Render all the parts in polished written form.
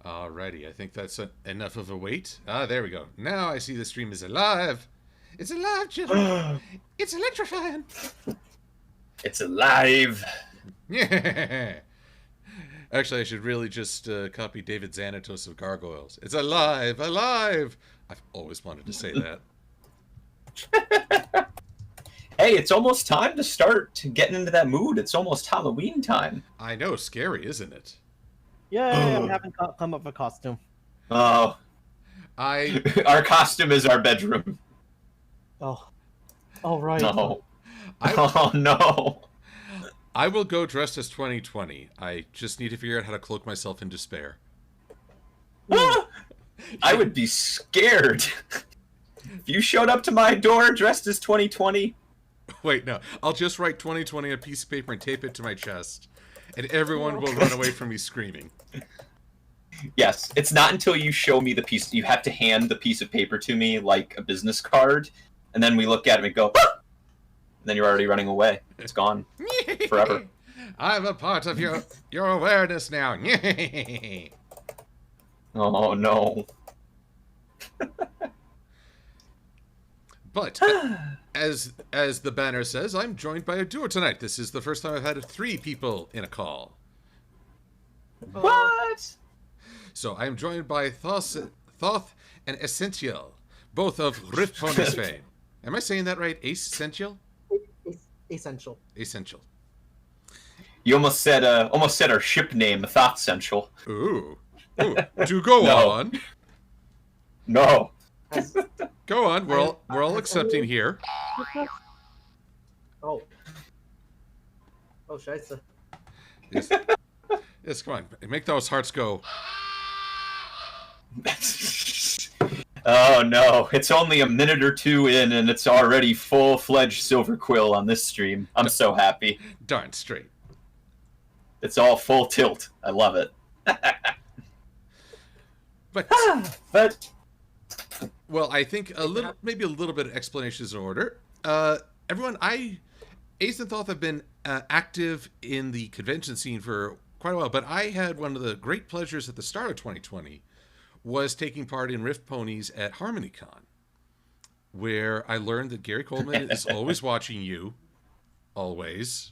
Alrighty, I think that's enough of a wait. Ah, there we go. Now I see the stream is alive. It's alive, children. It's electrifying. It's alive. Yeah. Actually, I should really just copy David Xanatos of Gargoyles. It's alive, alive. I've always wanted to say that. Hey, it's almost time to start getting into that mood. It's almost Halloween time. I know, scary, isn't it? Yeah, I haven't come up with a costume. Oh, I our costume is our bedroom. Oh, all right. No. Oh no. I will go dressed as 2020. I just need to figure out how to cloak myself in despair. I would be scared. If you showed up to my door dressed as 2020. Wait, no. I'll just write 2020 on a piece of paper and tape it to my chest. And everyone will run away from me screaming. Yes, it's not until you show me the piece. You have to hand the piece of paper to me like a business card. And then we look at it and go, ah! And then you're already running away. It's gone. Forever. I'm a part of your awareness now. Oh no. But as the banner says, I'm joined by a duo tonight. This is the first time I've had 3 people in a call. What? So I am joined by Thoth and Acesential, both of Riffponies fame. Am I saying that right? Acesential? Essential. Essential. You almost said our ship name, Thoth Essential. Ooh. Do go No. on. No. Go on. We're all accepting here. Oh. Oh, scheisse. Yes. Yes, come on. Make those hearts go. Oh no, it's only a minute or 2 in and it's already full-fledged Silver-Quill on this stream. I'm so happy. Darn straight. It's all full tilt. I love it. But well, I think maybe a little bit of explanation is in order. Everyone, Ace and Thoth have been active in the convention scene for quite a while, but I had one of the great pleasures at the start of 2020 was taking part in Riffponies at HarmonyCon, where I learned that Gary Coleman is always watching you. Always.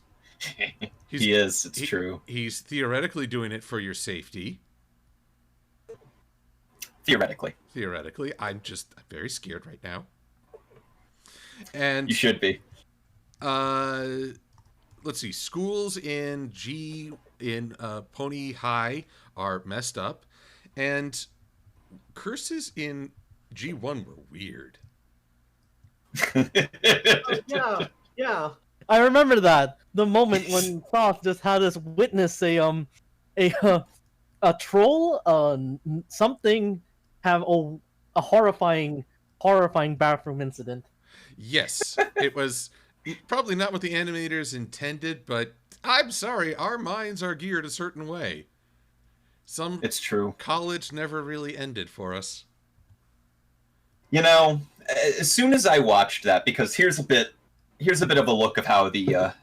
He is, it's true. He's theoretically doing it for your safety. Theoretically. I'm very scared right now. And you should be. Let's see. Schools in Pony High are messed up, and curses in G1 were weird. Yeah. I remember that. The moment when Thoth just had us witness a troll, something have a horrifying bathroom incident. Yes, it was probably not what the animators intended, but I'm sorry, our minds are geared a certain way. It's true. College never really ended for us. You know, as soon as I watched that, because here's a bit of a look of how the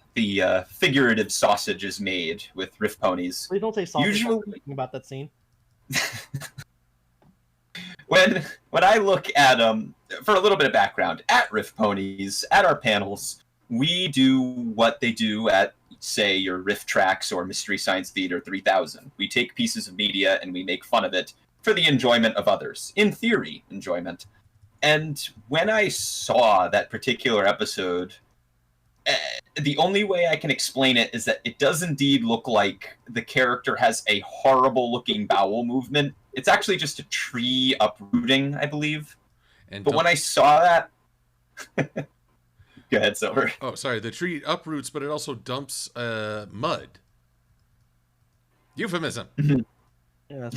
figurative sausage is made with Riffponies. Please don't say sausage. Usually, thinking about that scene. when I look at for a little bit of background, at Riffponies, at our panels, we do what they do at, say, your Riff Tracks or Mystery Science Theater 3000. We take pieces of media and we make fun of it for the enjoyment of others. In theory, enjoyment. And when I saw that particular episode, the only way I can explain it is that it does indeed look like the character has a horrible-looking bowel movement. It's actually just a tree uprooting, I believe. But when I saw that... Go ahead, Silver. Oh, sorry. The tree uproots, but it also dumps mud. Euphemism. Yeah,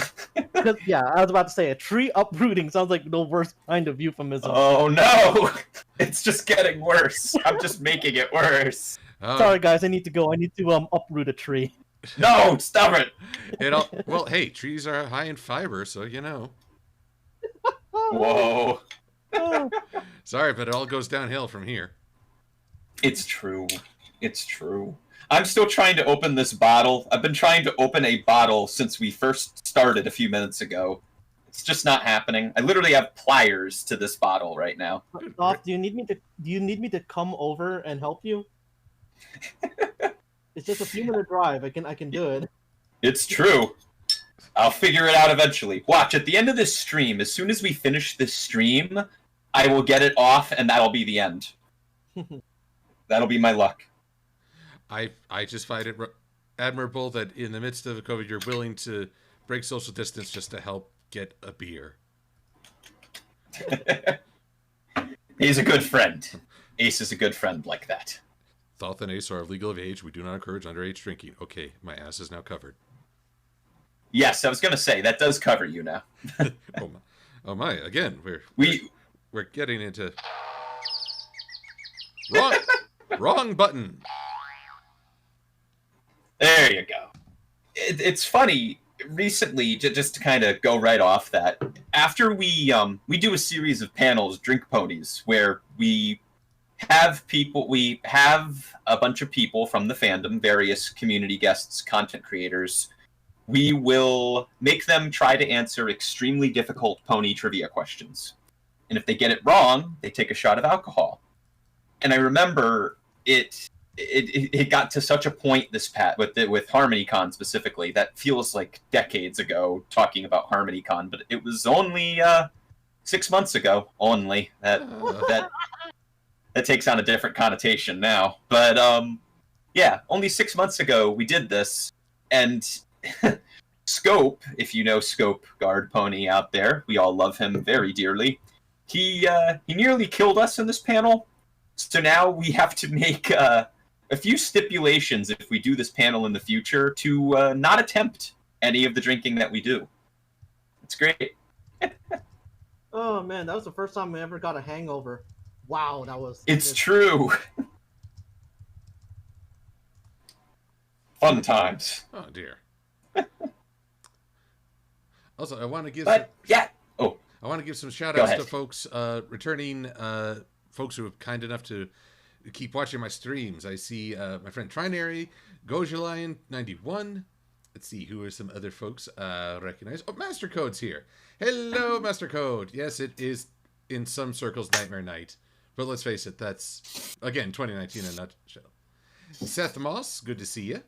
I was about to say, a tree uprooting sounds like the worst kind of euphemism. Oh, no! It's just getting worse. I'm just making it worse. Sorry, guys, I need to go. I need to uproot a tree. No, stop it! Well, hey, trees are high in fiber, so you know. Whoa. Sorry, but it all goes downhill from here. It's true. It's true. I'm still trying to open this bottle. I've been trying to open a bottle since we first started a few minutes ago. It's just not happening. I literally have pliers to this bottle right now. Thoth, do you need me to come over and help you? It's just a few minute drive. I can do it. It's true. I'll figure it out eventually. Watch, at the end of this stream, as soon as we finish this stream, I will get it off, and that'll be the end. That'll be my luck. I just find it admirable that in the midst of COVID, you're willing to break social distance just to help get a beer. He's a good friend. Ace is a good friend like that. Thoth and Ace are of legal of age. We do not encourage underage drinking. Okay, my ass is now covered. Yes, I was going to say, that does cover you now. Oh my! Again, we're getting into wrong button. There you go. It's funny. Recently, just to kind of go right off that, after we do a series of panels, Drink Ponies, where we have a bunch of people from the fandom, various community guests, content creators. We will make them try to answer extremely difficult pony trivia questions. And if they get it wrong, they take a shot of alcohol. And I remember it got to such a point with HarmonyCon specifically that feels like decades ago talking about HarmonyCon, but it was only 6 months ago only. That takes on a different connotation now. But yeah, only 6 months ago we did this, and Scope, if you know Scope, guard pony out there, we all love him very dearly. He nearly killed us in this panel, so now we have to make a few stipulations if we do this panel in the future to not attempt any of the drinking that we do. It's great. Oh man, that was the first time I ever got a hangover. Wow, that was... It's true. Fun times. Oh dear. Also, I want to give I want to give some shout outs to folks returning folks who are kind enough to keep watching my streams. I see my friend Trinary, Gojalion 91. Let's see, who are some other folks recognize? Oh, Master Code's here. Hello, Master Code. Yes, it is in some circles Nightmare Night. But let's face it, that's, again, 2019 in a nutshell. Seth Moss, good to see you.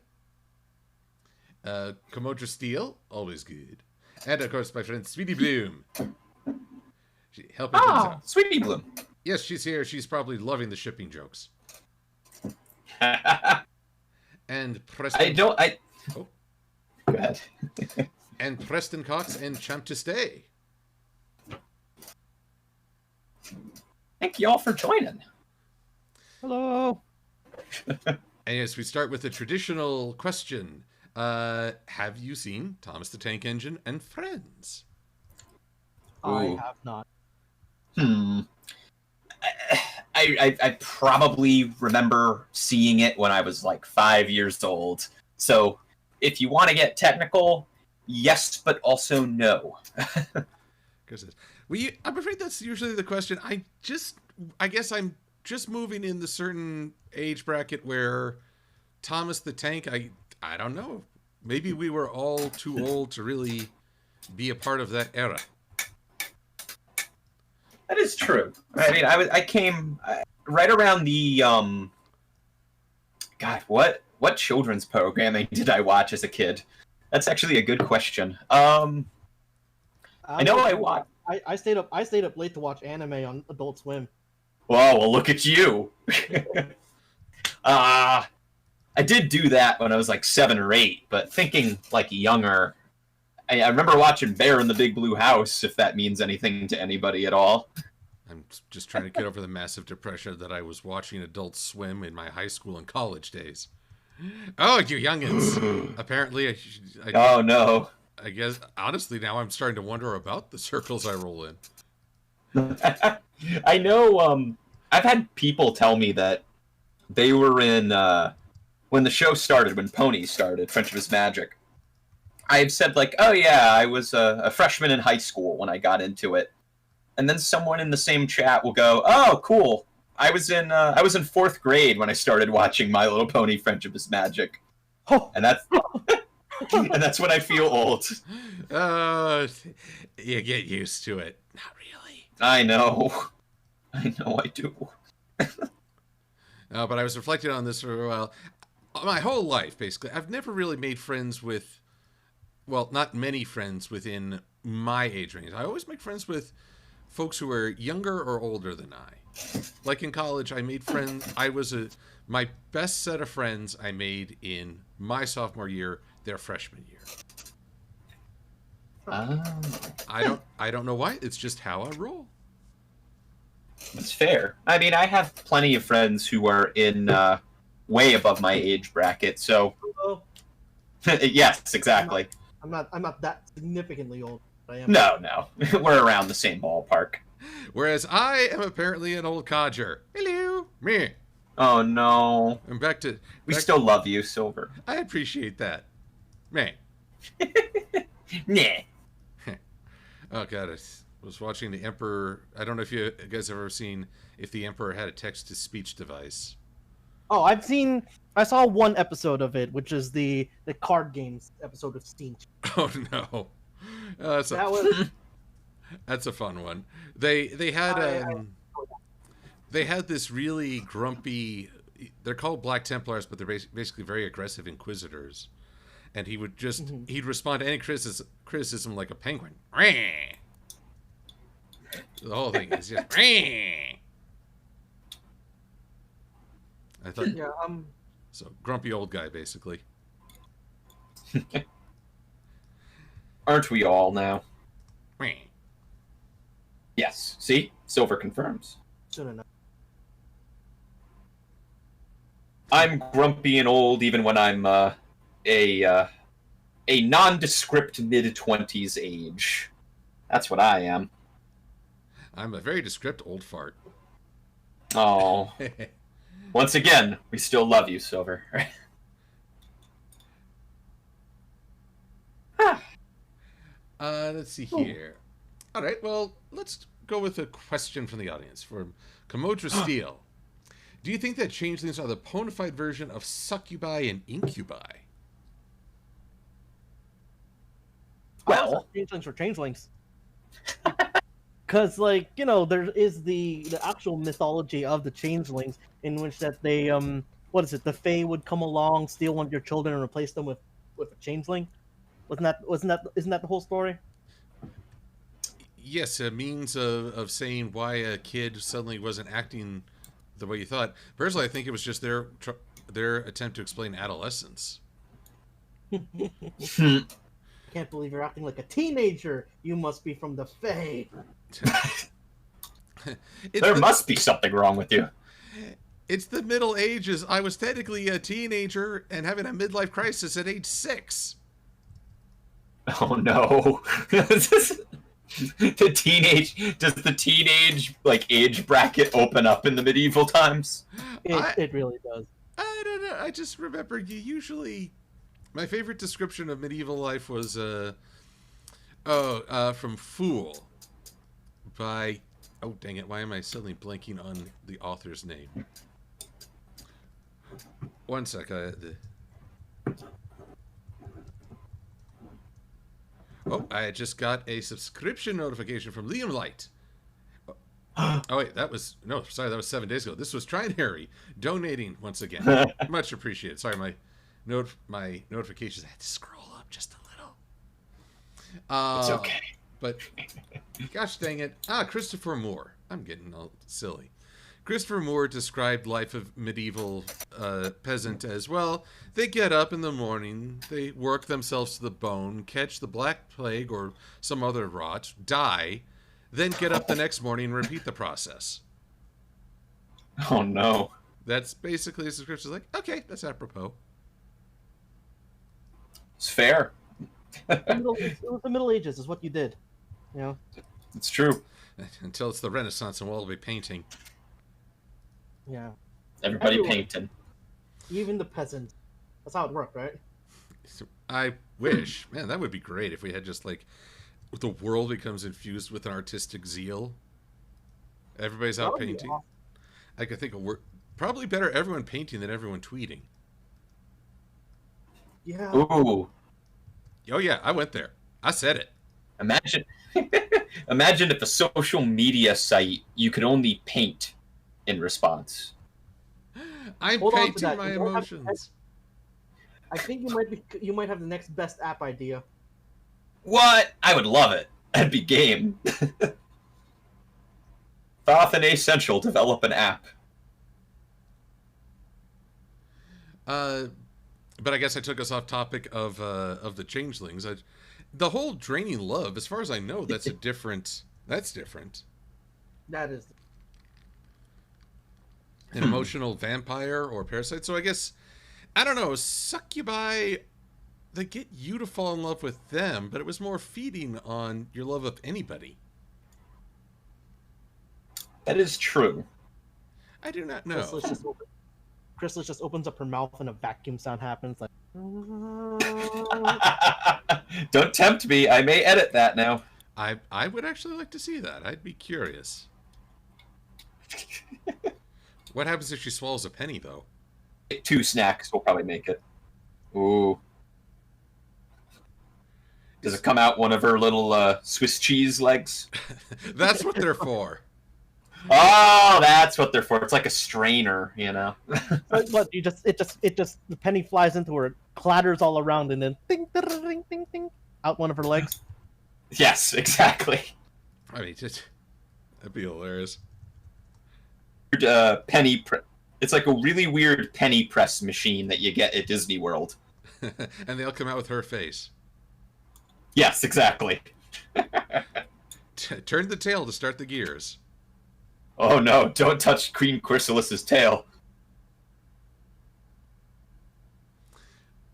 Komodra Steele, always good. And, of course, my friend Sweetie Bloom. Helping things out. Sweetie Bloom. Yes, she's here. She's probably loving the shipping jokes. And Preston... Go ahead. And Preston Cox and Champ to Stay. Thank you all for joining. Hello. And yes, we start with the traditional question. Have you seen Thomas the Tank Engine and Friends? I have not. I probably remember seeing it when I was like 5 years old. So if you want to get technical, yes, but also no. I'm afraid that's usually the question. I guess I'm just moving in the certain age bracket where Thomas the Tank, I don't know. Maybe we were all too old to really be a part of that era. That is true. I mean, I came right around the God, what children's programming did I watch as a kid? That's actually a good question. I know I watched. I stayed up late to watch anime on Adult Swim. Whoa, well, look at you. I did do that when I was like 7 or 8, but thinking like younger, I remember watching Bear in the Big Blue House, if that means anything to anybody at all. I'm just trying to get over the massive depression that I was watching Adult Swim in my high school and college days. Oh, you youngins. Apparently, oh, no. I guess, honestly, now I'm starting to wonder about the circles I roll in. I know, I've had people tell me that they were in, when the show started, when Pony started, Friendship is Magic. I've said, like, oh yeah, I was a freshman in high school when I got into it. And then someone in the same chat will go, oh, cool. I was in fourth grade when I started watching My Little Pony: Friendship is Magic, and that's when I feel old. You get used to it. Not really. I know I do. But I was reflecting on this for a while. My whole life, basically, I've never really made friends with, well, not many friends within my age range. I always make friends with folks who are younger or older than I. Like in college, I made friends. My best set of friends I made in my sophomore year, their freshman year. I don't know why. It's just how I roll. That's fair. I mean, I have plenty of friends who are in way above my age bracket, so yes, exactly. I'm not that significantly old. I am. No. We're around the same ballpark. Whereas I am apparently an old codger. Hello, me. Oh no. I'm back to. We still love you, Silver. I appreciate that. Man. Nah. Oh god, I was watching the Emperor. I don't know if you guys have ever seen if the Emperor had a text-to-speech device. Oh, I saw one episode of it, which is the card games episode of Steam. Oh no. That's a fun one. They had they had this really grumpy. They're called Black Templars, but they're basically very aggressive Inquisitors. And he would just he'd respond to any criticism like a penguin. The whole thing is just. I thought. Yeah. So grumpy old guy, basically. Aren't we all now? Yes. See, Silver confirms. Shouldn't know. I'm grumpy and old even when I'm a nondescript mid-20s age. That's what I am. I'm a very descript old fart. Oh. Once again, we still love you, Silver. Let's see here. All right, well, let's go with a question from the audience from Kamodra Steele. Do you think that changelings are the bona fide version of succubi and incubi? Well, changelings are changelings. Because, like, you know, there is the actual mythology of the changelings in which that they, what is it, the Fae would come along, steal one of your children, and replace them with a changeling? Isn't that the whole story? Yes, a means of saying why a kid suddenly wasn't acting the way you thought. Personally, I think it was just their attempt to explain adolescence. Can't believe you're acting like a teenager. You must be from the Fae. There must be something wrong with you. It's the Middle Ages. I was technically a teenager and having a midlife crisis at age 6. Oh no. Does the teenage like age bracket open up in the medieval times? It really does. I don't know. I just remember my favorite description of medieval life was from Fool by dang it, why am I suddenly blanking on the author's name? One sec. I just got a subscription notification from Liam Light. Oh wait, that was 7 days ago. This was Try and Harry donating once again. Much appreciated. Sorry, my notifications. I had to scroll up just a little. It's okay. But gosh dang it. Christopher Moore. I'm getting all silly. Christopher Moore described life of medieval peasant as well. They get up in the morning, they work themselves to the bone, catch the Black Plague or some other rot, die, then get up the next morning and repeat the process. Oh no. That's basically his description. Like, okay, that's apropos. It's fair. It was the Middle Ages, is what you did. You know? It's true. Until it's the Renaissance and we'll all be painting. Yeah. Everybody painting. Even the peasants. That's how it worked, right? I wish. Man, that would be great if we had just like the world becomes infused with an artistic zeal. Everybody's out painting. Awesome. I could think of probably better everyone painting than everyone tweeting. Yeah. Ooh. Oh yeah, I went there. I said it. Imagine, imagine if a social media site you could only paint in response. I'm Hold on to painting that. my You might have- emotions. I think you might have the next best app idea. What? I would love it. That'd be game. Thoth and Acesential develop an app. But I guess I took us off topic of the changelings. The whole draining love, as far as I know, that's a different. That's different. That is. An emotional vampire or parasite. So I guess I don't know. Succubi, they get you to fall in love with them, but it was more feeding on your love of anybody. That is true. I do not know. Chrysalis just opens up her mouth and a vacuum sound happens. Like. Don't tempt me. I may edit that now. I would actually like to see that. I'd be curious. What happens if she swallows a penny, though? 2 snacks will probably make it. Ooh. Does it come out one of her little Swiss cheese legs? That's what they're for. Oh, that's what they're for. It's like a strainer, you know. But the penny flies into her, clatters all around, and then ding, ding, ding, ding, ding, out one of her legs. Yes, exactly. I mean, that'd be hilarious. It's like a really weird penny press machine that you get at Disney World. And they'll come out with her face. Yes, exactly. Turn the tail to start the gears. Oh no, don't touch Queen Chrysalis's tail.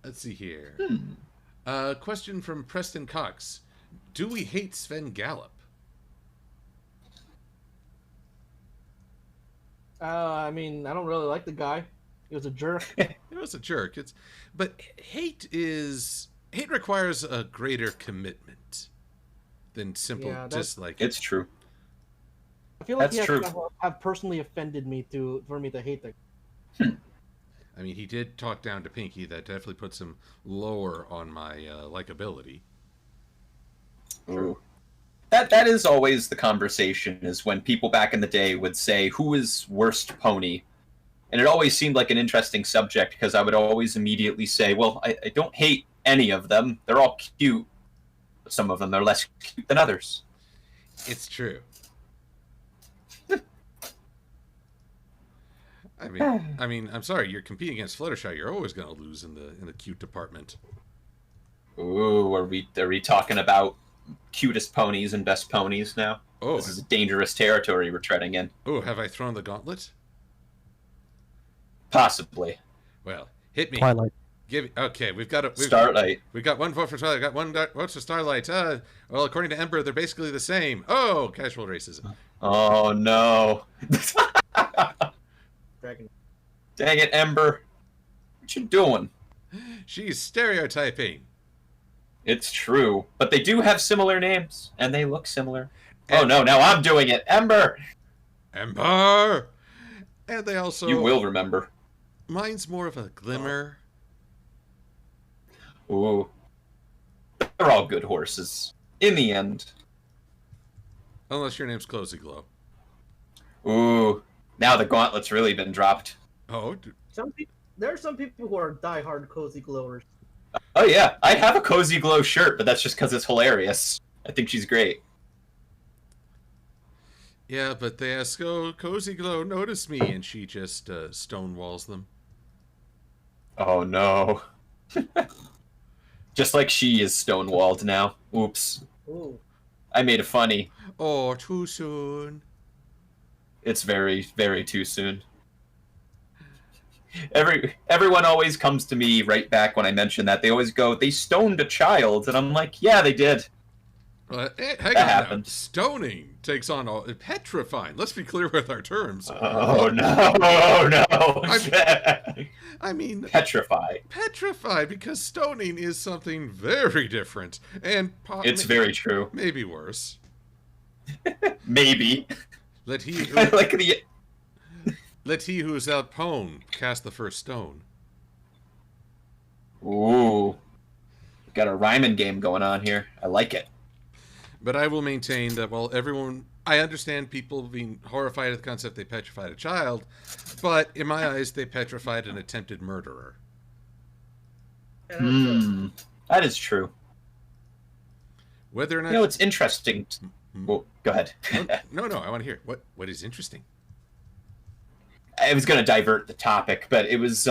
Let's see here. Question from Preston Cox. Do we hate Sven Gallop? I mean, I don't really like the guy. He was a jerk. He was a jerk. But hate requires a greater commitment than simple dislike. It's true. I feel like That's he has true. to have personally offended me for me to hate the. I mean, he did talk down to Pinky. That definitely puts him lower on my likability. Ooh. That is always the conversation, is when people back in the day would say, who is worst pony? And it always seemed like an interesting subject, because I would always immediately say, well, I don't hate any of them. They're all cute. But some of them are less cute than others. It's true. I mean, I'm sorry. You're competing against Fluttershy. You're always going to lose in the cute department. Ooh, are we talking about cutest ponies and best ponies now? Oh, this is a dangerous territory we're treading in. Oh, have I thrown the gauntlet? Possibly. Well, hit me. Twilight. Okay, we've got Starlight. We've got one vote for Twilight. Got one vote for Starlight. Well, according to Ember, they're basically the same. Oh, casual racism. Oh no. Dragon. Dang it, Ember. What you doing? She's stereotyping. It's true, but they do have similar names, and they look similar. Oh no, now I'm doing it, Ember. Ember. And they also. You will remember. Mine's more of a glimmer. Ooh. They're all good horses. In the end. Unless your name's Closey Glow. Ooh. Now the gauntlet's really been dropped. Oh. There are some people who are diehard cozy glowers. Oh yeah, I have a Cozy Glow shirt, but that's just because it's hilarious. I think she's great. Yeah, but they ask, oh, Cozy Glow, notice me, and she just stonewalls them. Oh no. Just like she is stonewalled now. Oops. Ooh. I made it funny. Oh, too soon. It's very, very too soon. Everyone always comes to me right back when I mention that. They always go, they stoned a child, and I'm like, yeah, they did. Hang on happened. Now. Stoning takes on all petrifying. Let's be clear with our terms. Oh no, oh no! I mean, petrify because stoning is something very different, and it's very true. Maybe worse. Maybe. Let he like Let he who is outpwned cast the first stone. Ooh. Got a rhyming game going on here. I like it. But I will maintain that while everyone... I understand people being horrified at the concept they petrified a child, but in my eyes, they petrified an attempted murderer. That is true. Whether or not... You know, it's interesting. Well, go ahead. No, I want to hear. What is interesting? I was going to divert the topic, but it was...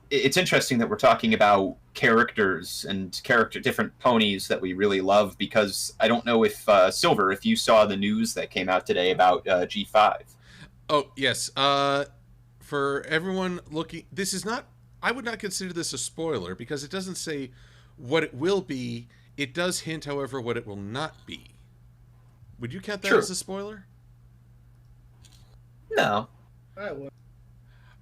It's interesting that we're talking about characters and different ponies that we really love, because I don't know if Silver, if you saw the news that came out today about G5. Oh yes, for everyone looking, this is not. I would not consider this a spoiler because it doesn't say what it will be. It does hint, however, what it will not be. Would you count that as a spoiler? No, I would.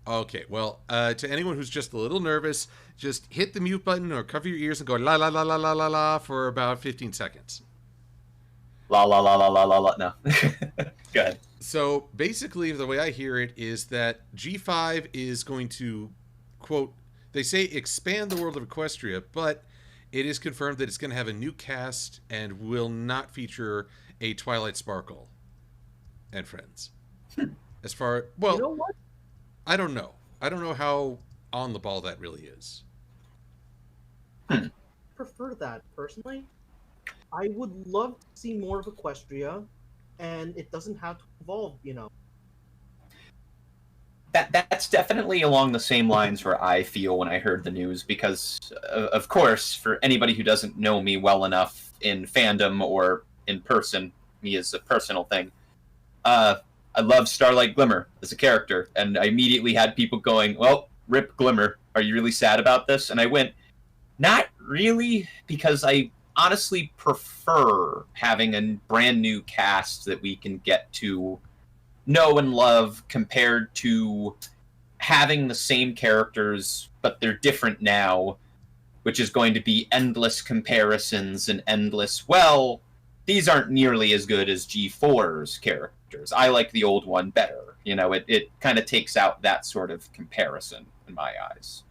Okay, well, to anyone who's just a little nervous, just hit the mute button or cover your ears and go la la la la la la la for about 15 seconds. La la la la la la la. No. Go ahead. So basically, the way I hear it is that G5 is going to, quote, they say expand the world of Equestria, but it is confirmed that it's going to have a new cast and will not feature a Twilight Sparkle and friends. As far, well, You know what? I don't know. I don't know how on the ball that really is. I prefer that, personally. I would love to see more of Equestria, and it doesn't have to evolve, you know. That's definitely along the same lines where I feel when I heard the news, because, of course, for anybody who doesn't know me well enough in fandom or in person, me as a personal thing, I love Starlight Glimmer as a character, and I immediately had people going, well, rip Glimmer, are you really sad about this? And I went, not really, because I honestly prefer having a brand new cast that we can get to know and love, compared to having the same characters, but they're different now, which is going to be endless comparisons and endless, well, these aren't nearly as good as G4's characters. I like the old one better. You know, it kind of takes out that sort of comparison in my eyes.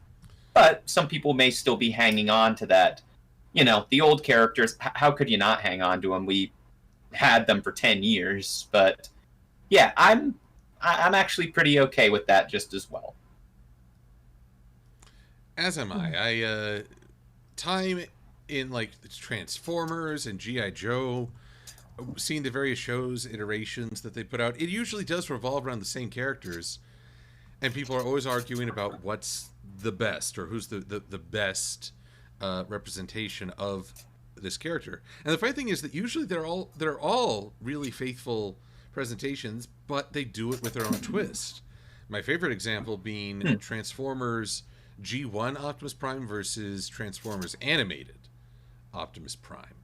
But some people may still be hanging on to that. You know, the old characters, how could you not hang on to them? We had them for 10 years. But yeah, I'm actually pretty okay with that just as well. As am I. Time in like the Transformers and G.I. Joe, seeing the various shows, iterations that they put out, it usually does revolve around the same characters, and people are always arguing about what's the best or who's the best representation of this character. And the funny thing is that usually they're all really faithful presentations, but they do it with their own twist. My favorite example being Transformers G1 Optimus Prime versus Transformers Animated Optimus Prime.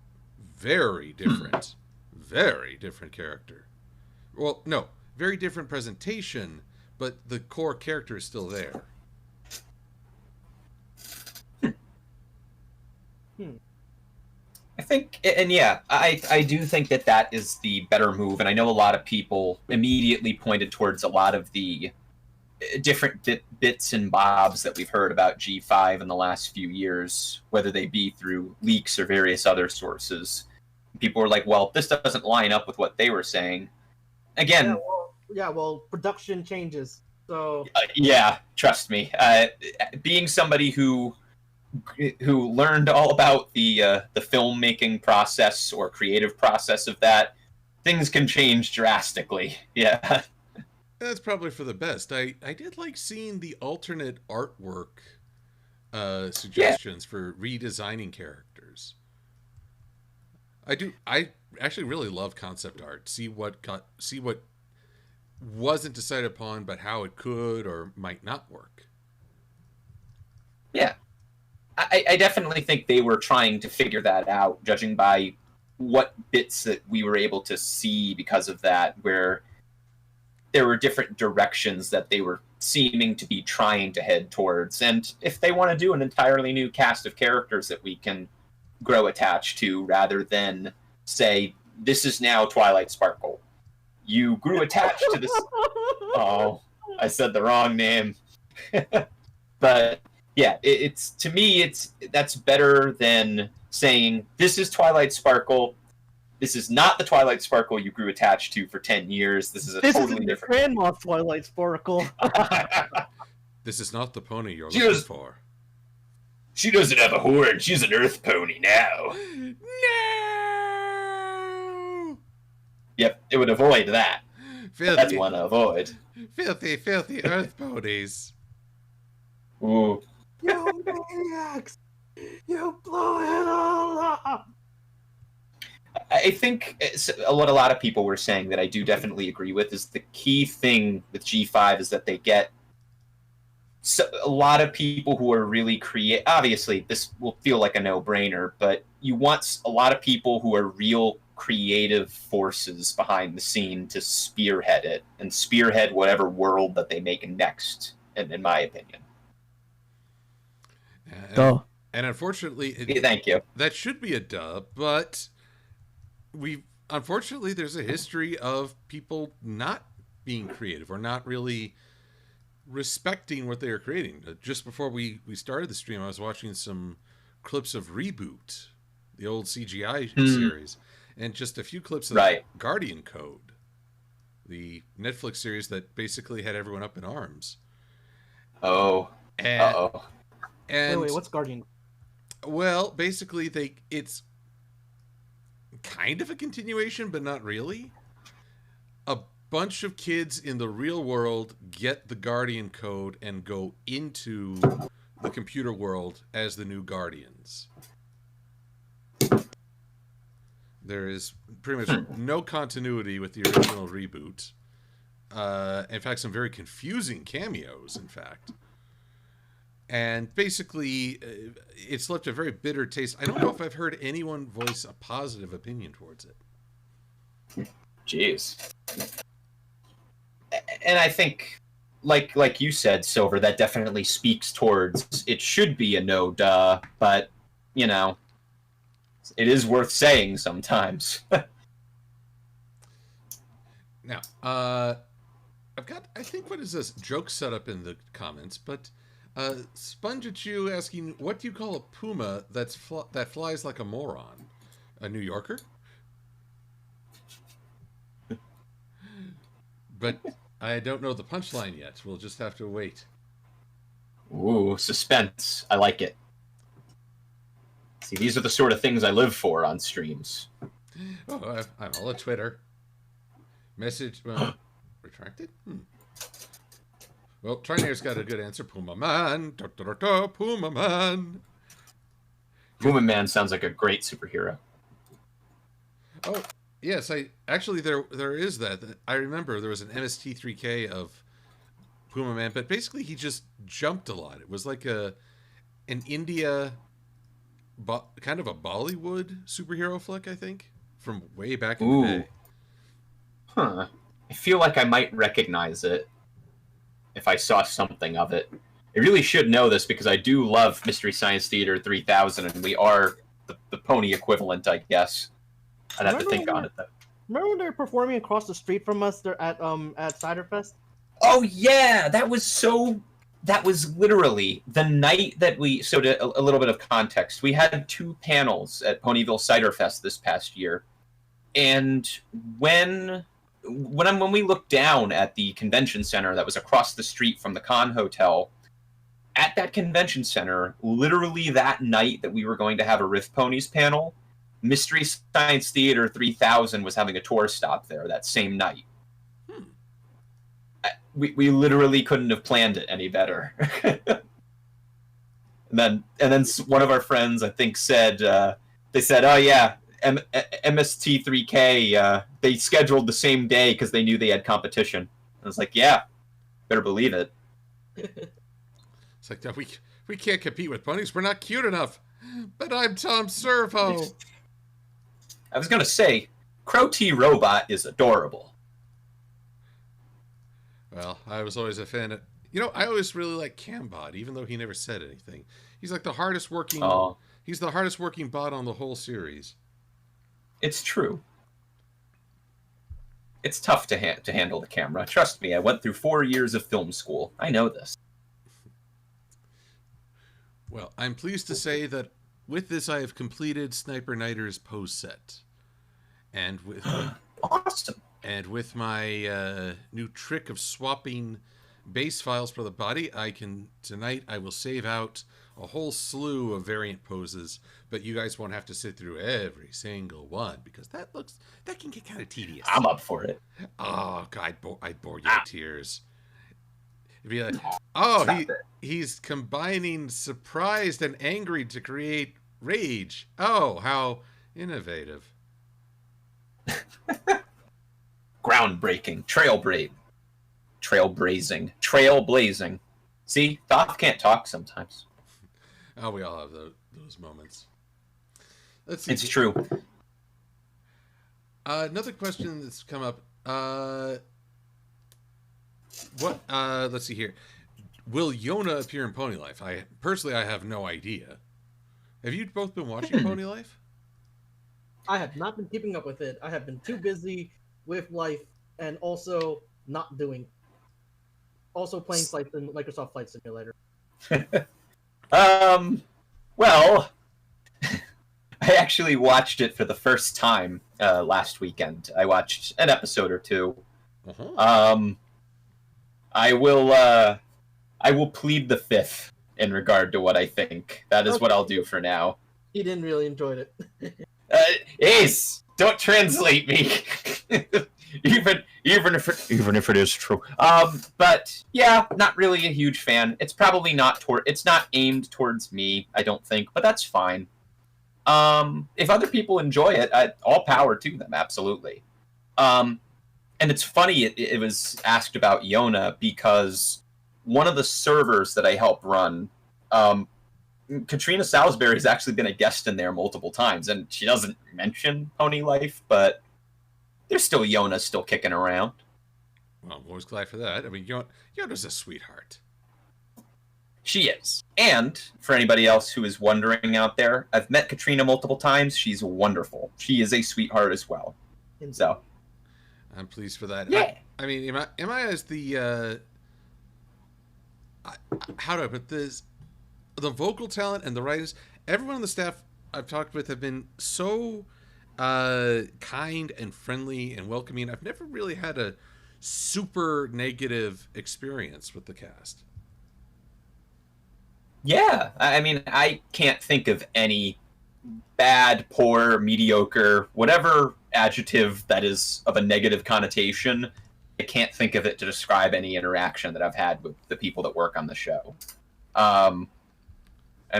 Very different. Very different character. Well, no, very different presentation, but the core character is still there. I think, and yeah, I do think that is the better move, and I know a lot of people immediately pointed towards a lot of the different bits and bobs that we've heard about G5 in the last few years, whether they be through leaks or various other sources. People were like, well, this doesn't line up with what they were saying. Again... well, production changes, so... yeah, trust me. Being somebody who learned all about the filmmaking process or creative process of that, things can change drastically. Yeah. That's probably for the best. I did like seeing the alternate artwork suggestions for redesigning characters. I actually really love concept art. See what wasn't decided upon, but how it could or might not work. Yeah. I definitely think they were trying to figure that out, judging by what bits that we were able to see because of that, where there were different directions that they were seeming to be trying to head towards. And if they want to do an entirely new cast of characters that we can grow attached to, rather than say, this is now Twilight Sparkle, you grew attached to this. Oh, I said the wrong name. But yeah, it's to me, that's better than saying this is Twilight Sparkle. This is not the Twilight Sparkle you grew attached to for 10 years. This is a totally different. Grandma's Twilight Sparkle. This is not the pony you're looking for. She doesn't have a horn. She's an earth pony now. No! Yep, it would avoid that. Filthy, that's one to avoid. Filthy, filthy earth ponies. Ooh. You maniacs! You blew it all up! I think what a lot of people were saying that I do definitely agree with is the key thing with G5 is that they get a lot of people who are really creative. Obviously, this will feel like a no-brainer, but you want a lot of people who are real creative forces behind the scene to spearhead it and spearhead whatever world that they make next, in my opinion. And unfortunately, thank you. That should be a dub, but unfortunately there's a history of people not being creative or not really respecting what they are creating. Just before we started the stream, I was watching some clips of Reboot, the old CGI series, and just a few clips of Guardian Code, the Netflix series that basically had everyone up in arms. Oh. And wait, what's Guardian? Well, basically it's kind of a continuation, but not really. A bunch of kids in the real world get the Guardian Code and go into the computer world as the new Guardians. There is pretty much no continuity with the original Reboot. In fact, some very confusing cameos, in fact. And basically, it's left a very bitter taste. I don't know if I've heard anyone voice a positive opinion towards it. Jeez. And I think, like you said, Silver, that definitely speaks towards it should be a no-duh, but, you know, it is worth saying sometimes. Now, I've got, I think, what is this? Joke set up in the comments, but Sponge at you asking, what do you call a puma that flies like a moron? A New Yorker? But I don't know the punchline yet. We'll just have to wait. Ooh, suspense. I like it. See, these are the sort of things I live for on streams. Oh, I'm all at Twitter. Message, retracted? Well, Trinair's got a good answer. Puma Man. Puma Man. Puma Man sounds like a great superhero. Oh, yes. Actually, there is that. I remember there was an MST3K of Puma Man, but basically he just jumped a lot. It was like an India, kind of a Bollywood superhero flick, I think, from way back in the day. Huh. I feel like I might recognize it if I saw something of it. I really should know this because I do love Mystery Science Theater 3000, and we are the pony equivalent, I guess. I'd have to think on it, though. Remember when they were performing across the street from us there at Ciderfest? Oh, yeah! That was literally the night that so to a little bit of context, we had 2 panels at Ponyville Ciderfest this past year. And when we looked down at the convention center that was across the street from the Con Hotel, at that convention center, literally that night that we were going to have a Riffponies panel, Mystery Science Theater 3000 was having a tour stop there that same night. We literally couldn't have planned it any better. and then one of our friends, I think, said, they said, oh yeah, MST3K, they scheduled the same day because they knew they had competition. I was like, yeah, better believe it. It's like, no, we can't compete with ponies. We're not cute enough. But I'm Tom Servo. I was going to say, Crow T Robot is adorable. Well, I was always a fan of... I always really liked Cambot, even though he never said anything. He's like the hardest working... Oh. He's the hardest working bot on the whole series. It's true. It's tough to handle the camera. Trust me, I went through 4 years of film school. I know this. Well, I'm pleased to say that with this I have completed Sniper Nighter's pose set. And with awesome. And with my new trick of swapping base files for the body, tonight I will save out a whole slew of variant poses, but you guys won't have to sit through every single one because that can get kind of tedious. I'm up for it. Oh God, I'd bore you to tears. It'd be like, oh, he's combining surprised and angry to create rage. Oh, how innovative. Groundbreaking. Trailblazing. See, Thoth can't talk sometimes. Oh, we all have those moments. Let's see. It's true. Another question that's come up. Let's see here. Will Yona appear in Pony Life? I have no idea. Have you both been watching Pony Life? I have not been keeping up with it. I have been too busy with life and also not doing. Also playing Microsoft Flight Simulator. Well, I actually watched it for the first time last weekend. I watched an episode or two. Uh-huh. I will plead the fifth in regard to what I think. That is what I'll do for now. He didn't really enjoy it. Ace, don't translate me. even if it is true. But yeah, not really a huge fan. It's probably it's not aimed towards me, I don't think, but that's fine. If other people enjoy it, all power to them, absolutely. And it's funny it was asked about Yona because one of the servers that I help run, Katrina Salisbury's actually been a guest in there multiple times, and she doesn't mention Pony Life, but there's still Yona still kicking around. Well, I'm always glad for that. I mean, Yona's a sweetheart. She is. And for anybody else who is wondering out there, I've met Katrina multiple times. She's wonderful. She is a sweetheart as well. So I'm pleased for that. Yeah. I mean, am I as the how do I put this? The vocal talent and the writers, everyone on the staff I've talked with have been so kind and friendly and welcoming. I've never really had a super negative experience with the cast. Yeah, I mean, I can't think of any bad, poor, mediocre, whatever adjective that is of a negative connotation. I can't think of it to describe any interaction that I've had with the people that work on the show. I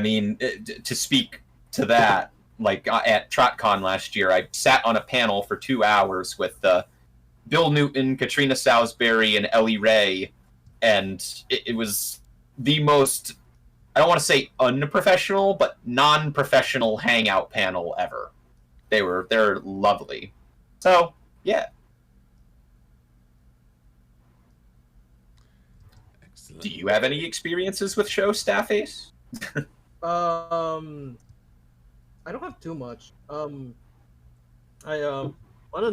mean, to speak to that, like at TrotCon last year, I sat on a panel for 2 hours with Bill Newton, Katrina Salisbury, and Ellie Ray, and it was the most, I don't want to say unprofessional, but non-professional hangout panel ever. They're lovely. So, yeah. Excellent. Do you have any experiences with show staff, Ace? I don't have too much. One of the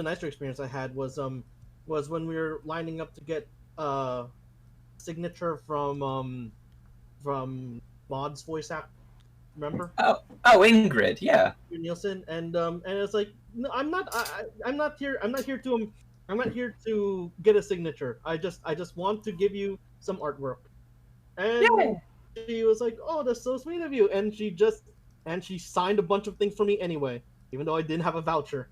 nicer experience I had was when we were lining up to get signature from Maud's voice act. Remember? Oh, Ingrid, yeah. Nielsen, and it's like, no, I'm not here to get a signature. I just want to give you some artwork. And Yeah. she was like, "Oh, that's so sweet of you," and she signed a bunch of things for me anyway, even though I didn't have a voucher.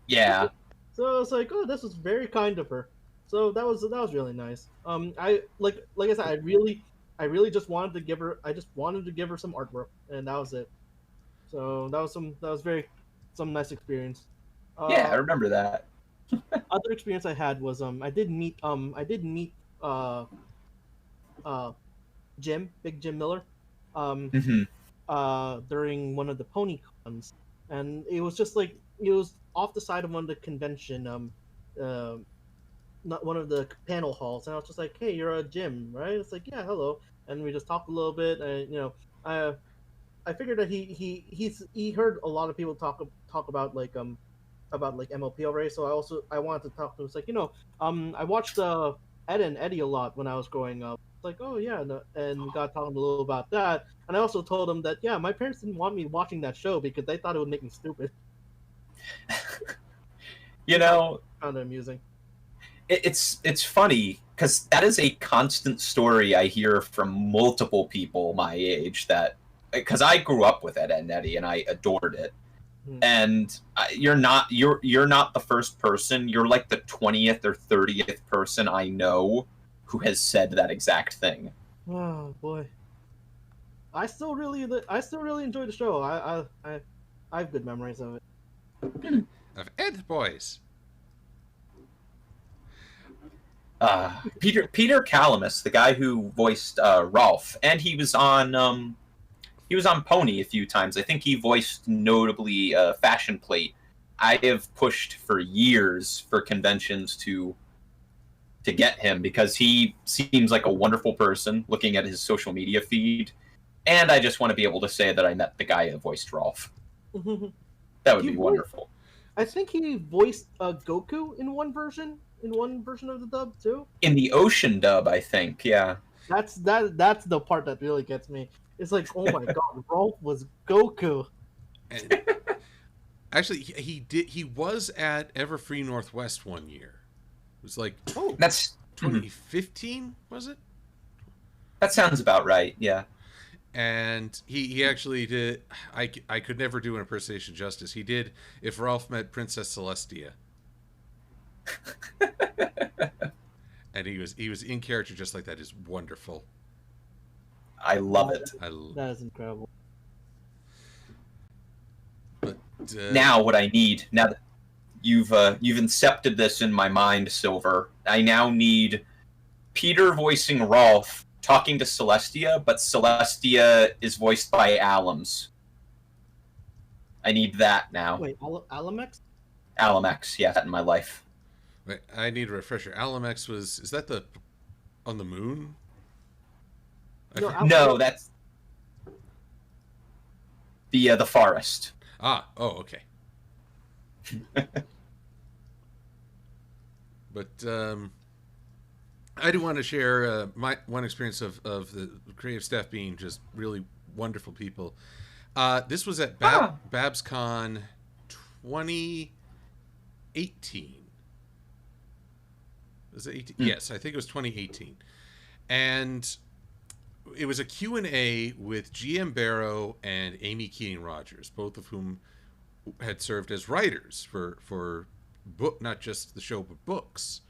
Yeah. So I was like, "Oh, this was very kind of her." So that was really nice. I like I said, I really just wanted to give her some artwork, and that was it. So that was some nice experience. Yeah, I remember that. Other experience I had was I did meet Big Jim Miller, during one of the pony cons, and it was just like, it was off the side of one of the convention, not one of the panel halls, and I was just like, "Hey, you're a Jim, right?" It's like, "Yeah, hello," and we just talked a little bit, and I figured that he heard a lot of people talk about about like MLP already, so I wanted to talk to him. It's like, I watched Ed and Eddie a lot when I was growing up. It's like, oh yeah, and we got talking a little about that. And I also told him that yeah, my parents didn't want me watching that show because they thought it would make me stupid. You know, found it amusing. It's funny because that is a constant story I hear from multiple people my age, that because I grew up with Ed, Edd n Eddy and I adored it. And you're not the first person. You're like the 20th or 30th person I know who has said that exact thing. Oh boy, I still really enjoy the show. I have good memories of it. Of Ed Boys. Peter Calamus, the guy who voiced Rolf, and he was on Pony a few times. I think he voiced notably Fashion Plate. I have pushed for years for conventions to get him because he seems like a wonderful person looking at his social media feed, and I just want to be able to say that I met the guy who voiced Rolf. That would be wonderful. I think he voiced Goku in one version of the dub too. In the Ocean dub, I think, yeah. That's the part that really gets me. It's like, oh my god, Rolf was Goku. And actually, he was at Everfree Northwest one year. It was like that's 2015, was it? That sounds about right, yeah. And he actually did. I could never do an impersonation justice. He did If Ralph Met Princess Celestia. And he was in character just like that. Is wonderful. I love it. That is incredible. But now what I need, now that you've incepted this in my mind, Silver, I now need Peter voicing Rolf talking to Celestia, but Celestia is voiced by Alums. I need that now. Wait, Alamex? Alamex, yeah, that in my life. Wait, I need a refresher. Alamex is that the on the moon? No, that's the forest. Oh, okay. But I do want to share my one experience of the creative staff being just really wonderful people. This was at BabsCon 2018. Was it 18? Yes, I think it was 2018. And it was a Q&A with GM Barrow and Amy Keating-Rogers, both of whom had served as writers for book, not just the show, but books.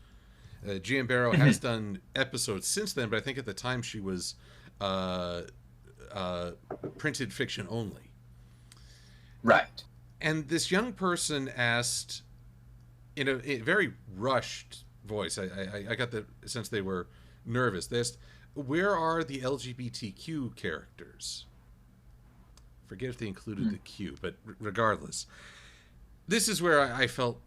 GM Barrow has done episodes since then, but I think at the time she was printed fiction only. Right. And this young person asked, in a very rushed voice, I got the sense they were nervous. They asked, where are the LGBTQ characters? Forget if they included the Q, but regardless. This is where I felt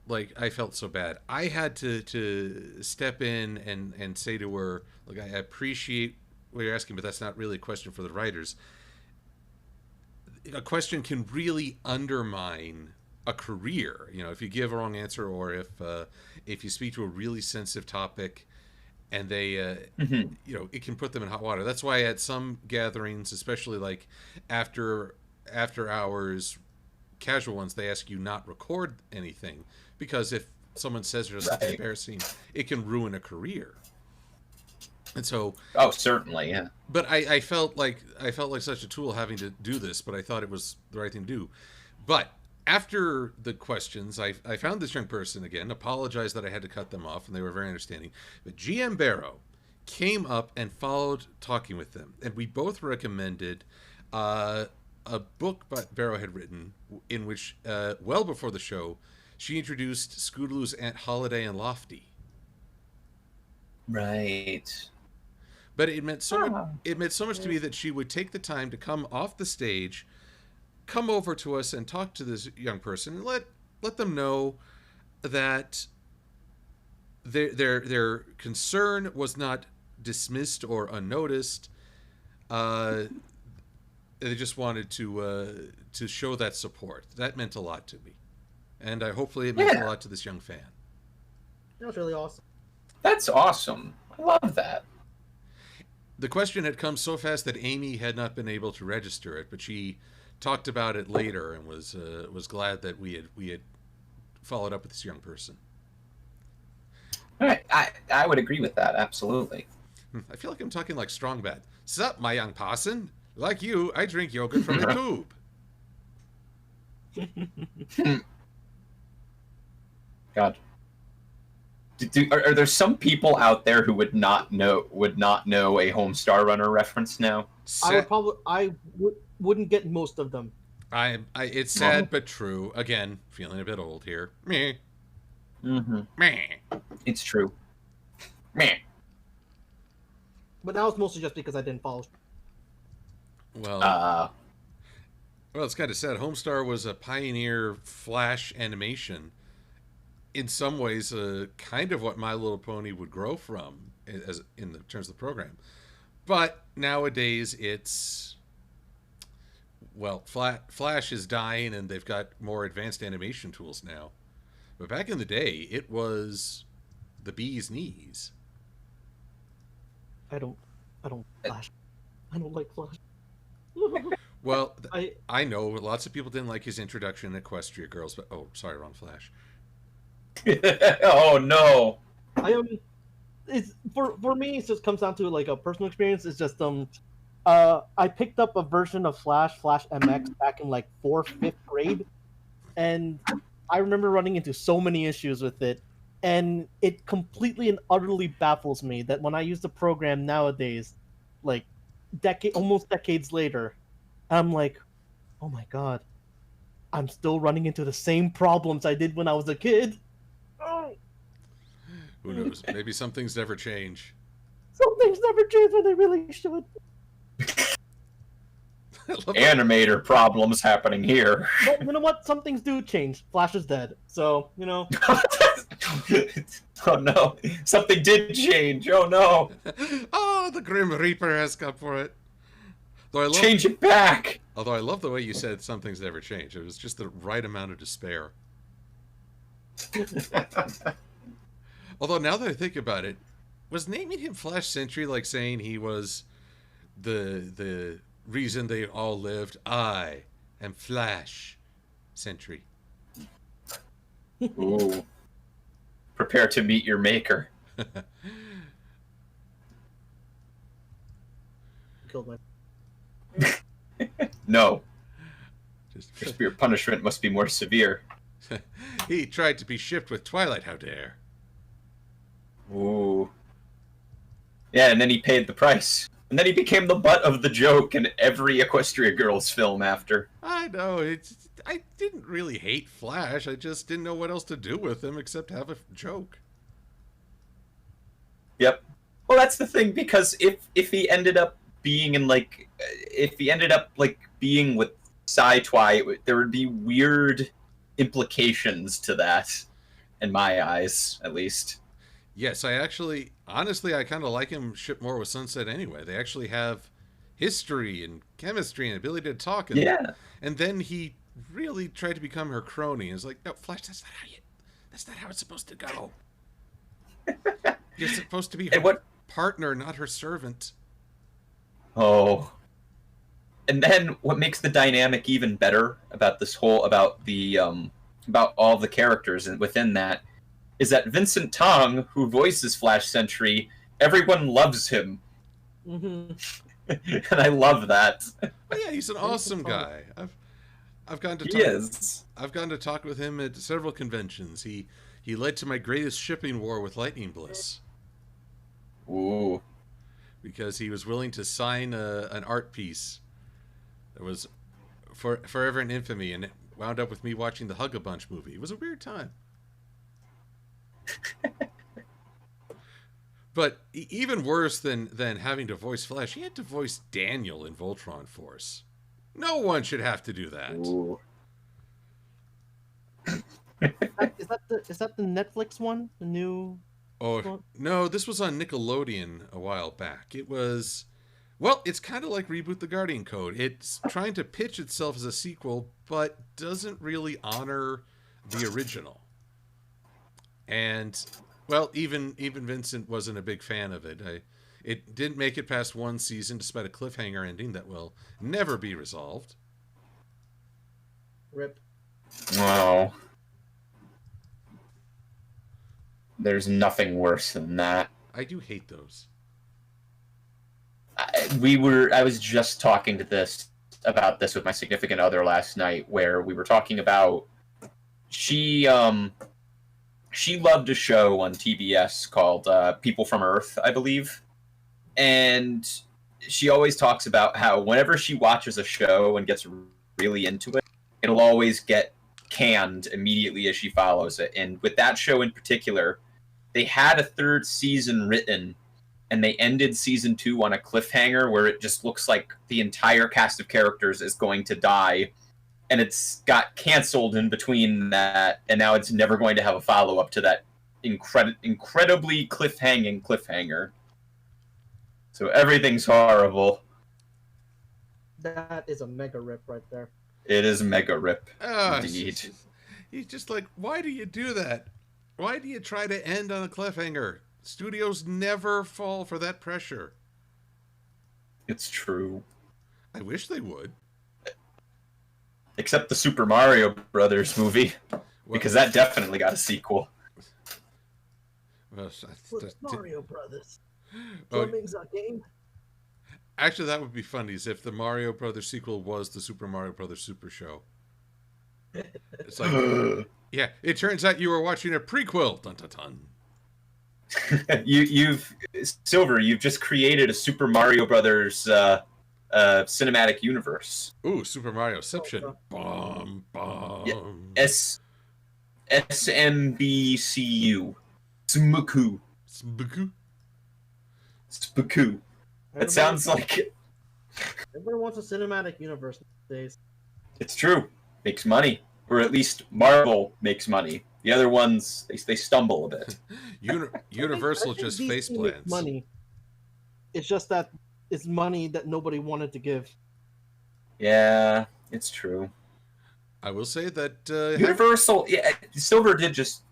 so bad. I had to step in and say to her, look, I appreciate what you're asking, but that's not really a question for the writers. A question can really undermine a career. You know, if you give a wrong answer, or if you speak to a really sensitive topic, and they, you know, it can put them in hot water. That's why at some gatherings, especially like after hours, casual ones, they ask you not record anything, because if someone says there's something embarrassing, it can ruin a career. And so, certainly, yeah. But I felt like such a tool having to do this, but I thought it was the right thing to do. But after the questions, I found this young person again, apologized that I had to cut them off, and they were very understanding. But GM Barrow came up and followed talking with them, and we both recommended a book that Barrow had written, in which, well before the show, she introduced Scootaloo's Aunt Holiday and Lofty. Right. But it meant so much. It meant so much to me that she would take the time to come off the stage, come over to us, and talk to this young person, and let them know that their concern was not dismissed or unnoticed. They just wanted to show that support. That meant a lot to me, and hopefully it means a lot to this young fan. That was really awesome. That's awesome. I love that. The question had come so fast that Amy had not been able to register it, but she talked about it later and was glad that we had followed up with this young person. All right, I would agree with that, absolutely. I feel like I'm talking like Strong Bad. Sup, my young parson? Like you, I drink yogurt from a tube. God. Are there some people out there who would not know a Homestar Runner reference now? I wouldn't get most of them. It's sad but true. Again, feeling a bit old here. Meh. Mm-hmm. Meh. It's true. Meh. But that was mostly just because I didn't follow. Well, it's kind of sad. Homestar was a pioneer Flash animation. In some ways, kind of what My Little Pony would grow from, as in the terms of the program. But nowadays, it's Flash is dying, and they've got more advanced animation tools now. But back in the day, it was the bee's knees. I don't Flash. I don't like Flash. Well, I know lots of people didn't like his introduction in Equestria Girls, but sorry, wrong Flash. Oh no! It's for me. It just comes down to like a personal experience. It's just I picked up a version of Flash MX back in like 4th, 5th grade, and I remember running into so many issues with it, and it completely and utterly baffles me that when I use the program nowadays, like almost decades later, I'm like, oh my god, I'm still running into the same problems I did when I was a kid. Who knows? Maybe some things never change. Some things never change when they really should. Animator problems happening here. Well, you know what? Some things do change. Flash is dead, so you know. Oh no! Something did change. Oh no! Oh, the Grim Reaper has come for it. Change it back. Although I love the way you said some things never change. It was just the right amount of despair. Although now that I think about it, was naming him Flash Sentry like saying he was the reason they all lived? I am Flash Sentry. Ooh. Prepare to meet your maker. Killed my... No. Just your punishment must be more severe. He tried to be shipped with Twilight, how dare. Ooh. Yeah, and then he paid the price. And then he became the butt of the joke in every Equestria Girls film after. I know. I didn't really hate Flash. I just didn't know what else to do with him except have a joke. Yep. Well, that's the thing, because if he ended up being in, like... If he ended up, like, being with Sci-Twi, there would be weird implications to that. In my eyes, at least. Yes, honestly, I kind of like him shipped more with Sunset anyway. They actually have history and chemistry and ability to talk. And then he really tried to become her crony. And was like, no, Flash, that's not how it's supposed to go. You're supposed to be her partner, not her servant. Oh. And then what makes the dynamic even better about this whole, about all the characters and within that, is that Vincent Tong, who voices Flash Sentry, everyone loves him. Mm-hmm. And I love that. Oh, yeah, he's an awesome guy. I've gone to I've gone to talk with him at several conventions. He led to my greatest shipping war with Lightning Bliss. Ooh. Because he was willing to sign an art piece that was forever in infamy, and it wound up with me watching the Hug-a-Bunch movie. It was a weird time. But even worse than having to voice Flash, he had to voice Daniel in Voltron Force. No one should have to do that. Ooh. Is that the Netflix one? The new... Oh, no, this was on Nickelodeon a while back. It was... Well, it's kind of like Reboot the Guardian Code. It's trying to pitch itself as a sequel, but doesn't really honor the original. And, well, even Vincent wasn't a big fan of it. It didn't make it past one season, despite a cliffhanger ending that will never be resolved. Rip. Oh. There's nothing worse than that. I do hate those. I was just talking about this with my significant other last night, where we were talking about she loved a show on TBS called People from Earth, I believe. And she always talks about how whenever she watches a show and gets really into it, it'll always get canned immediately as she follows it. And with that show in particular, they had a third season written, and they ended season 2 on a cliffhanger where it just looks like the entire cast of characters is going to die. And it's got canceled in between that, and now it's never going to have a follow-up to that incredibly cliffhanger. So everything's horrible. That is a mega rip right there. It is mega rip, indeed. He's just like, why do you do that? Why do you try to end on a cliffhanger? Studios never fall for that pressure. It's true. I wish they would. Except the Super Mario Brothers movie, because that definitely got a sequel. Well, Mario Brothers. Plumbing's a game. Actually, that would be funny, is if the Mario Brothers sequel was the Super Mario Brothers Super Show. It's like, yeah, it turns out you were watching a prequel. Dun dun dun. you've just created a Super Mario Brothers cinematic universe. Ooh, Super Marioception. Bomb. Yeah. SMBCU. Smuku. Spooku. That sounds like... Everyone wants a cinematic universe these days. It's true. Makes money. Or at least Marvel makes money. The other ones, they stumble a bit. Universal I think just DC face makes plants. money. It's just that it's money that nobody wanted to give. Yeah, it's true. I will say that Universal... Yeah, Silver did just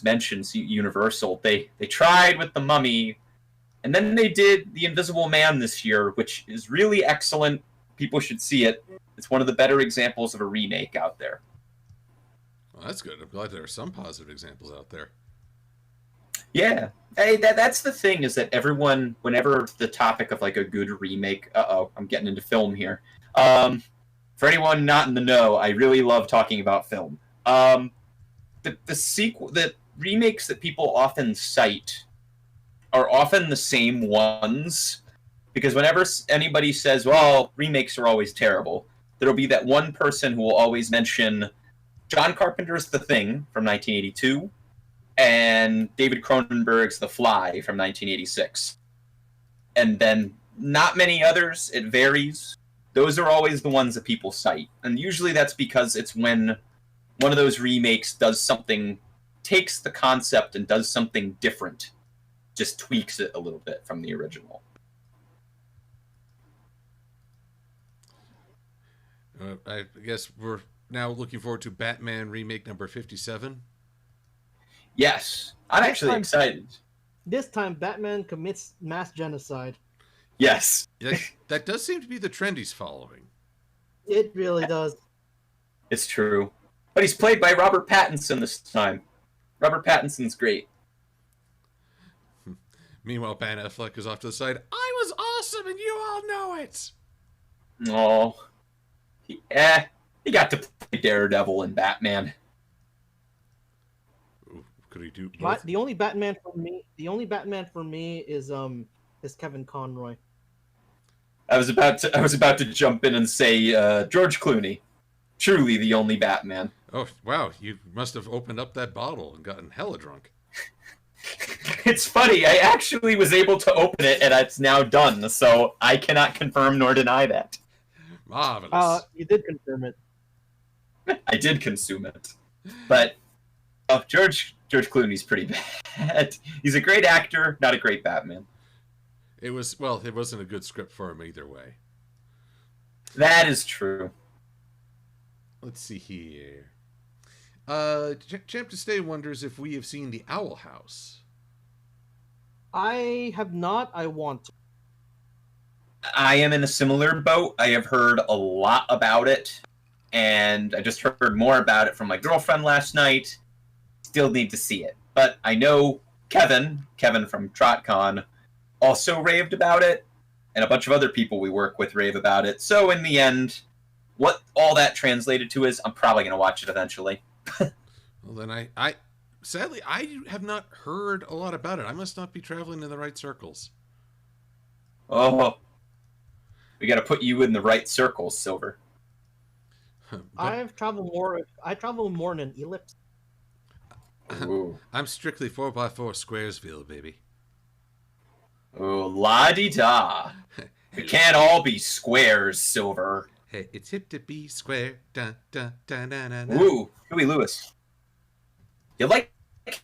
mention Universal. They tried with The Mummy, and then they did The Invisible Man this year, which is really excellent. People should see it. It's one of the better examples of a remake out there. Well, that's good. I'm glad there are some positive examples out there. Yeah. Hey, that's the thing, is that everyone, whenever the topic of like a good remake... I'm getting into film here. For anyone not in the know, I really love talking about film. The remakes that people often cite are often the same ones, because whenever anybody says, well, remakes are always terrible, there'll be that one person who will always mention John Carpenter's The Thing from 1982 and David Cronenberg's The Fly from 1986. And then not many others. It varies. Those are always the ones that people cite. And usually that's because it's when one of those remakes does something, takes the concept and does something different, just tweaks it a little bit from the original. I guess we're now looking forward to Batman remake number 57. Yes, I'm actually excited. This time, Batman commits mass genocide. Yes. That does seem to be the trend he's following. It really does. It's true. But he's played by Robert Pattinson this time. Robert Pattinson's great. Meanwhile, Ben Affleck is off to the side. I was awesome, and you all know it. Oh, he got to play Daredevil and Batman. Ooh, could he do both? But the only Batman for me is Kevin Conroy. I was about to jump in and say George Clooney, truly the only Batman. Oh wow! You must have opened up that bottle and gotten hella drunk. It's funny. I actually was able to open it, and it's now done. So I cannot confirm nor deny that. Marvelous. You did confirm it. I did consume it, but George Clooney's pretty bad. He's a great actor, not a great Batman. It wasn't a good script for him either way. That is true. Let's see here. Champ to Stay wonders if we have seen the Owl House. I have not. I want to. I am in a similar boat. I have heard a lot about it, and I just heard more about it from my girlfriend last night. Still need to see it. But I know Kevin from TrotCon, also raved about it, and a bunch of other people we work with rave about it. So in the end, what all that translated to is I'm probably going to watch it eventually. Well, then I sadly, I have not heard a lot about it. I must not be traveling in the right circles. Oh, we got to put you in the right circles, Silver. I travel more in an ellipse. Ooh. I'm strictly 4x4 Squaresville, baby. Oh, la-di-da. We can't all be squares, Silver. Hey, it's hip to be square. Dun, dun, dun, dun, dun, dun. Ooh, Huey Lewis. You like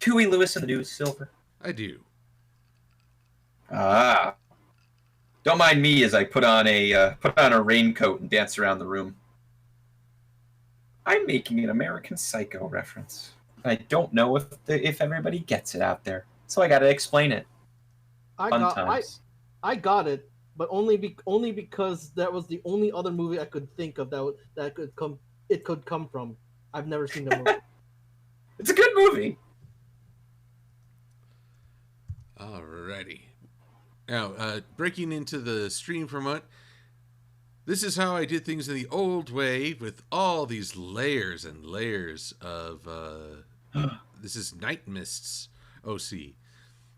Huey Lewis in the news, Silver? I do. Ah. Don't mind me as I put on a raincoat and dance around the room. I'm making an American Psycho reference. I don't know if everybody gets it out there, so I got to explain it. I got it, but only because that was the only other movie I could think of that could come from. I've never seen the movie. It's a good movie. Alrighty. Now, breaking into the stream for a moment. This is how I did things in the old way with all these layers and layers of... this is Night Mist's OC.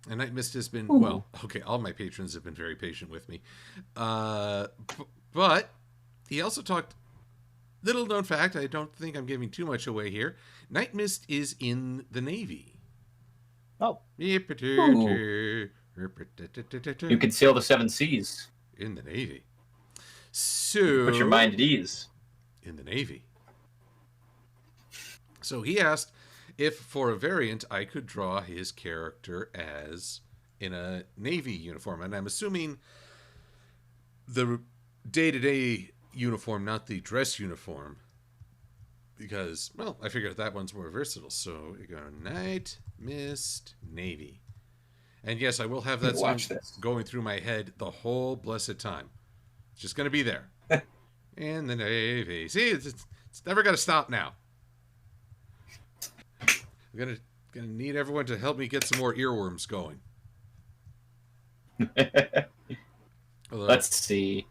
And Night Mist has been... Ooh. Well, okay, all my patrons have been very patient with me. But he also talked... Little known fact, I don't think I'm giving too much away here. Night Mist is in the Navy. Oh. Ooh. You can sail the 7 seas. In the Navy. So... Put your mind at ease. In the Navy. So he asked if, for a variant, I could draw his character as in a Navy uniform. And I'm assuming the day-to-day uniform, not the dress uniform. Because, well, I figured that one's more versatile. So we go Night, Mist, Navy. And yes, I will have that song going through my head the whole blessed time. It's just going to be there. In the Navy. See, it's never going to stop now. I'm gonna need everyone to help me get some more earworms going. Let's see.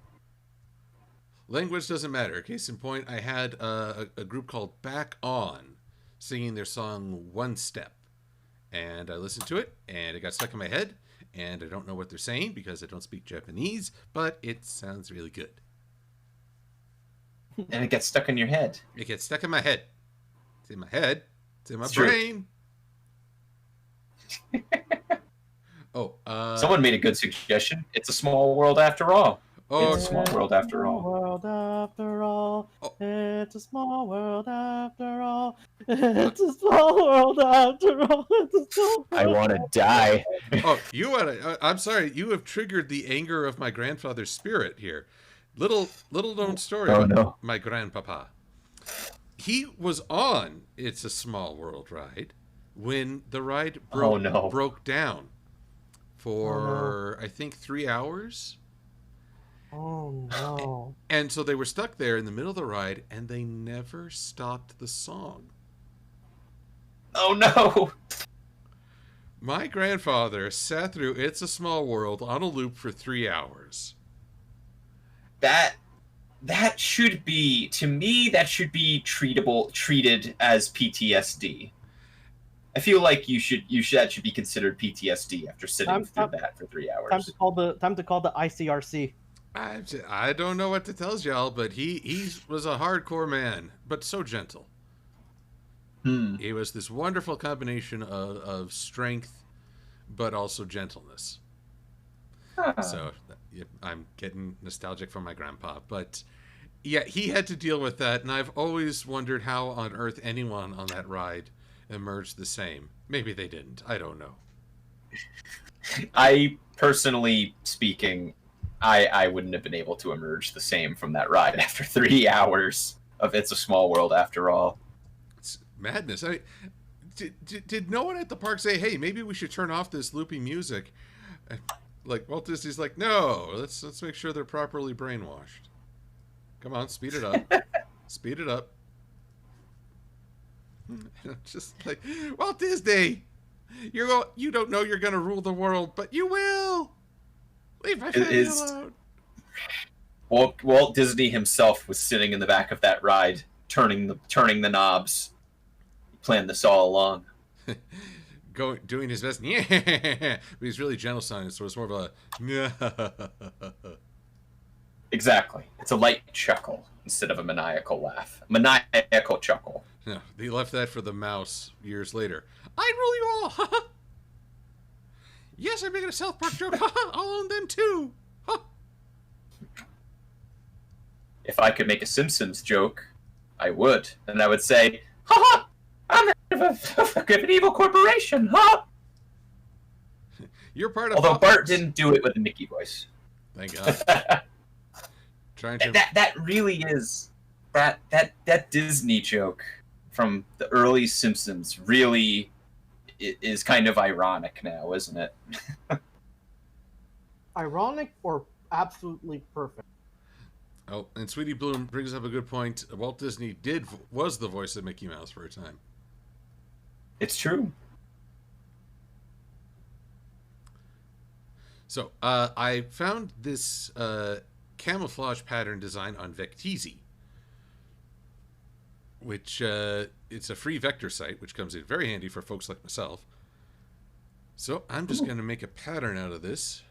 Language doesn't matter. Case in point, I had a group called Back On singing their song One Step. And I listened to it, and it got stuck in my head. And I don't know what they're saying because I don't speak Japanese, but it sounds really good. And it gets stuck in your head. It gets stuck in my head. It's in my head. It's in my brain. Oh, someone made a good suggestion. It's a small world after all. Oh, it's a small world after all. World after all. Oh. It's a small world after all. It's a small world after all. It's a small world. I want to die. Oh, you want to? I'm sorry. You have triggered the anger of my grandfather's spirit here. Little known story about my grandpapa. He was on It's a Small World ride when the ride broke down for, I think, 3 hours. Oh, no. And so they were stuck there in the middle of the ride, and they never stopped the song. Oh, no. My grandfather sat through It's a Small World on a loop for 3 hours. That should be, to me, that should be treated as PTSD. I feel like that should be considered PTSD after sitting through that for 3 hours. Time to call the ICRC. I don't know what to tell y'all, but he was a hardcore man, but so gentle. He was this wonderful combination of strength, but also gentleness. So I'm getting nostalgic for my grandpa, but yeah, he had to deal with that, and I've always wondered how on earth anyone on that ride emerged the same. Maybe they didn't. I don't know. I, personally speaking, I wouldn't have been able to emerge the same from that ride after 3 hours of It's a Small World after all. Madness. Did no one at the park say, "Hey, maybe we should turn off this loopy music"? Like Walt Disney's like, "No, let's make sure they're properly brainwashed. Come on, speed it up, speed it up." Just like Walt Disney, you don't know you're gonna rule the world, but you will. Leave my family alone. Walt Disney himself was sitting in the back of that ride, turning the knobs. He planned this all along. Doing his best. Yeah, but he's really gentle sounding, so it's more of a. Exactly. It's a light chuckle instead of a maniacal laugh. Maniacal chuckle. No, he left that for the mouse years later. I rule you all. Yes, I'm making a South Park joke. I'll own them too. If I could make a Simpsons joke, I would. And I would say, ha! I'm the head of an evil corporation, ha! You're part of. Although Bart didn't do it with a Mickey voice. Thank God. Trying to. That really is that Disney joke from the early Simpsons really is kind of ironic now, isn't it? Ironic or absolutely perfect? Oh, and Sweetie Bloom brings up a good point. Walt Disney was the voice of Mickey Mouse for a time. It's true. So, I found this camouflage pattern design on Vecteezy, which it's a free vector site, which comes in very handy for folks like myself. So I'm just going to make a pattern out of this,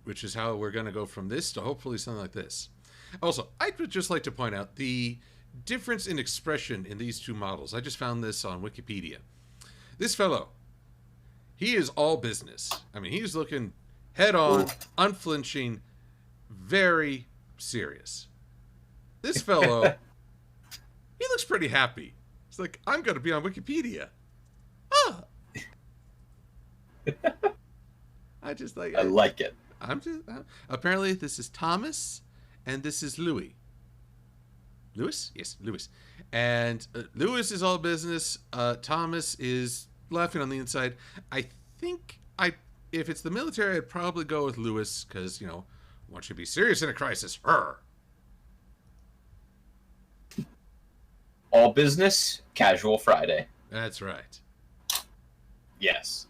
which is how we're going to go from this to hopefully something like this. Also, I would just like to point out the difference in expression in these two models. I just found this on Wikipedia. This fellow, he is all business. I mean, he's looking head on, unflinching, very serious. This fellow, he looks pretty happy. He's like, I'm going to be on Wikipedia. Ah. I like it. Apparently, this is Thomas, and this is Louis. Louis? Yes, Louis. And Louis is all business. Thomas is laughing on the inside. I think if it's the military, I'd probably go with Louis because, one should be serious in a crisis. All business, casual Friday. That's right. Yes.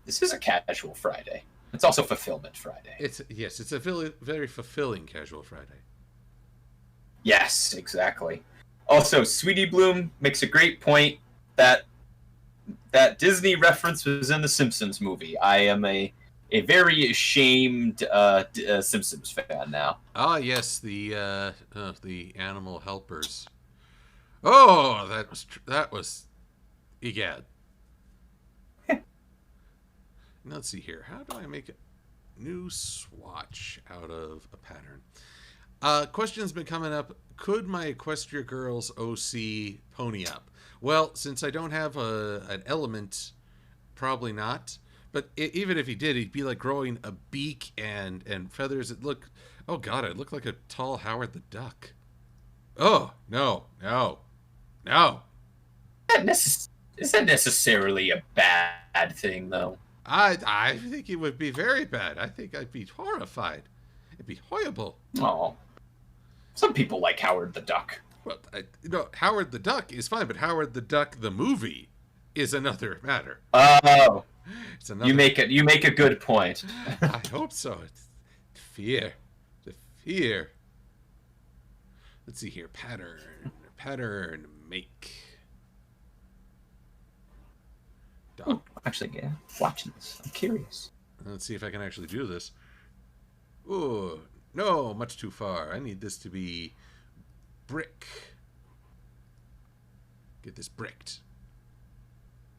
This is a casual Friday. It's also Fulfillment Friday. It's a very fulfilling casual Friday. Yes, exactly. Also, Sweetie Bloom makes a great point that Disney reference was in the Simpsons movie. I am a very ashamed Simpsons fan now. Ah, yes, the animal helpers. Oh, that was egad. Let's see here. How do I make a new swatch out of a pattern? Question's been coming up. Could my Equestria Girls OC pony up? Well, since I don't have an element, probably not. But even if he did, he'd be like growing a beak and feathers. Oh God, I'd look like a tall Howard the Duck. Oh, no. Isn't necessarily a bad thing, though. I think it would be very bad. I think I'd be horrified. It'd be horrible. Oh. Some people like Howard the Duck. Well, Howard the Duck is fine, but Howard the Duck, the movie, is another matter. Oh. It's another... You make a good point. I hope so. It's fear. The fear. Let's see here. Pattern, make. Dog. Actually, yeah. Watching this. I'm curious. Let's see if I can actually do this. Ooh, no, much too far. I need this to be brick. Get this bricked.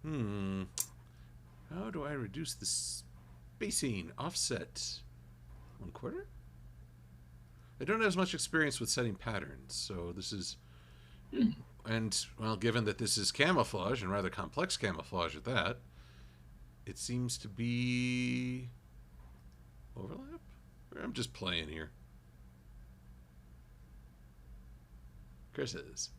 How do I reduce the spacing? Offset 1/4? I don't have as much experience with setting patterns, so this is... And, well, given that this is camouflage, and rather complex camouflage at that, it seems to be... Overlap? I'm just playing here. Chris is.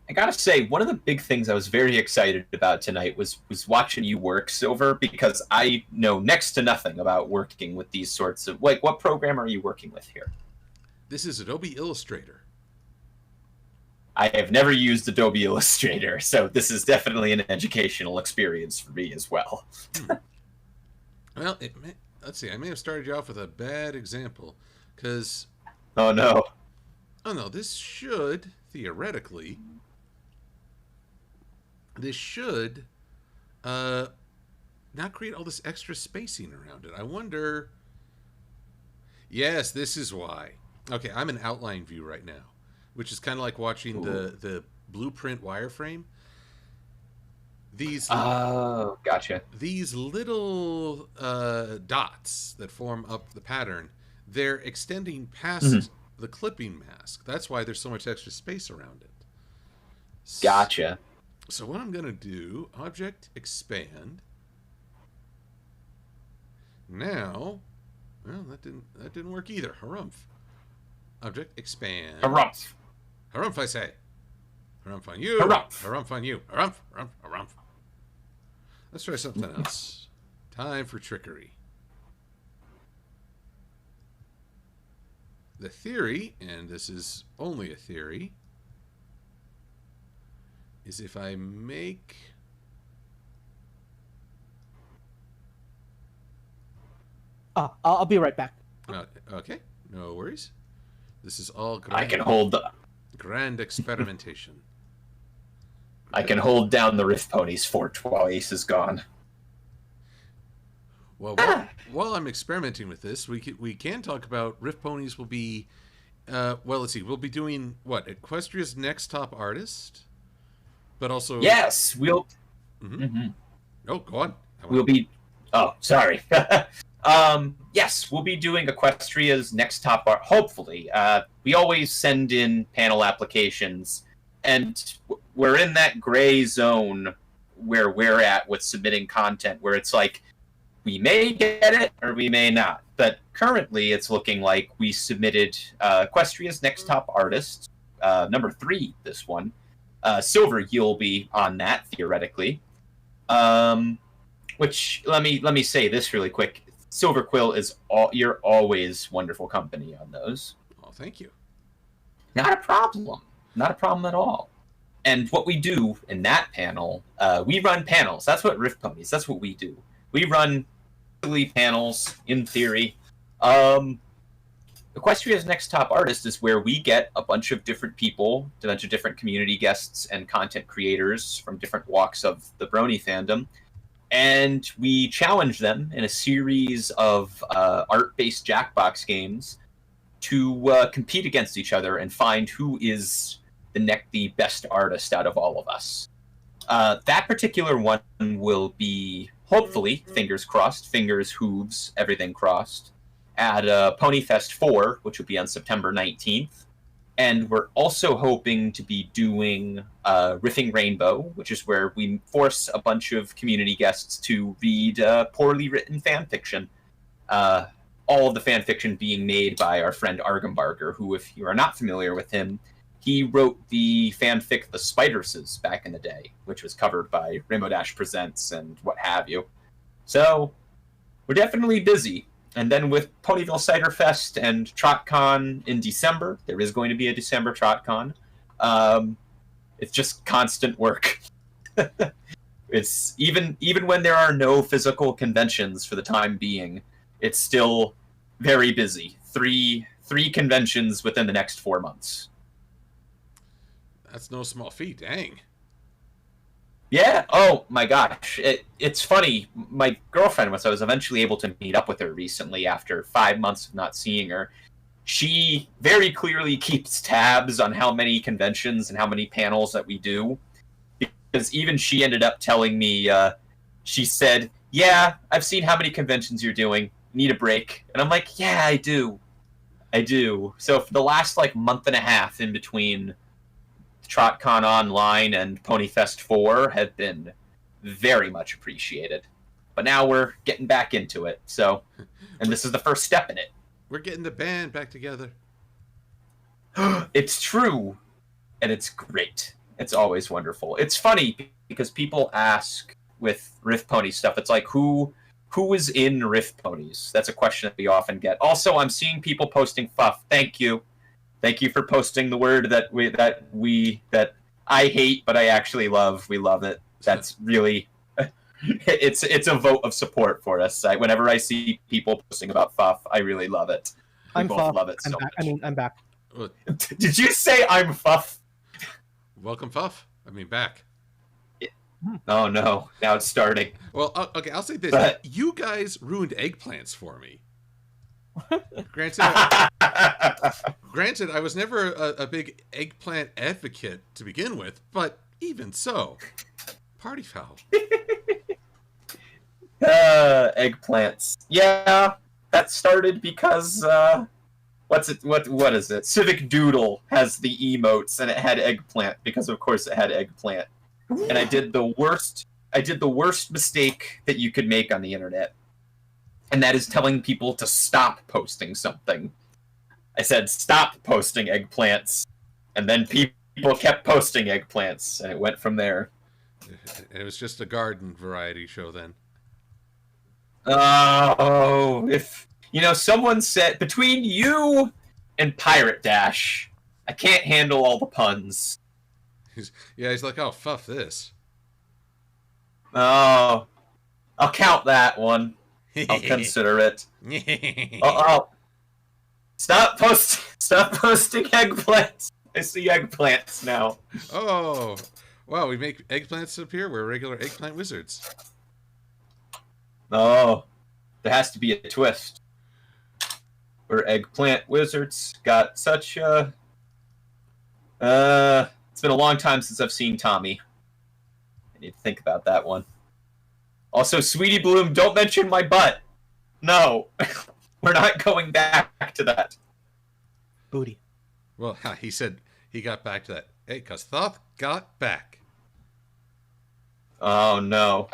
I gotta say, one of the big things I was very excited about tonight was watching you work, Silver, because I know next to nothing about working with these sorts of... Like, what program are you working with here? This is Adobe Illustrator. I have never used Adobe Illustrator, so this is definitely an educational experience for me as well. Well, let's see. I may have started you off with a bad example, because... Oh, no. Oh, no. This should, theoretically... This should not create all this extra spacing around it. I wonder... Yes, this is why. Okay, I'm in outline view right now, which is kind of like watching the blueprint wireframe. Oh, gotcha. These little dots that form up the pattern, they're extending past the clipping mask. That's why there's so much extra space around it. Gotcha. So what I'm going to do, object expand. Now, well, that didn't work either. Harumph. Object expand. Harumph. Harumph, I say. Harumph on you. Harumph. Harumph on you. Harumph, harumph, harumph. Let's try something else. Time for trickery. The theory, and this is only a theory, is if I make... I'll be right back. Okay, no worries. This is all I can hold grand experimentation. I can hold down the Riffponies fort while Ace is gone. Well, while I'm experimenting with this, we can talk about Riffponies will be... well, let's see. We'll be doing, what, Equestria's Next Top Artist? But also... Yes, we'll... Oh, go on. We'll be... Oh, sorry. Yes, we'll be doing Equestria's Next Top Art, hopefully. We always send in panel applications, and we're in that gray zone where we're at with submitting content, where it's like, we may get it, or we may not. But currently, it's looking like we submitted Equestria's Next Top Artist, number 3, this one. Silver, you'll be on that, theoretically. Which, let me say this really quick. Silver-Quill is you're always wonderful company on those. Oh, thank you. Not a problem. Not a problem at all. And what we do in that panel, we run panels. That's what Riffponies, that's what we do. We run panels, in theory. Equestria's Next Top Artist is where we get a bunch of different people, a bunch of different community guests and content creators from different walks of the Brony fandom, and we challenge them in a series of art-based Jackbox games to compete against each other and find who is the best artist out of all of us. That particular one will be, hopefully, fingers crossed, fingers, hooves, everything crossed, at Ponyfest 4, which will be on September 19th. And we're also hoping to be doing Riffing Rainbow, which is where we force a bunch of community guests to read poorly written fan fiction. All of the fan fiction being made by our friend Argambarger, who, if you are not familiar with him, he wrote the fanfic The Spiderses back in the day, which was covered by Rainbow Dash Presents and what have you. So, we're definitely busy. And then with Ponyville Cider Fest and TrotCon in December, there is going to be a December TrotCon. It's just constant work. It's even when there are no physical conventions for the time being, it's still very busy. Three conventions within the next 4 months. That's no small feat, dang. Yeah. Oh my gosh. It's funny. My girlfriend I was eventually able to meet up with her recently after 5 months of not seeing her. She very clearly keeps tabs on how many conventions and how many panels that we do. Because even she ended up telling me, she said, yeah, I've seen how many conventions you're doing. Need a break. And I'm like, yeah, I do. So for the last month and a half in between TrotCon Online and Ponyfest 4 have been very much appreciated. But now we're getting back into it, and this is the first step in it. We're getting the band back together. It's true, and it's great. It's always wonderful. It's funny because people ask with Riffpony stuff. It's like who is in Riffponies? That's a question that we often get. Also, I'm seeing people posting fuff. Thank you for posting the word that I hate but I actually love. We love it. That's really it's a vote of support for us. Whenever I see people posting about fuff, I really love it. We both love it so much. I'm back. Did you say I'm fuff? Welcome, Fuff. I mean, back. Oh no! Now it's starting. Well, okay. I'll say this: you guys ruined eggplants for me. Granted, I was never a big eggplant advocate to begin with, but even so, party foul. Eggplants. Yeah, that started because what is it? Civic Doodle has the emotes, and it had eggplant because, of course, it had eggplant. And I did the worst mistake that you could make on the internet, and that is telling people to stop posting something. I said stop posting eggplants, and then people kept posting eggplants, and it went from there. It was just a garden variety show then. Oh, if someone said between you and Pirate Dash, I can't handle all the puns. He's like, oh, fuff this. Oh, I'll count that one. I'll consider it. Stop posting eggplants. I see eggplants now. Oh, wow, we make eggplants appear. We're regular eggplant wizards. Oh, there has to be a twist. We're eggplant wizards. Got such a... it's been a long time since I've seen Tommy. I need to think about that one. Also, Sweetie Bloom, don't mention my butt. No. We're not going back to that. Booty. Well, he said he got back to that. Hey, because Thoth got back. Oh, no.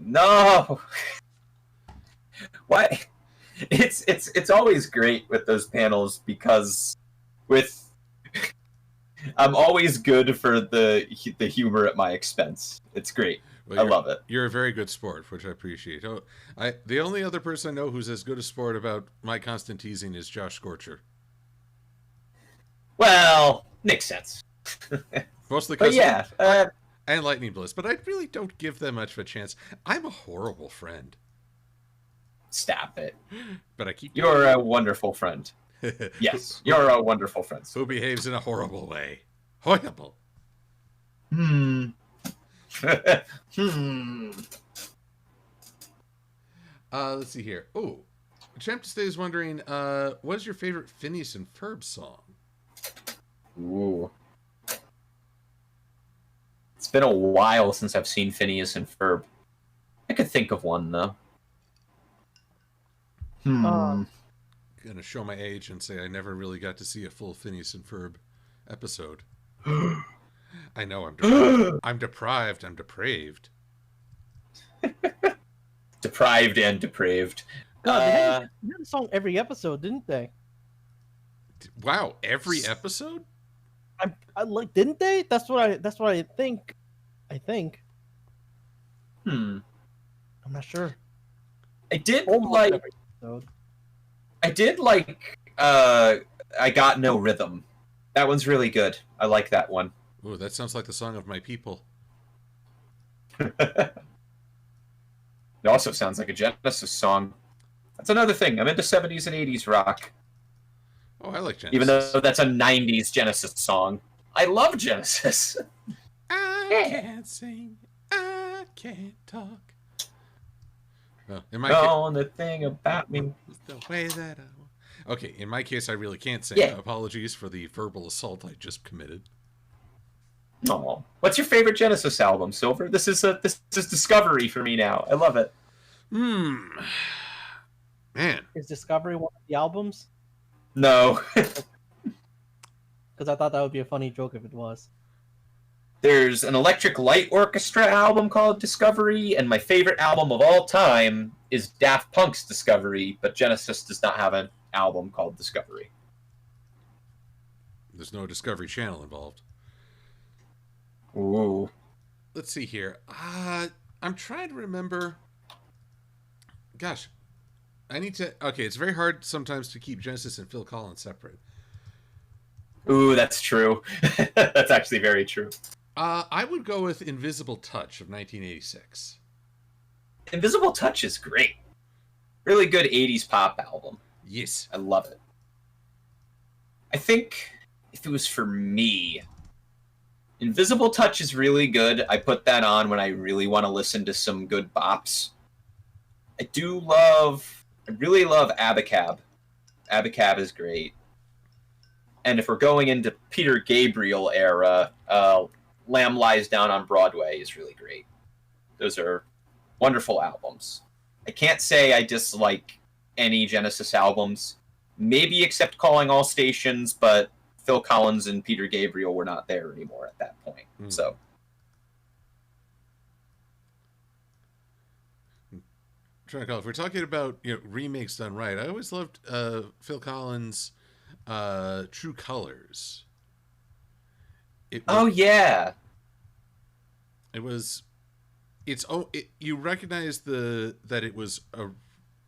No. What? It's always great with those panels because I'm always good for the humor at my expense. It's great. Well, I love it. You're a very good sport, which I appreciate. Oh, the only other person I know who's as good a sport about my constant teasing is Josh Scorcher. Well, makes sense. Mostly because yeah, and Lightning Bliss, but I really don't give them much of a chance. I'm a horrible friend. Stop it. But I keep. You're a wonderful friend. Yes, you're a wonderful friend. Who behaves in a horrible way. Horrible. Let's see here. Oh, Champ to Stay is wondering, what is your favorite Phineas and Ferb song? Ooh. It's been a while since I've seen Phineas and Ferb. I could think of one, though. Gonna show my age and say I never really got to see a full Phineas and Ferb episode. I know I'm deprived. I'm depraved. Deprived and depraved. God, they had a song every episode, didn't they? Wow, every episode? I like, didn't they? That's what I think. I'm not sure. I did like I Got No Rhythm. That one's really good. I like that one. Ooh, that sounds like the song of my people. It also sounds like a Genesis song. That's another thing. I'm into 70s and 80s rock. Oh, I like Genesis. Even though that's a 90s Genesis song. I love Genesis. I can't sing. I can't talk. Well, in my the thing about me is the way that I... Okay, in my case, I really can't sing. Yeah. Apologies for the verbal assault I just committed. Oh, what's your favorite Genesis album, Silver? This is Discovery for me now. I love it. Man, is Discovery one of the albums? No. Because I thought that would be a funny joke if it was. There's an Electric Light Orchestra album called Discovery, and my favorite album of all time is Daft Punk's Discovery, but Genesis does not have an album called Discovery. There's no Discovery Channel involved. Ooh. Let's see here. I'm trying to remember. Gosh, I need to. Okay, it's very hard sometimes to keep Genesis and Phil Collins separate. Ooh, that's true. That's actually very true. I would go with Invisible Touch of 1986. Invisible Touch is great. Really good 80s pop album. Yes. I love it. I think if it was for me, Invisible Touch is really good. I put that on when I really want to listen to some good bops. I really love Abacab. Abacab is great. And if we're going into Peter Gabriel era, Lamb Lies Down on Broadway is really great. Those are wonderful albums. I can't say I dislike any Genesis albums, maybe except Calling All Stations, but Phil Collins and Peter Gabriel were not there anymore at that point. So, I'm trying to call. If we're talking about remakes done right, I always loved Phil Collins' True Colors. yeah. It was. You recognize that it was a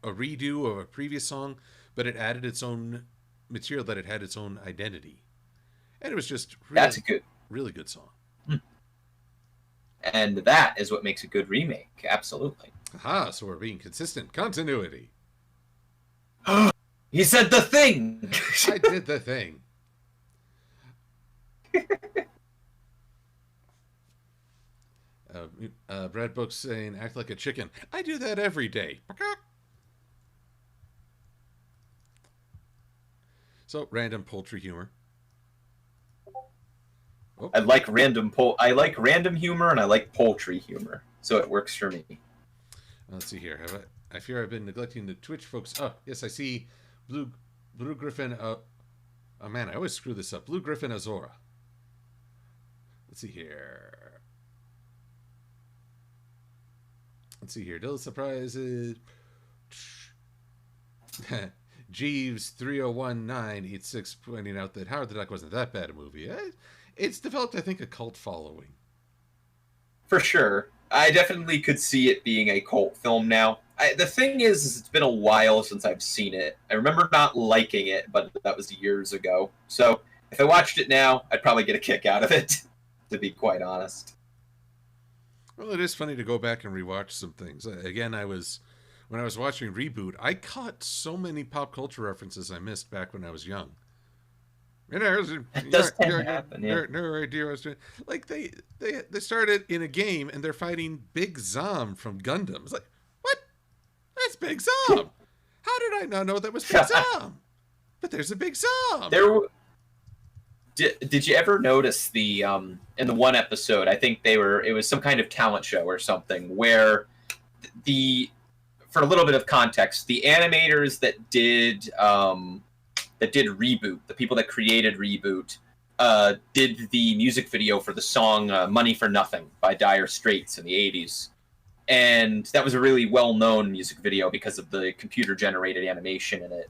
redo of a previous song, but it added its own material, that it had its own identity, and it was just That's a really good song. And that is what makes a good remake. Absolutely. Aha! So we're being consistent. Continuity. He said the thing. I did the thing. Brad Book's saying, act like a chicken. I do that every day. So, random poultry humor. Oh. I like random humor, and I like poultry humor, so it works for me. Let's see here. I fear I've been neglecting the Twitch folks. Oh, yes, I see Blue Griffin. Oh man, I always screw this up. Blue Griffin Azora. Let's see here. Dill surprises. Jeeves 301986 pointing out that Howard the Duck wasn't that bad a movie. It's developed, I think, a cult following. For sure. I definitely could see it being a cult film now. The thing is, it's been a while since I've seen it. I remember not liking it, but that was years ago. So if I watched it now, I'd probably get a kick out of it, to be quite honest. Well, it is funny to go back and rewatch some things. Again, when I was watching Reboot, I caught so many pop culture references I missed back when I was young. It does tend to happen, yeah. No idea what I was doing. Like, they started in a game, and they're fighting Big Zom from Gundam. It's like, what? That's Big Zom! How did I not know that was Big Zom? But there's a Big Zom! Did you ever notice the in the one episode, I think it was some kind of talent show or something, where for a little bit of context, the animators that did Reboot, the people that created Reboot, did the music video for the song Money for Nothing by Dire Straits in the 80s. And that was a really well-known music video because of the computer-generated animation in it.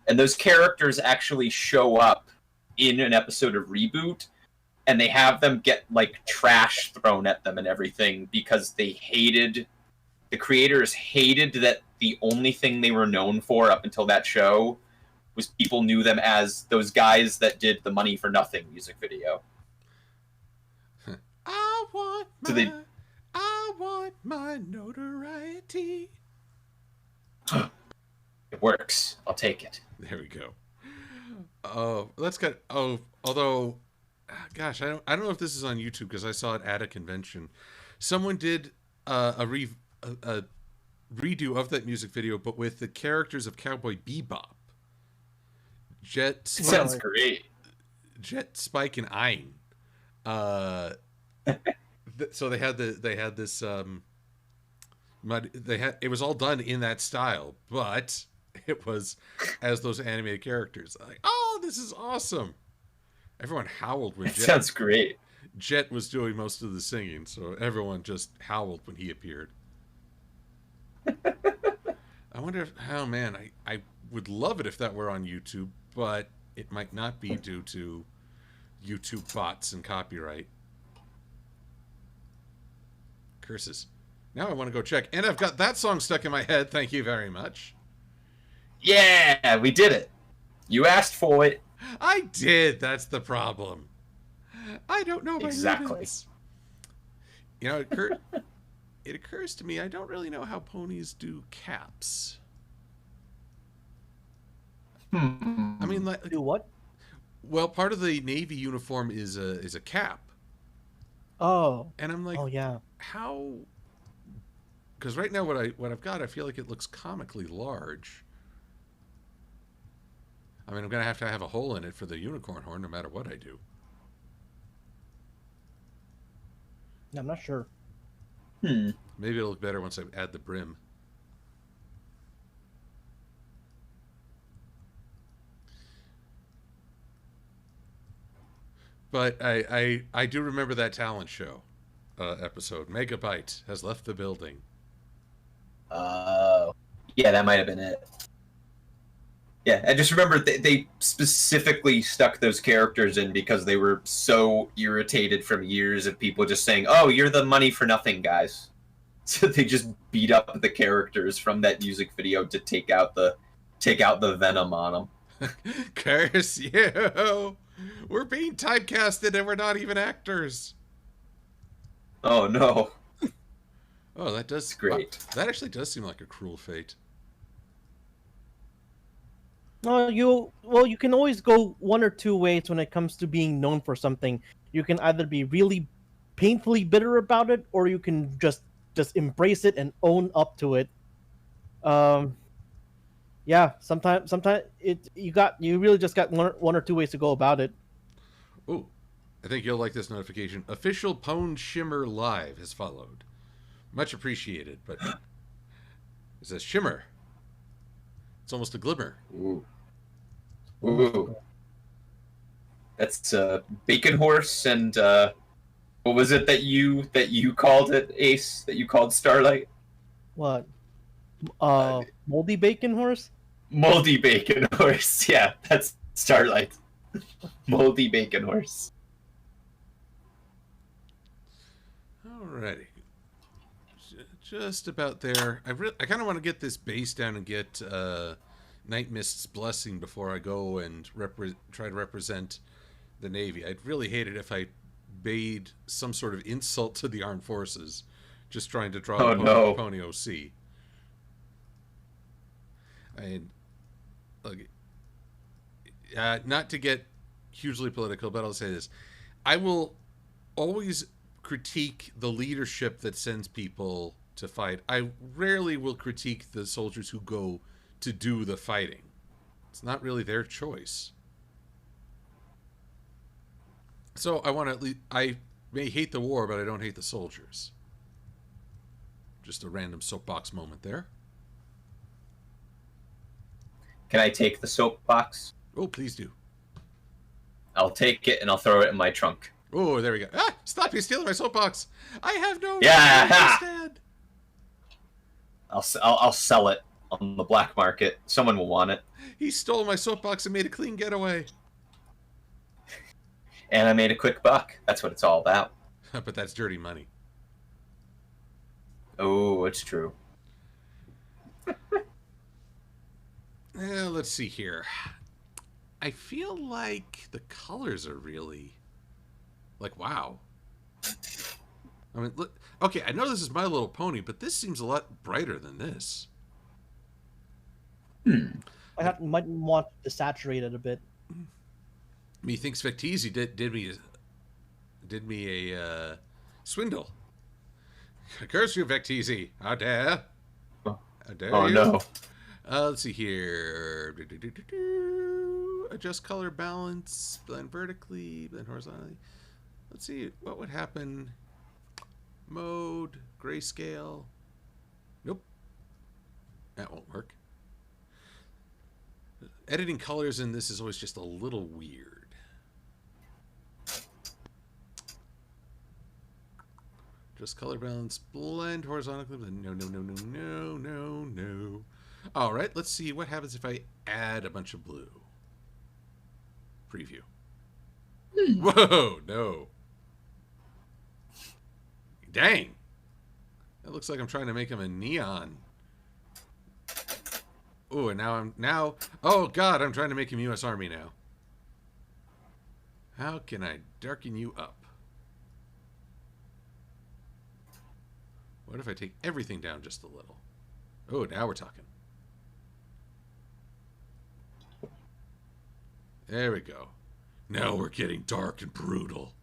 And those characters actually show up in an episode of Reboot, and they have them get, like, trash thrown at them and everything because the creators hated that the only thing they were known for up until that show was people knew them as those guys that did the Money for Nothing music video. I want my notoriety. It works. I'll take it. There we go. Oh, let's get. Oh, although, gosh, I don't know if this is on YouTube because I saw it at a convention. Someone did a redo of that music video, but with the characters of Cowboy Bebop. Sounds great. Jet, Spike, and Ein. So they had this. It was all done in that style, but it was as those animated characters. Like, oh, this is awesome! Everyone howled when Jet. Sounds great. Jet was doing most of the singing, so everyone just howled when he appeared. I wonder if, oh man, I would love it if that were on YouTube, but it might not be due to YouTube bots and copyright. Curses. Now I want to go check. And I've got that song stuck in my head. Thank you very much. Yeah, we did it. You asked for it. I did. That's the problem. I don't know my Exactly. limits. You know, it occurs to me I don't really know how ponies do caps. I mean, like, Do what? well, part of the Navy uniform is a cap, Oh. and I'm like, Oh yeah. how? Because right now, what I've got, I feel like it looks comically large. I mean, I'm gonna have to have a hole in it for the unicorn horn, no matter what I do. I'm not sure. Maybe it'll look better once I add the brim. But I do remember that talent show episode. Megabyte has left the building. Yeah, that might have been it. Yeah, I just remember they specifically stuck those characters in because they were so irritated from years of people just saying, "Oh, you're the money for nothing guys." So they just beat up the characters from that music video to take out the venom on them. Curse you! We're being typecasted and we're not even actors. Oh no! Oh, that does It's great. That actually does seem like a cruel fate. You can always go one or two ways when it comes to being known for something. You can either be really painfully bitter about it, or you can just embrace it and own up to it. Yeah, sometimes you really just got one or two ways to go about it. Oh, I think you'll like this notification. Official Pwn Shimmer Live has followed. Much appreciated, but it says shimmer. It's almost a glimmer. Ooh. Ooh. That's Bacon Horse and what was it that you called it, Ace? That you called Starlight? What? Moldy bacon horse? Moldy Bacon Horse. Yeah, that's Starlight. Moldy Bacon Horse. Alrighty. Just about there. I kind of want to get this base down and get Night Mist's blessing before I go and try to represent the Navy. I'd really hate it if I made some sort of insult to the armed forces just trying to draw Pony OC. Look, not to get hugely political, but I'll say this. I will always critique the leadership that sends people to fight. I rarely will critique the soldiers who go to do the fighting. It's not really their choice. So I may hate the war, but I don't hate the soldiers. Just a random soapbox moment there. Can I take the soapbox? Oh, please do. I'll take it and I'll throw it in my trunk. Oh, there we go. Ah, stop! He's stealing my soapbox. I have no. Yeah. I'll sell it on the black market. Someone will want it. He stole my soapbox and made a clean getaway. And I made a quick buck. That's what it's all about. But that's dirty money. Oh, it's true. Let's see here. I feel like the colors are really like, wow. I mean, look, okay, I know this is My Little Pony, but this seems a lot brighter than this. I might want to saturate it a bit. Methinks Vecteezy did me a swindle. Curse you, Vecteezy! How dare? How dare you? No. Let's see here. Adjust color balance, blend vertically, blend horizontally. Let's see what would happen. Mode, grayscale. Nope. That won't work. Editing colors in this is always just a little weird. Just color balance, blend horizontally. No. All right, let's see what happens if I add a bunch of blue. Preview. Whoa, no. Dang. It looks like I'm trying to make him a neon. Oh, and now. Oh God, I'm trying to make him U.S. Army now. How can I darken you up? What if I take everything down just a little? Oh, now we're talking. There we go. Now we're getting dark and brutal.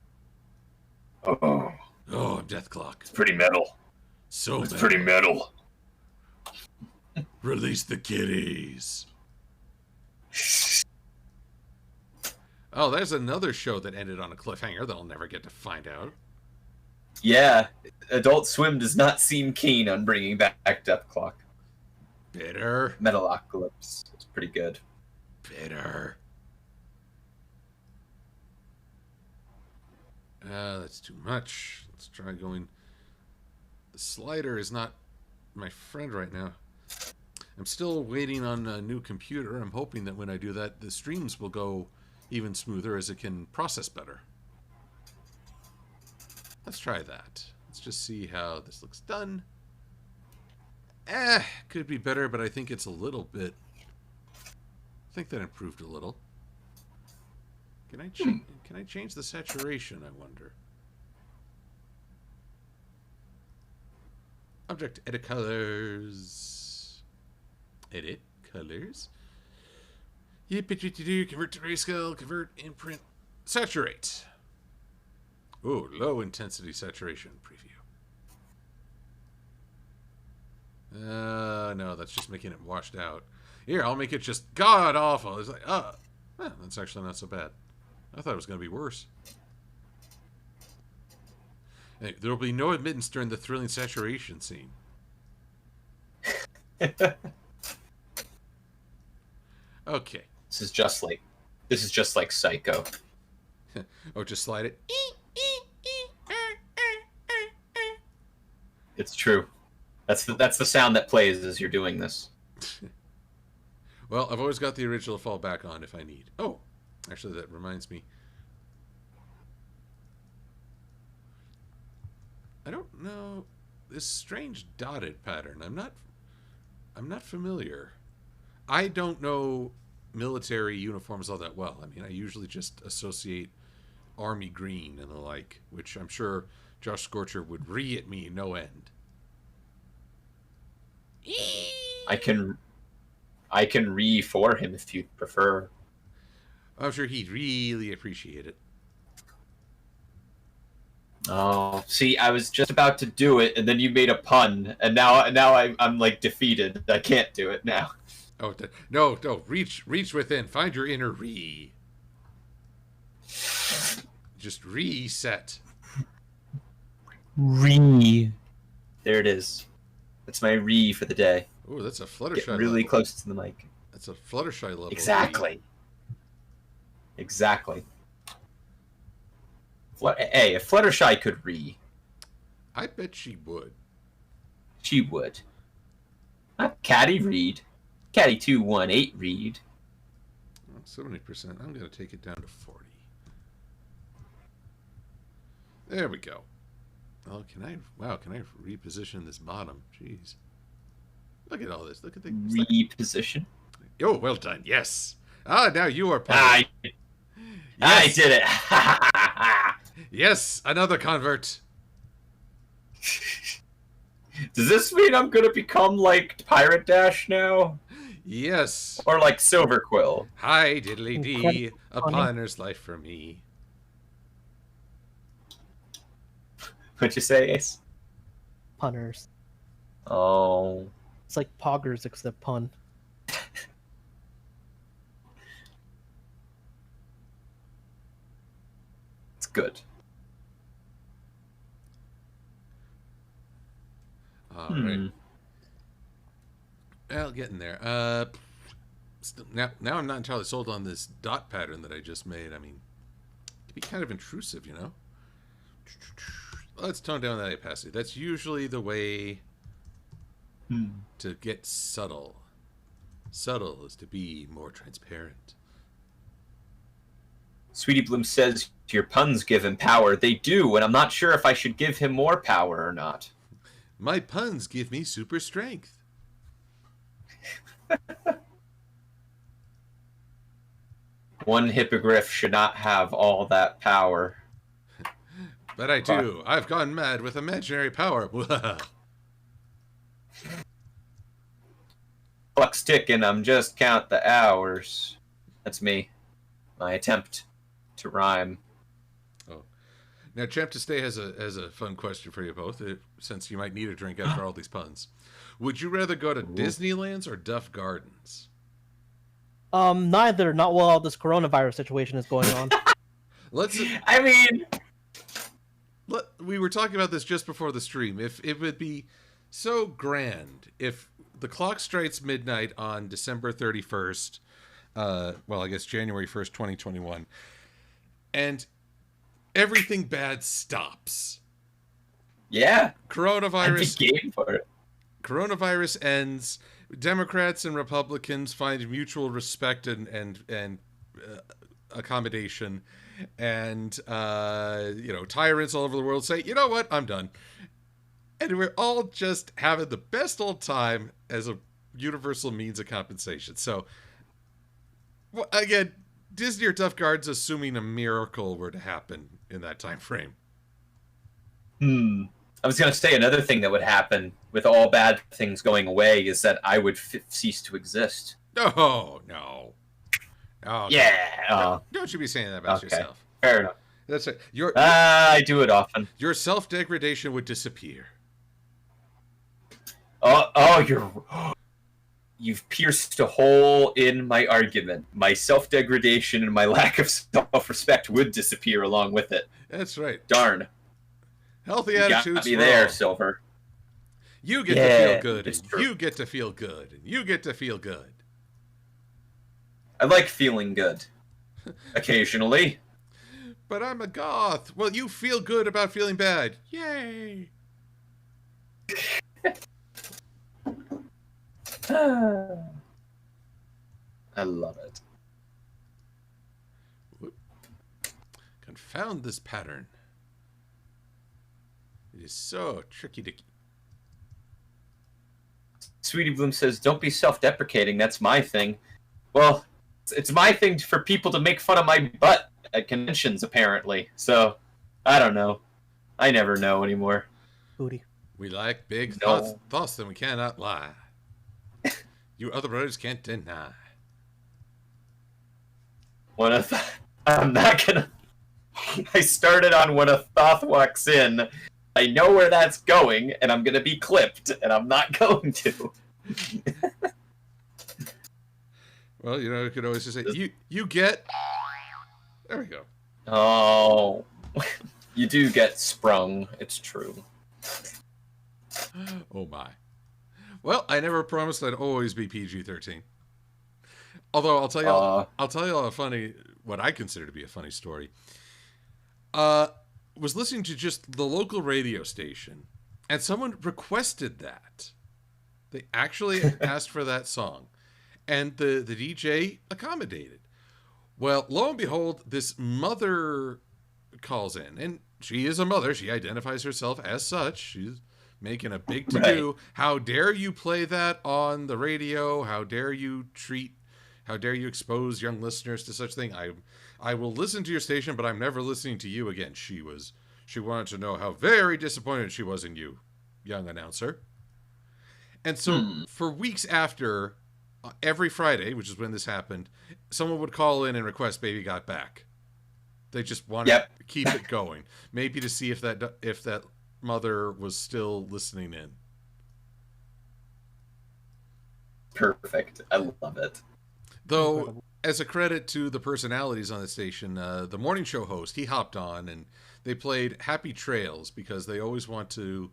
Oh, Oh, I'm Death Clock. it's pretty metal. So It's metal. pretty metal. Release the kitties. Oh, there's another show that ended on a cliffhanger that I'll never get to find out. Yeah, Adult Swim does not seem keen on bringing back Death Clock. Bitter. Metalocalypse. It's pretty good. Bitter. That's too much. Let's try going. The slider is not my friend right now. I'm still waiting on a new computer. I'm hoping that when I do that, the streams will go even smoother as it can process better. Let's try that. Let's just see how this looks done. Could be better, but I think it's a little bit... I think that improved a little. Can I change the saturation, I wonder? Object, edit colors. Edit colors. Convert to grayscale, convert, imprint, saturate. Ooh, low intensity saturation preview. No, that's just making it washed out. Here, I'll make it just god awful. It's like, that's actually not so bad. I thought it was going to be worse. Hey, there will be no admittance during the thrilling saturation scene. Okay. This is just like Psycho. Oh, just slide it. It's true. That's the sound that plays as you're doing this. Well, I've always got the original to fall back on if I need. Oh, actually, that reminds me. I don't know this strange dotted pattern. I'm not familiar. I don't know military uniforms all that well. I mean, I usually just associate army green and the like, which I'm sure Josh Scorcher would at me no end. I can for him if you'd prefer. I'm sure he'd really appreciate it. Oh, see, I was just about to do it, and then you made a pun, and now I'm like defeated. I can't do it now. Oh no! Reach within. Find your inner re. Just reset. Re. There it is. That's my re for the day. Oh, that's a Fluttershy. Get really level. close to the mic. That's a Fluttershy level. Exactly. Exactly. Hey, if Fluttershy could re, I bet she would. she would. Not Caddy read. Caddy 218 read. 70%. I'm going to take it down to 40. There we go. Oh, can I reposition this bottom? Jeez. Look at all this. Look at the Reposition. Oh, well done. Yes. Ah, now you are I did it. Yes, another convert. Does this mean I'm gonna become like Pirate Dash now? Yes. Or like Silver-Quill? Hi, diddly dee. A punner's life for me. What'd you say, Ace? Punners. Oh. It's like poggers except pun. It's good. All right. Well, getting there. Now I'm not entirely sold on this dot pattern that I just made. I mean, it can be kind of intrusive, you know? Let's tone down that opacity. That's usually the way to get subtle. Subtle is to be more transparent. Sweetie Bloom says your puns give him power. They do, and I'm not sure if I should give him more power or not. My puns give me super strength. One hippogriff should not have all that power. But I do. I've gone mad with imaginary power. Clock's ticking, I'm just count the hours. That's me. My attempt to rhyme. Oh. Now, Champ to Stay has a fun question for you both, since you might need a drink after all these puns. Would you rather go to Disneyland's or Duff Gardens? Neither. Not while this coronavirus situation is going on. I mean, we were talking about this just before the stream. If it would be so grand if the clock strikes midnight on December 31st, well, I guess January 1st, 2021, and everything bad stops. Yeah. Coronavirus. I'd be game for it. Coronavirus ends. Democrats and Republicans find mutual respect and accommodation, and tyrants all over the world say, you know what, I'm done, and we're all just having the best old time as a universal means of compensation. So, again, Disney or Duff Gardens, assuming a miracle were to happen in that time frame. I was going to say another thing that would happen with all bad things going away is that I would cease to exist. Oh, no. Oh, yeah. Don't you be saying that about yourself. Fair enough. That's it. I do it often. Your self-degradation would disappear. You've pierced a hole in my argument. My self-degradation and my lack of self-respect would disappear along with it. That's right. Darn. Healthy attitudes. Got me there, Silver. You get to feel good, and you get to feel good, and you get to feel good. I like feeling good. Occasionally. But I'm a goth. Well, you feel good about feeling bad. Yay! I love it. Confound this pattern. It is so tricky-dicky. Sweetie Bloom says, don't be self-deprecating, that's my thing. Well, it's my thing for people to make fun of my butt at conventions, apparently. So, I don't know. I never know anymore. Booty. We like big thoughts, and we cannot lie. You other brothers can't deny. I'm not gonna... I started on when a Thoth walks in. I know where that's going, and I'm gonna be clipped, and I'm not going to. Well, you could always just say, you get... There we go. Oh. You do get sprung. It's true. Oh, my. Well, I never promised I'd always be PG-13. Although, I'll tell you what I consider to be a funny story. Was listening to just the local radio station, and someone requested that. They actually asked for that song, and the DJ accommodated. Well, lo and behold, this mother calls in, and she is a mother. She identifies herself as such. She's making a big to-do. Right. How dare you play that on the radio? How dare you expose young listeners to such thing? I will listen to your station, but I'm never listening to you again. She wanted to know how very disappointed she was in you, young announcer. And so for weeks after, every Friday, which is when this happened, someone would call in and request Baby Got Back. They just wanted to keep it going. Maybe to see if that mother was still listening in. Perfect. I love it. Though, as a credit to the personalities on the station, the morning show host, he hopped on and they played Happy Trails because they always want to...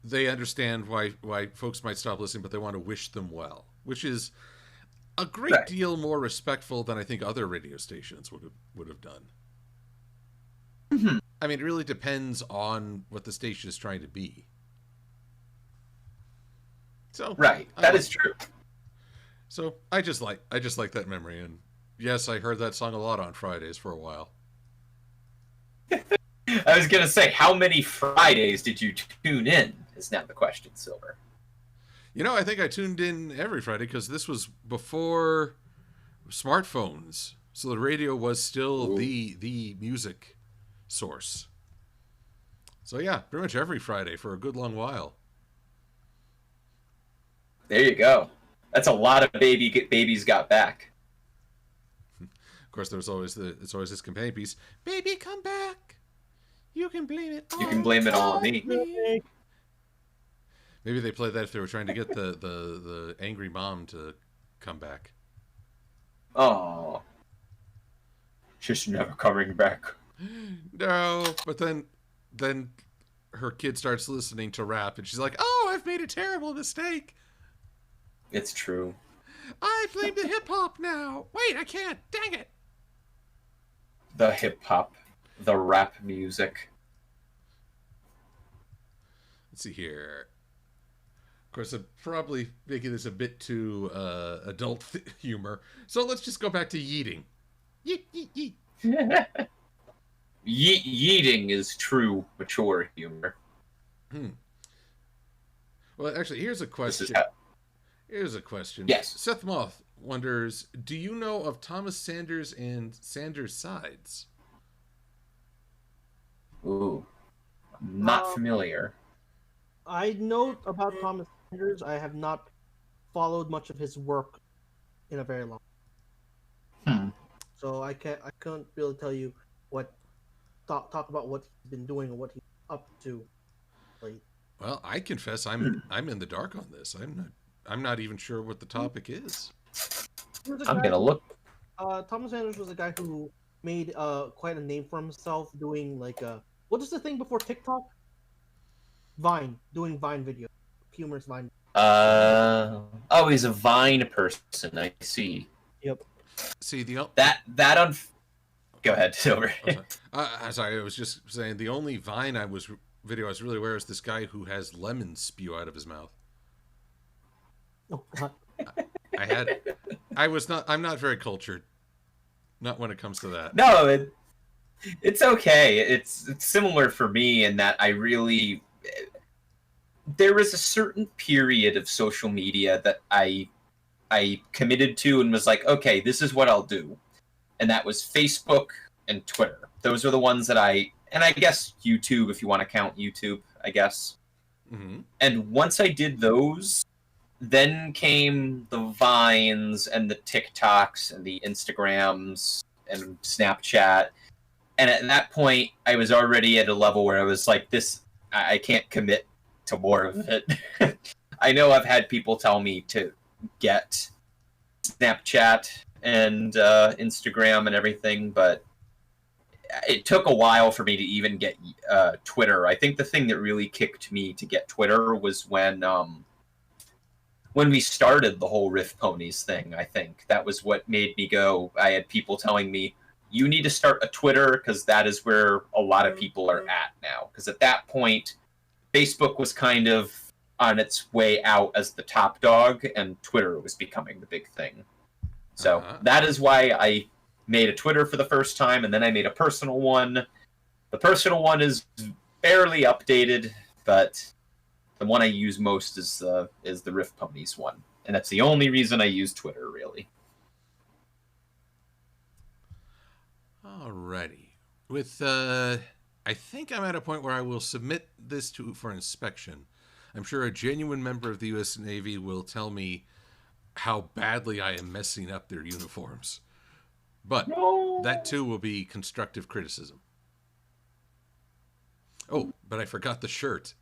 They understand why folks might stop listening, but they want to wish them well, which is a great deal more respectful than I think other radio stations would have done. Mm-hmm. I mean, it really depends on what the station is trying to be. So that is true. So I just like that memory, and yes, I heard that song a lot on Fridays for a while. I was gonna say, how many Fridays did you tune in? is now the question, Silver. I think I tuned in every Friday because this was before smartphones, so the radio was still the music source. So yeah, pretty much every Friday for a good long while. There you go. That's a lot of babies got back. Of course, it's always this companion piece. Baby, come back. You can blame it. You can blame it all on me. Maybe they played that if they were trying to get the angry mom to come back. Oh, she's never coming back. No, but then her kid starts listening to rap, and she's like, "Oh, I've made a terrible mistake. It's true. I blame the hip hop now. Wait, I can't. Dang it." The hip hop, the rap music. Let's see here. Of course, I'm probably making this a bit too adult humor. So let's just go back to yeeting. Yeet, yeet, yeet. Yeeting is true, mature humor. Well, actually, here's a question. Here's a question. Yes. Seth Moth wonders, do you know of Thomas Sanders and Sanders Sides? Ooh. I'm not familiar. I know about Thomas Sanders. I have not followed much of his work in a very long time. So I can't really tell you what talk about what he's been doing or what he's up to. Well, I confess I'm in the dark on this. I'm not even sure what the topic is. I'm gonna look. Thomas Sanders was a guy who made quite a name for himself doing what is the thing before TikTok? Vine, doing Vine videos, humorous Vine. He's a Vine person. I see. Yep. See Go ahead, Silver. Sorry, I was just saying the only Vine video I was really aware is this guy who has lemons spew out of his mouth. Oh God. I'm not very cultured. Not when it comes to that. No, it's okay. It's similar for me in that there was a certain period of social media that I committed to and was like, okay, this is what I'll do. And that was Facebook and Twitter. Those are the ones that and I guess YouTube, if you want to count YouTube, I guess. Mm-hmm. And once I did those, then came the Vines and the TikToks and the Instagrams and Snapchat. And at that point, I was already at a level where I was like, I can't commit to more of it. I know I've had people tell me to get Snapchat and Instagram and everything, but it took a while for me to even get Twitter. I think the thing that really kicked me to get Twitter was when we started the whole Riffponies thing. I think that was what made me go. I had people telling me, you need to start a Twitter because that is where a lot of people are at now. Because at that point, Facebook was kind of on its way out as the top dog, and Twitter was becoming the big thing. So that is why I made a Twitter for the first time, and then I made a personal one. The personal one is barely updated, but the one I use most is the Riffponies one, and that's the only reason I use Twitter, really. Alrighty. With I think I'm at a point where I will submit this for inspection. I'm sure a genuine member of the U.S. Navy will tell me how badly I am messing up their uniforms. But that too will be constructive criticism. Oh, but I forgot the shirt.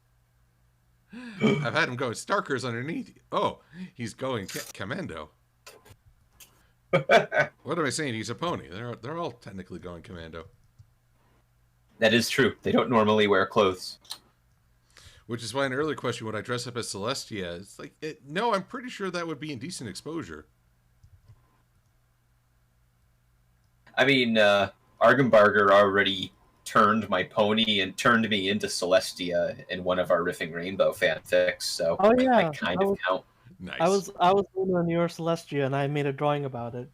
I've had him going Starkers underneath. Oh, he's going commando. What am I saying? He's a pony. They're all technically going commando. That is true. They don't normally wear clothes. Which is why an earlier question, would I dress up as Celestia? It's like, no, I'm pretty sure that would be indecent exposure. I mean, Argenbarger already turned my pony and turned me into Celestia in one of our Riffing Rainbow fanfics, so I kind of count. Nice. I was Luna and you were Celestia, and I made a drawing about it.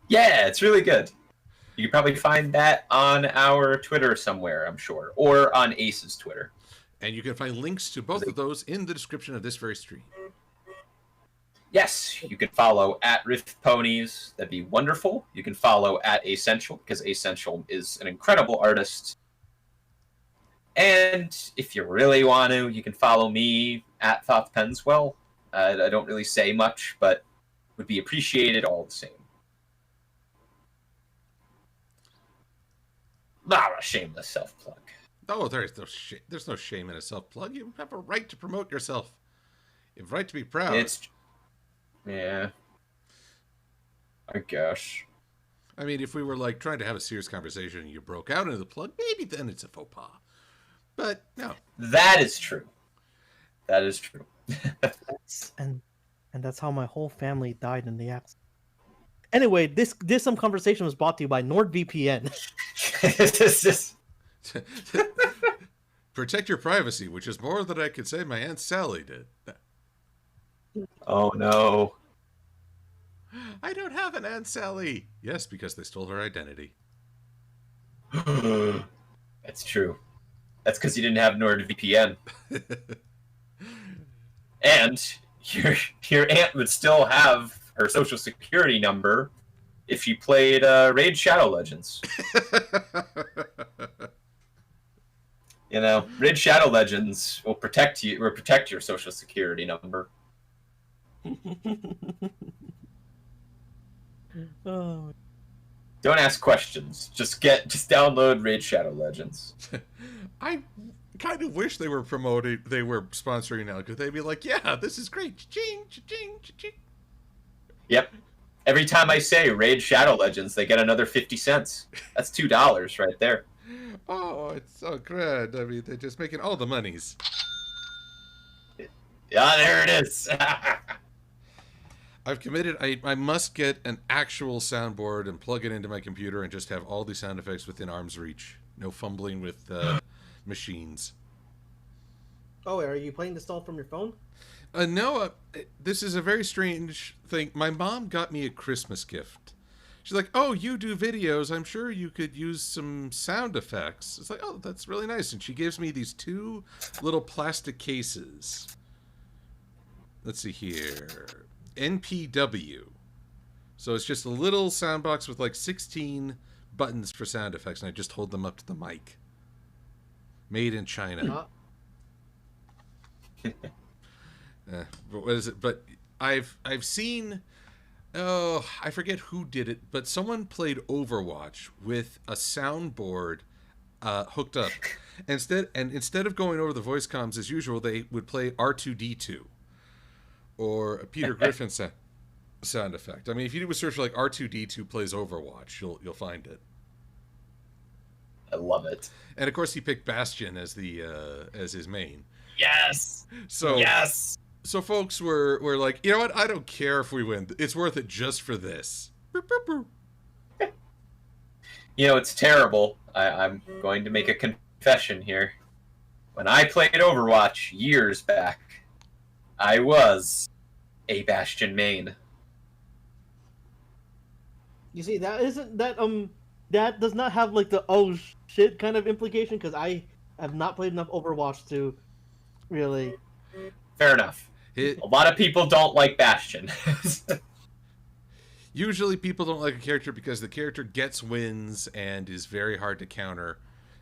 Yeah, it's really good. You can probably find that on our Twitter somewhere, I'm sure, or on Ace's Twitter. And you can find links to both of those in the description of this very stream. Yes, you can follow at Riffponies. That'd be wonderful. You can follow at Acesential, because Acesential is an incredible artist. And if you really want to, you can follow me at Thoth Penswell. I don't really say much, but would be appreciated all the same. Not a shameless self-plug. Oh, there's no shame in a self-plug. You have a right to promote yourself. You have a right to be proud. Yeah. I guess. I mean, if we were like trying to have a serious conversation and you broke out into the plug, maybe then it's a faux pas. But no. That is true. That is true. And that's how my whole family died in the accident. Anyway, this conversation was brought to you by NordVPN. Protect your privacy, which is more than I could say my Aunt Sally did. Oh no. I don't have an Aunt Sally. Yes, because they stole her identity. That's true. That's because you didn't have NordVPN. And your aunt would still have her social security number if she played Raid Shadow Legends. You know, Raid Shadow Legends will protect you or protect your social security number. Oh. Don't ask questions. Just download Raid Shadow Legends. I kind of wish they were sponsoring now, because they'd be like, yeah, this is great. Cha-ching, cha-ching, cha-ching. Yep. Every time I say Raid Shadow Legends, they get another 50 cents. That's $2 right there. Oh, it's so good. I mean, they're just making all the monies. Yeah, there it is. I've committed. I must get an actual soundboard and plug it into my computer and just have all the sound effects within arm's reach. No fumbling with machines. Oh, are you playing this all from your phone? No, this is a very strange thing. My mom got me a Christmas gift. She's like, oh, you do videos. I'm sure you could use some sound effects. It's like, oh, that's really nice. And she gives me these 2 little plastic cases. Let's see here. NPW. So it's just a little sound box with like 16 buttons for sound effects, and I just hold them up to the mic. Made in China. But what is it? But I've seen, oh, I forget who did it, but someone played Overwatch with a soundboard hooked up. Instead of going over the voice comms as usual, they would play R2D2 or a Peter Griffin sound effect. I mean, if you do a search like R2D2 plays Overwatch, you'll find it. I love it. And of course, he picked Bastion as his main. Yes. Yes. So folks were like, you know what? I don't care if we win. It's worth it just for this. You know, it's terrible. I'm going to make a confession here. When I played Overwatch years back, I was a Bastion main. You see, that does not have like the oh shit kind of implication, because I have not played enough Overwatch to really. Fair enough. A lot of people don't like Bastion. Usually people don't like a character because the character gets wins and is very hard to counter.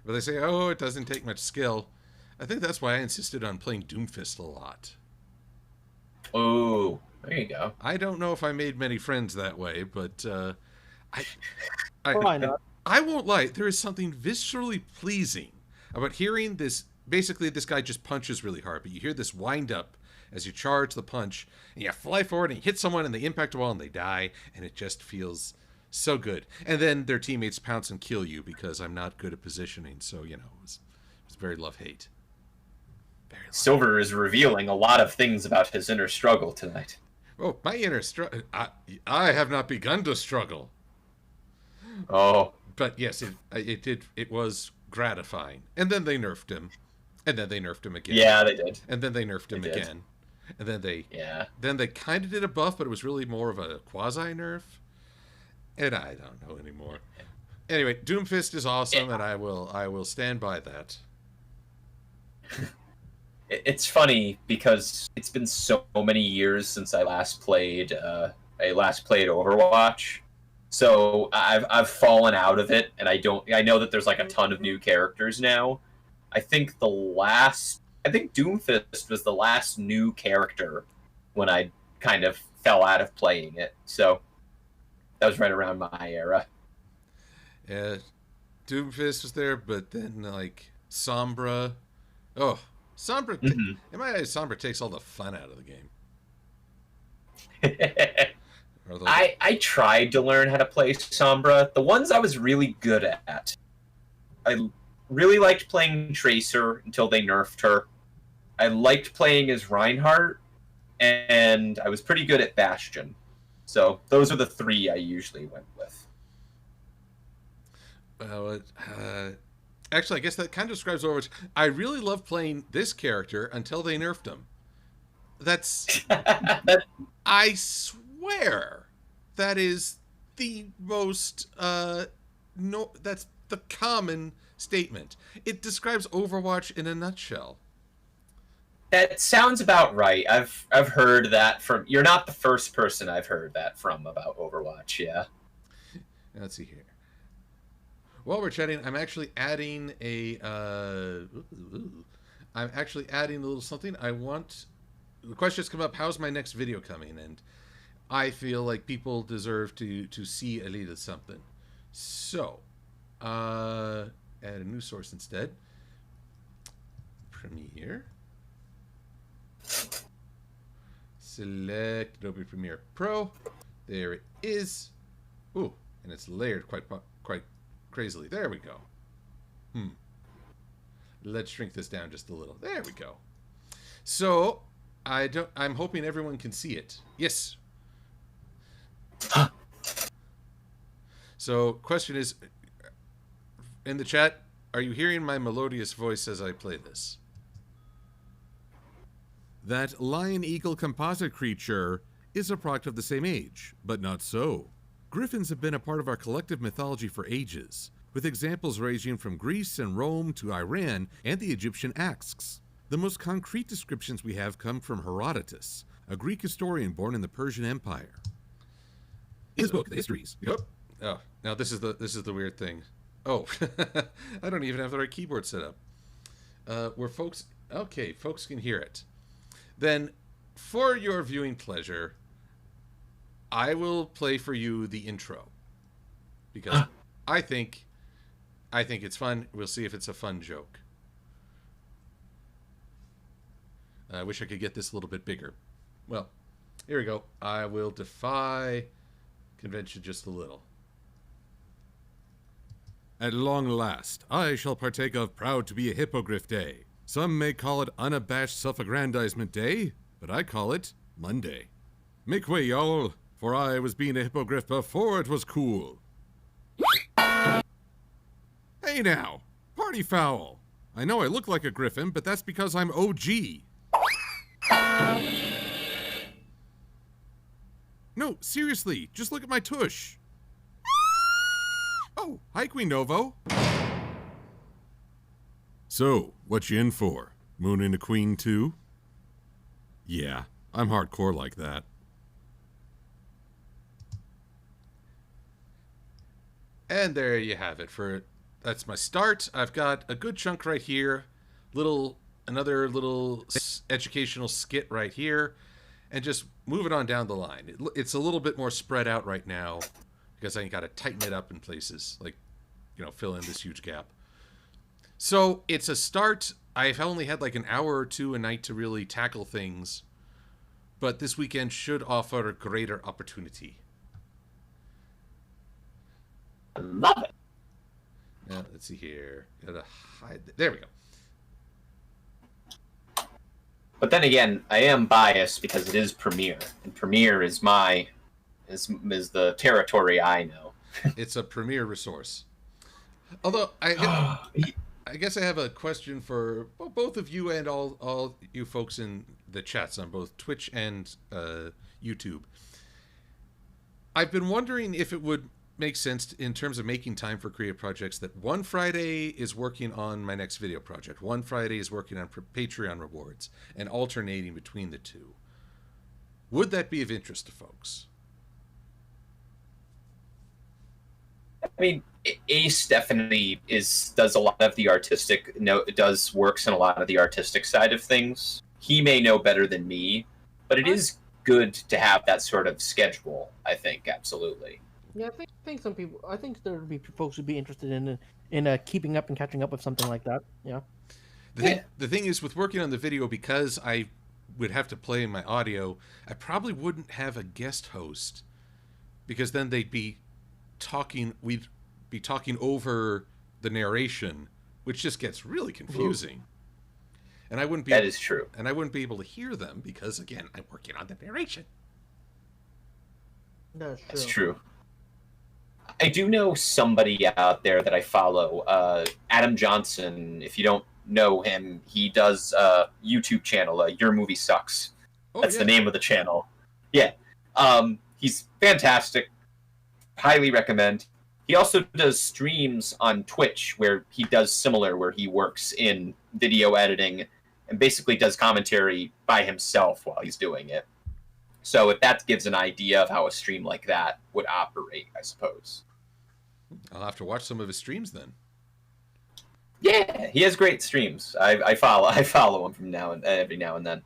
But they say, oh, it doesn't take much skill. I think that's why I insisted on playing Doomfist a lot. Oh, there you go. I don't know if I made many friends that way, but Why not? I won't lie. There is something viscerally pleasing about hearing this. Basically, this guy just punches really hard, but you hear this wind up as you charge the punch, and you fly forward and you hit someone and they impact a wall and they die, and it just feels so good. And then their teammates pounce and kill you because I'm not good at positioning, so, you know, it was very love-hate. Silver is revealing a lot of things about his inner struggle tonight. Oh, my inner struggle. I have not begun to struggle. Oh. But yes, it was gratifying. And then they nerfed him. And then they nerfed him again. Yeah, they did. And then they nerfed him again. And then they kind of did a buff, but it was really more of a quasi-nerf. And I don't know anymore. Anyway, Doomfist is awesome, and I will stand by that. It's funny because it's been so many years since I last played Overwatch. So I've fallen out of it, and I know that there's like a ton of new characters now. I think Doomfist was the last new character when I kind of fell out of playing it. So that was right around my era. Yeah, Doomfist was there, but then like Sombra. Oh, Sombra. In my eyes, Sombra takes all the fun out of the game. I tried to learn how to play Sombra. The ones I was really good at, I really liked playing Tracer until they nerfed her. I liked playing as Reinhardt, and I was pretty good at Bastion. So those are the three I usually went with. Well, actually, I guess that kind of describes Overwatch. I really love playing this character until they nerfed him. That's... I swear that is the most... no, that's the common statement. It describes Overwatch in a nutshell. That sounds about right. I've heard that from... You're not the first person I've heard that from about Overwatch, yeah. Let's see here. While we're chatting, I'm actually adding a... I'm actually adding a little something. I want... The question has come up, how's my next video coming? And I feel like people deserve to see a little something. So, add a new source instead. Premiere. Select Adobe Premiere Pro. There it is. Ooh, and it's layered quite crazily. There we go. Let's shrink this down just a little. There we go. So, I'm hoping everyone can see it. Yes. So, question is, in the chat, are you hearing my melodious voice as I play this? That lion-eagle composite creature is a product of the same age, but not so. Griffins have been a part of our collective mythology for ages, with examples ranging from Greece and Rome to Iran and the Egyptian Asks. The most concrete descriptions we have come from Herodotus, a Greek historian born in the Persian Empire. In his book, The Histories. Yep. Oh, now this is the weird thing. Oh, I don't even have the right keyboard set up. Where folks can hear it. Then, for your viewing pleasure, I will play for you the intro because I think it's fun. We'll see if it's a fun joke. I wish I could get this a little bit bigger. Well, here we go. I will defy convention just a little. At long last, I shall partake of Proud to be a Hippogriff Day. Some may call it Unabashed Self-Aggrandizement Day, but I call it Monday. Make way, y'all, for I was being a hippogriff before it was cool. Hey now, party foul. I know I look like a griffin, but that's because I'm OG. No, seriously, just look at my tush. Oh, hi, Queen Novo. So, what you in for? Mooning a queen too? Yeah, I'm hardcore like that. And there you have it. That's my start. I've got a good chunk right here. Another little educational skit right here. And just move it on down the line. It's a little bit more spread out right now because I got to tighten it up in places. Like, fill in this huge gap. So it's a start. I've only had like an hour or two a night to really tackle things, but this weekend should offer a greater opportunity. I love it. Now, let's see here. Gotta hide. There we go. But then again, I am biased because it is Premiere, and Premiere is is the territory I know. It's a Premiere resource. Although I guess I have a question for both of you and all you folks in the chats on both Twitch and YouTube. I've been wondering if it would makes sense in terms of making time for creative projects that one Friday is working on my next video project, one Friday is working on Patreon rewards, and alternating between the two. Would that be of interest to folks? I mean, Ace definitely does a lot of the artistic. No, it does works in a lot of the artistic side of things. He may know better than me, but it is good to have that sort of schedule. I think absolutely. Yeah, I think some people. I think there would be folks who'd be interested in keeping up and catching up with something like that. Yeah. The thing is, with working on the video, because I would have to play in my audio, I probably wouldn't have a guest host, because then they'd be talking. We'd be talking over the narration, which just gets really confusing. And I wouldn't be. That is true. And I wouldn't be able to hear them because, again, I'm working on the narration. That's true. I do know somebody out there that I follow, Adam Johnson. If you don't know him, he does a YouTube channel, Your Movie Sucks. That's the name of the channel. Yeah. He's fantastic. Highly recommend. He also does streams on Twitch where he does similar, where he works in video editing and basically does commentary by himself while he's doing it. So if that gives an idea of how a stream like that would operate, I suppose. I'll have to watch some of his streams then. Yeah, he has great streams. I follow him from every now and then.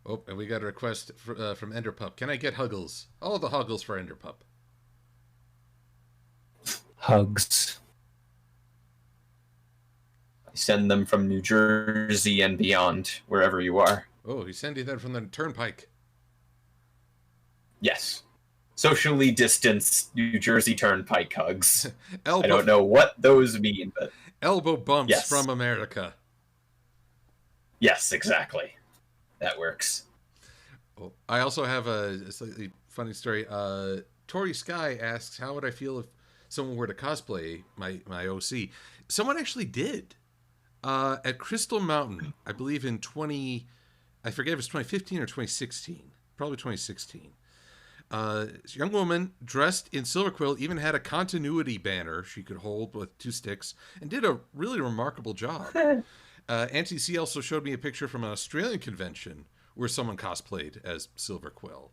Oh, and we got a request from Enderpup. Can I get Huggles? All the Huggles for Enderpup. Hugs. I send them from New Jersey and beyond, wherever you are. Oh, he's sending that from the Turnpike. Yes. Socially distanced New Jersey Turnpike hugs. I don't know what those mean, but... Elbow bumps from America. Yes, exactly. That works. Oh, I also have a slightly funny story. Tori Sky asks, how would I feel if someone were to cosplay my OC? Someone actually did. At Crystal Mountain, I believe in I forget if it was 2015 or 2016. Probably 2016. This young woman dressed in Silver-Quill even had a continuity banner she could hold with 2 sticks and did a really remarkable job. Auntie C also showed me a picture from an Australian convention where someone cosplayed as Silver-Quill.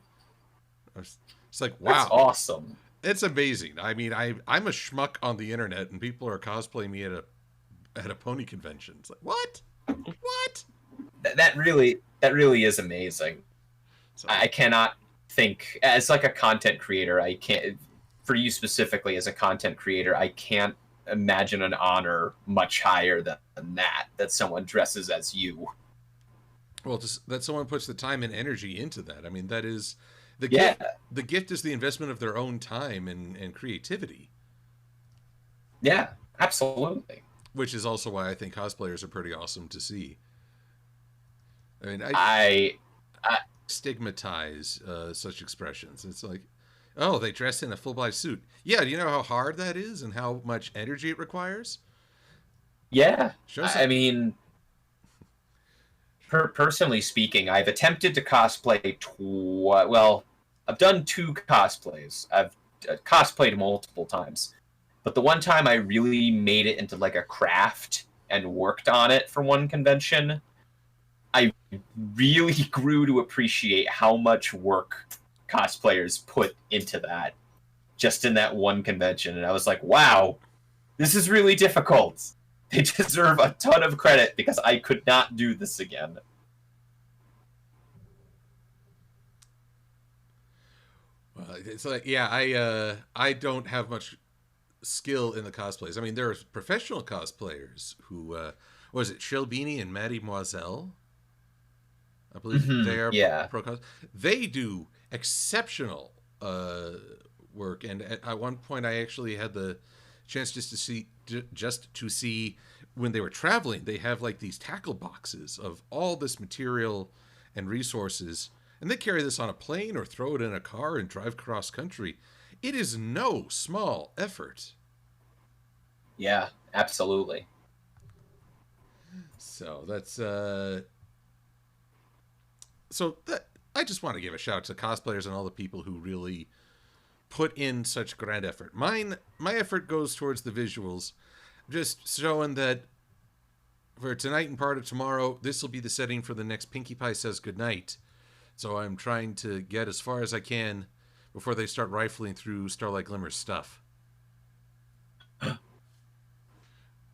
It's like, wow. That's awesome. It's amazing. I mean, I'm a schmuck on the internet and people are cosplaying me at a pony convention. It's like, what? What? That really is amazing. So, I cannot think, as like a content creator, I can't, for you specifically as a content creator, I can't imagine an honor much higher than that someone dresses as you. Well, just that someone puts the time and energy into that. I mean, that is the gift. The gift is the investment of their own time and creativity. Yeah, absolutely. Which is also why I think cosplayers are pretty awesome to see. I mean, I stigmatize such expressions. It's like, oh, they dress in a full-body suit. Yeah, do you know how hard that is and how much energy it requires? Yeah, I mean, personally speaking, I've attempted to cosplay well, I've done 2 cosplays. I've cosplayed multiple times. But the one time I really made it into like a craft and worked on it for one convention, I really grew to appreciate how much work cosplayers put into that just in that one convention. And I was like, wow, this is really difficult. They deserve a ton of credit because I could not do this again. Well, it's like, yeah, I don't have much skill in the cosplays. I mean, there are professional cosplayers who, was it Shelbini and Mademoiselle? I believe they are pro cos. They do exceptional work, and at one point, I actually had the chance just to see when they were traveling. They have like these tackle boxes of all this material and resources, and they carry this on a plane or throw it in a car and drive cross country. It is no small effort. Yeah, absolutely. So that's I just want to give a shout out to cosplayers and all the people who really put in such grand effort. My effort goes towards the visuals, just showing that for tonight and part of tomorrow, this will be the setting for the next Pinkie Pie Says Goodnight. So I'm trying to get as far as I can before they start rifling through Starlight Glimmer's stuff.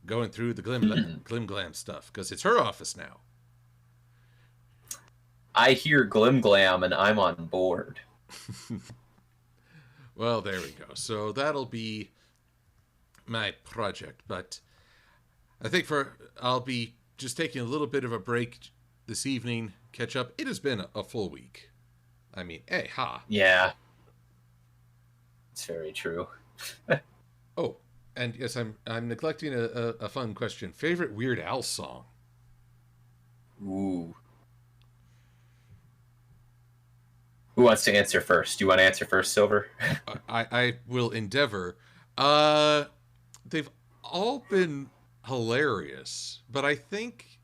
Going through the Glim Glam stuff, because it's her office now. I hear Glim Glam, and I'm on board. Well, there we go. So that'll be my project. But I think I'll be just taking a little bit of a break this evening, catch up. It has been a full week. I mean, hey, ha. Yeah. It's very true. Oh, and yes, I'm neglecting a fun question. Favorite Weird Al song? Ooh. Who wants to answer first? Do you want to answer first, Silver? I will endeavor. They've all been hilarious, but I think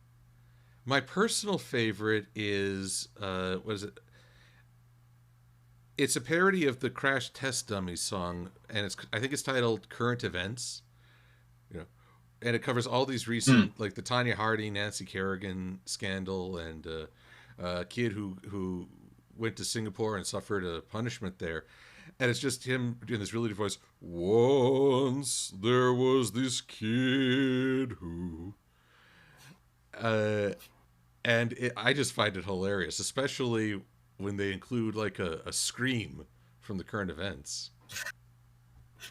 my personal favorite is what is it? It's a parody of the Crash Test Dummies song, and I think it's titled "Current Events." You know, and it covers all these recent, like the Tanya Harding, Nancy Kerrigan scandal, and a kid who went to Singapore and suffered a punishment there. And it's just him doing this really deep voice. Once there was this kid who... I just find it hilarious, especially when they include like a scream from the Current Events.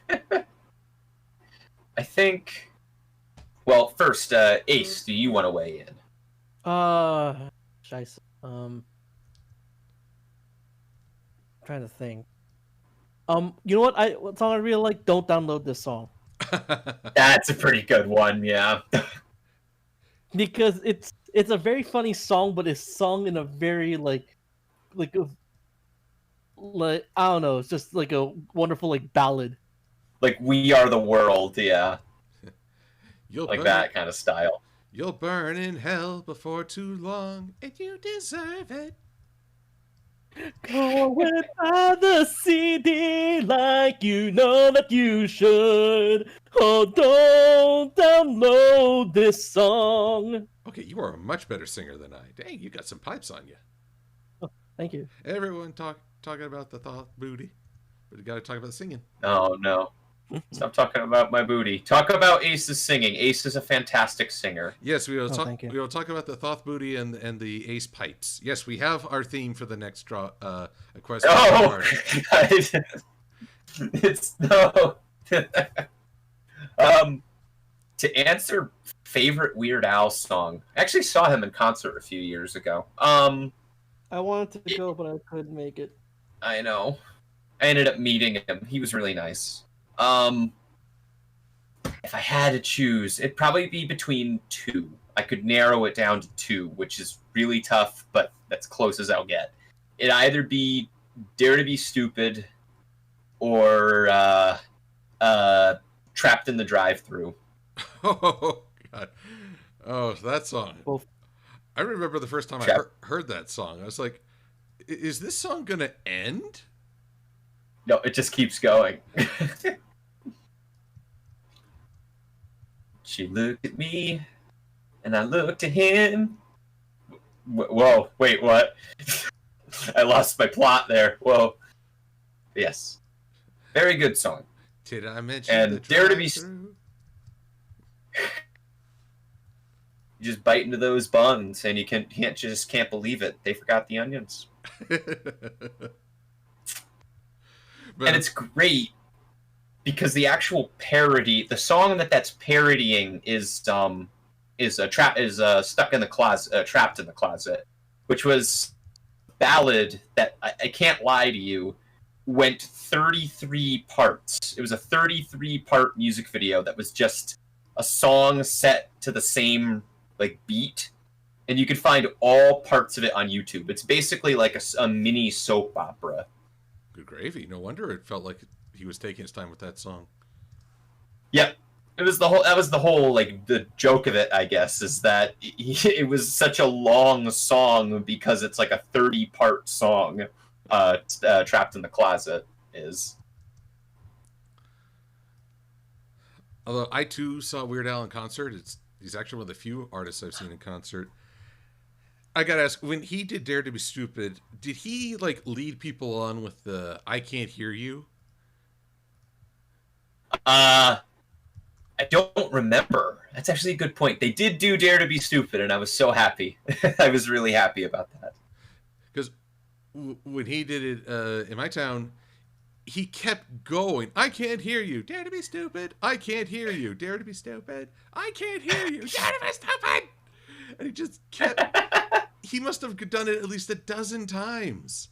I think... Well, first, Ace, do you want to weigh in? Scheiße. Trying to think. You know what song I really like? Don't Download This Song. That's a pretty good one, yeah. Because it's a very funny song, but it's sung in a very like I don't know, it's just like a wonderful like ballad. Like We Are the World, yeah. Like that kind of style. You'll burn in hell before too long, and you deserve it. Go and buy the CD like you know that you should. Oh, don't download this song. Okay, you are a much better singer than I. Dang, you got some pipes on you. Oh, thank you. Everyone talking about the Thoth booty, but you got to talk about the singing. Oh, no. Stop talking about my booty. Talk about Ace's singing. Ace is a fantastic singer. Yes, we will talk. Thank you. We will talk about the Thoth booty and the Ace pipes. Yes, we have our theme for the next equestrian. Oh, it's no. To answer favorite Weird Al song, I actually saw him in concert a few years ago. I wanted to go, but I couldn't make it. I know. I ended up meeting him. He was really nice. If I had to choose, it'd probably be between two. I could narrow it down to two, which is really tough, but that's close as I'll get. It'd either be Dare to Be Stupid or Trapped in the Drive-Thru. Oh, God. Oh, that song. Well, I remember the first time I heard that song. I was like, is this song going to end? No, it just keeps going. She looked at me, and I looked at him. Whoa, wait, what? I lost my plot there. Whoa. Yes. Very good song. Did I mention and Dare to Be... You just bite into those buns, and you can't believe it. They forgot the onions. And it's great because the actual parody, the song that's parodying is Stuck in the Closet, Trapped in the Closet, which was a ballad that I can't lie to you went 33 parts. It was a 33-part music video that was just a song set to the same like beat, and you could find all parts of it on YouTube. It's basically like a mini soap opera. Good gravy. No wonder it felt like he was taking his time with that song. Yep. that was the whole like the joke of it, I guess, is that it was such a long song because it's like a 30-part song. Trapped in the Closet is. Although I too saw Weird Al in concert. He's actually one of the few artists I've seen in concert. I gotta ask, when he did Dare to Be Stupid, did he like lead people on with the "I Can't Hear You"? I don't remember. That's actually a good point. They did do Dare to Be Stupid, and I was so happy. I was really happy about that. Because when he did it in my town, he kept going. I can't hear you. Dare to be stupid. I can't hear you. Dare to be stupid. I can't hear you. Dare to be stupid. And he just kept. He must have done it at least a dozen times.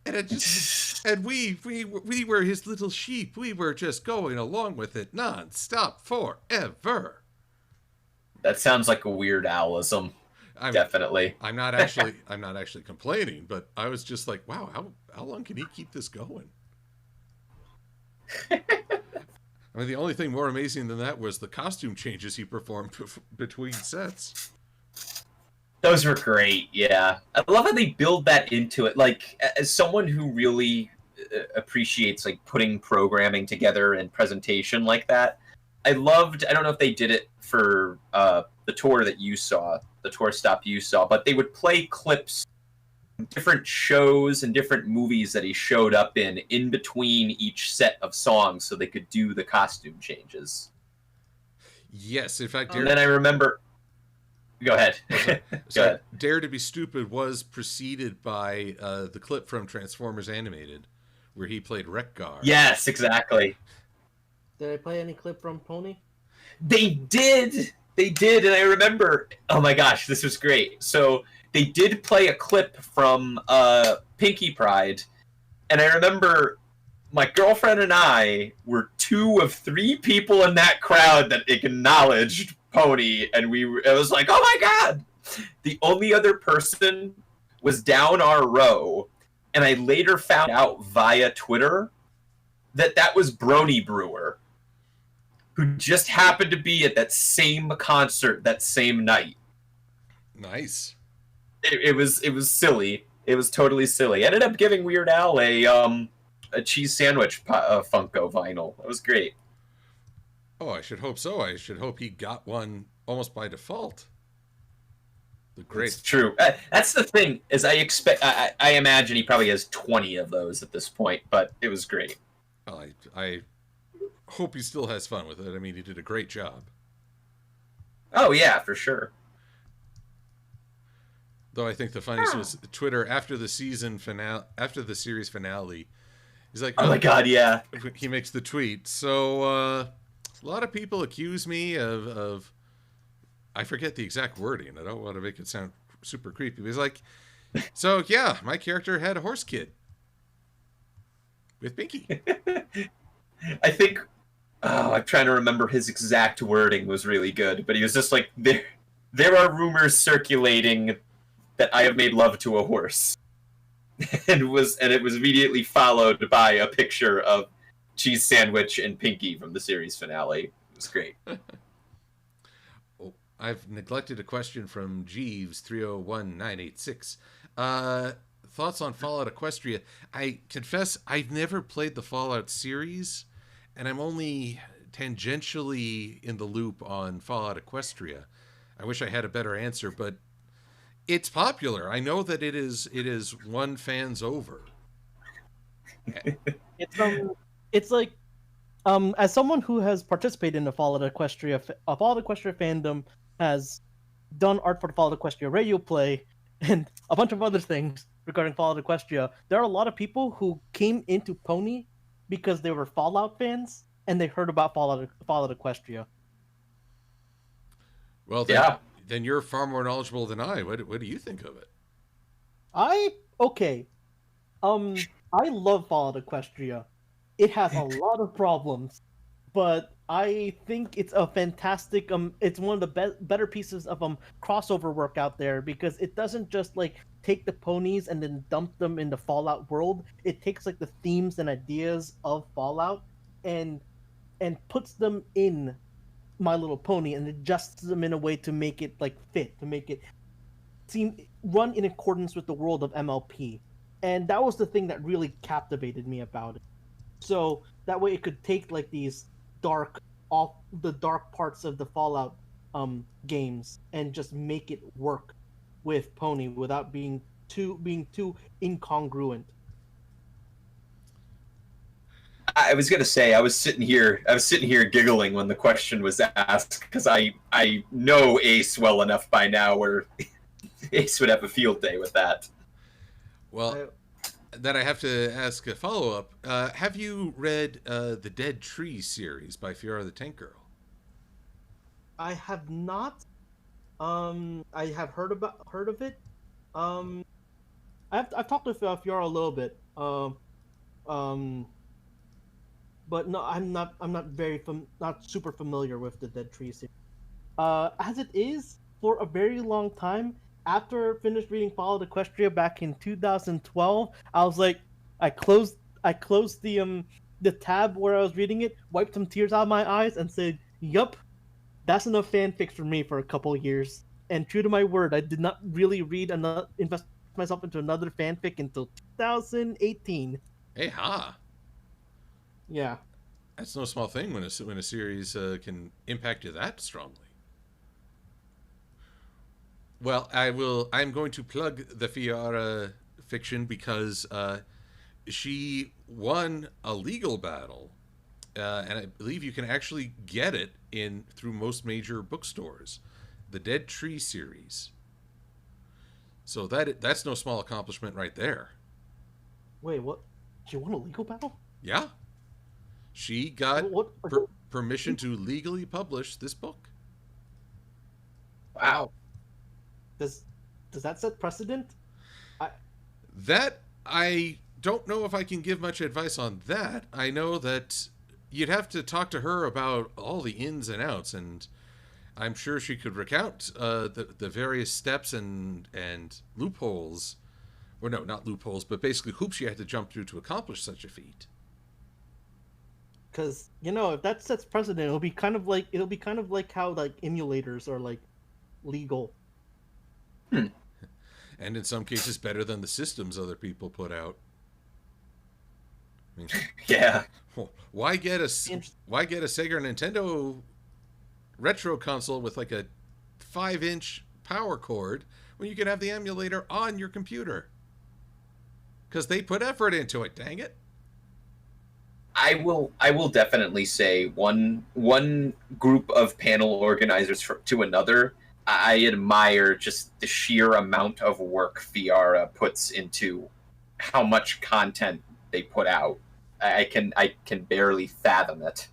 And it just. And we were his little sheep. We were just going along with it non-stop forever. That sounds like a Weird Alism. Definitely. I'm not actually complaining, but I was just like, wow, how long can he keep this going? I mean, the only thing more amazing than that was the costume changes he performed between sets. Those were great, yeah. I love how they build that into it. Like, as someone who really appreciates like putting programming together and presentation like that, I don't know if they did it for the tour that you saw, the tour stop you saw, but they would play clips from different shows and different movies that he showed up in between each set of songs so they could do the costume changes. Yes, in fact, and then I remember... Go ahead. Go ahead. Dare to Be Stupid was preceded by the clip from Transformers Animated, where he played Wreck-Gar. Yes, exactly. Did I play any clip from Pony? They did, and I remember. Oh my gosh, this was great. So they did play a clip from Pinky Pride, and I remember my girlfriend and I were 2 of 3 people in that crowd that acknowledged Pony, and it was like, oh my god! The only other person was down our row, and I later found out via Twitter that was Brony Brewer, who just happened to be at that same concert that same night. Nice. It was silly. It was totally silly. I ended up giving Weird Al a cheese sandwich Funko vinyl. It was great. Oh, I should hope so. I should hope he got one almost by default. It's true. That's the thing, is I imagine he probably has 20 of those at this point, but it was great. Well, I hope he still has fun with it. I mean, he did a great job. Oh, yeah, for sure. Though I think the funniest was Twitter after the series finale. He's like, oh my god, yeah. He makes the tweet. So, a lot of people accuse me of I forget the exact wording. I don't want to make it sound super creepy. But he's like, so yeah, my character had a horse kid with Pinky. I think, I'm trying to remember his exact wording was really good, but he was just like, there are rumors circulating that I have made love to a horse. and it was immediately followed by a picture of Cheese Sandwich and Pinky from the series finale. It was great. Oh, I've neglected a question from Jeeves 301986. Thoughts on Fallout Equestria? I confess I've never played the Fallout series, and I'm only tangentially in the loop on Fallout Equestria. I wish I had a better answer, but it's popular. I know that it is won fans over. It's like, as someone who has participated in the Fallout Equestria, Fallout Equestria fandom has done art for the Fallout Equestria radio play and a bunch of other things regarding Fallout Equestria. There are a lot of people who came into Pony because they were Fallout fans and they heard about Fallout Equestria. Well, then you're far more knowledgeable than I. What do you think of it? I love Fallout Equestria. It has a lot of problems, but I think it's a fantastic it's one of the better pieces of crossover work out there, because it doesn't just like take the ponies and then dump them in the Fallout world. It takes like the themes and ideas of Fallout and and puts them in My Little Pony and adjusts them in a way to make it like fit, to make it seem run in accordance with the world of MLP. And that was the thing that really captivated me about it. So that way it could take like these dark off the dark parts of the Fallout games and just make it work with Pony without being too incongruent. I was gonna say I was sitting here giggling when the question was asked because I know Ace well enough by now where Ace would have a field day with that. Well, then I have to ask a follow-up. Have you read the Dead Tree series by Fiora the Tank Girl? I have not. I have heard of it. I've talked with Fiora a little bit. But no, I'm not not super familiar with the Dead Tree series. As it is, for a very long time, after I finished reading Fallout Equestria back in 2012, I was like, I closed the tab where I was reading it, wiped some tears out of my eyes, and said, "Yup, that's enough fanfics for me for a couple of years." And true to my word, I did not really invest myself into another fanfic until 2018. Hey ha! Yeah. That's no small thing when a series can impact you that strongly. Well, I'm going to plug the Fiora fiction because she won a legal battle, and I believe you can actually get it through most major bookstores. The Dead Tree series. So that's no small accomplishment right there. Wait, what? She won a legal battle? Yeah. She got permission to legally publish this book. Wow. Does that set precedent? I don't know if I can give much advice on that. I know that you'd have to talk to her about all the ins and outs, and I'm sure she could recount the various steps and loopholes, or no, not loopholes, but basically hoops you had to jump through to accomplish such a feat. Because if that sets precedent, it'll be kind of like how like emulators are like legal. And in some cases better than the systems other people put out. I mean, yeah. Why get a Sega or Nintendo retro console with like a 5-inch power cord when you can have the emulator on your computer? Because they put effort into it, dang it. I will definitely say one group of panel organizers to another. I admire just the sheer amount of work Fiora puts into how much content they put out. I can barely fathom it.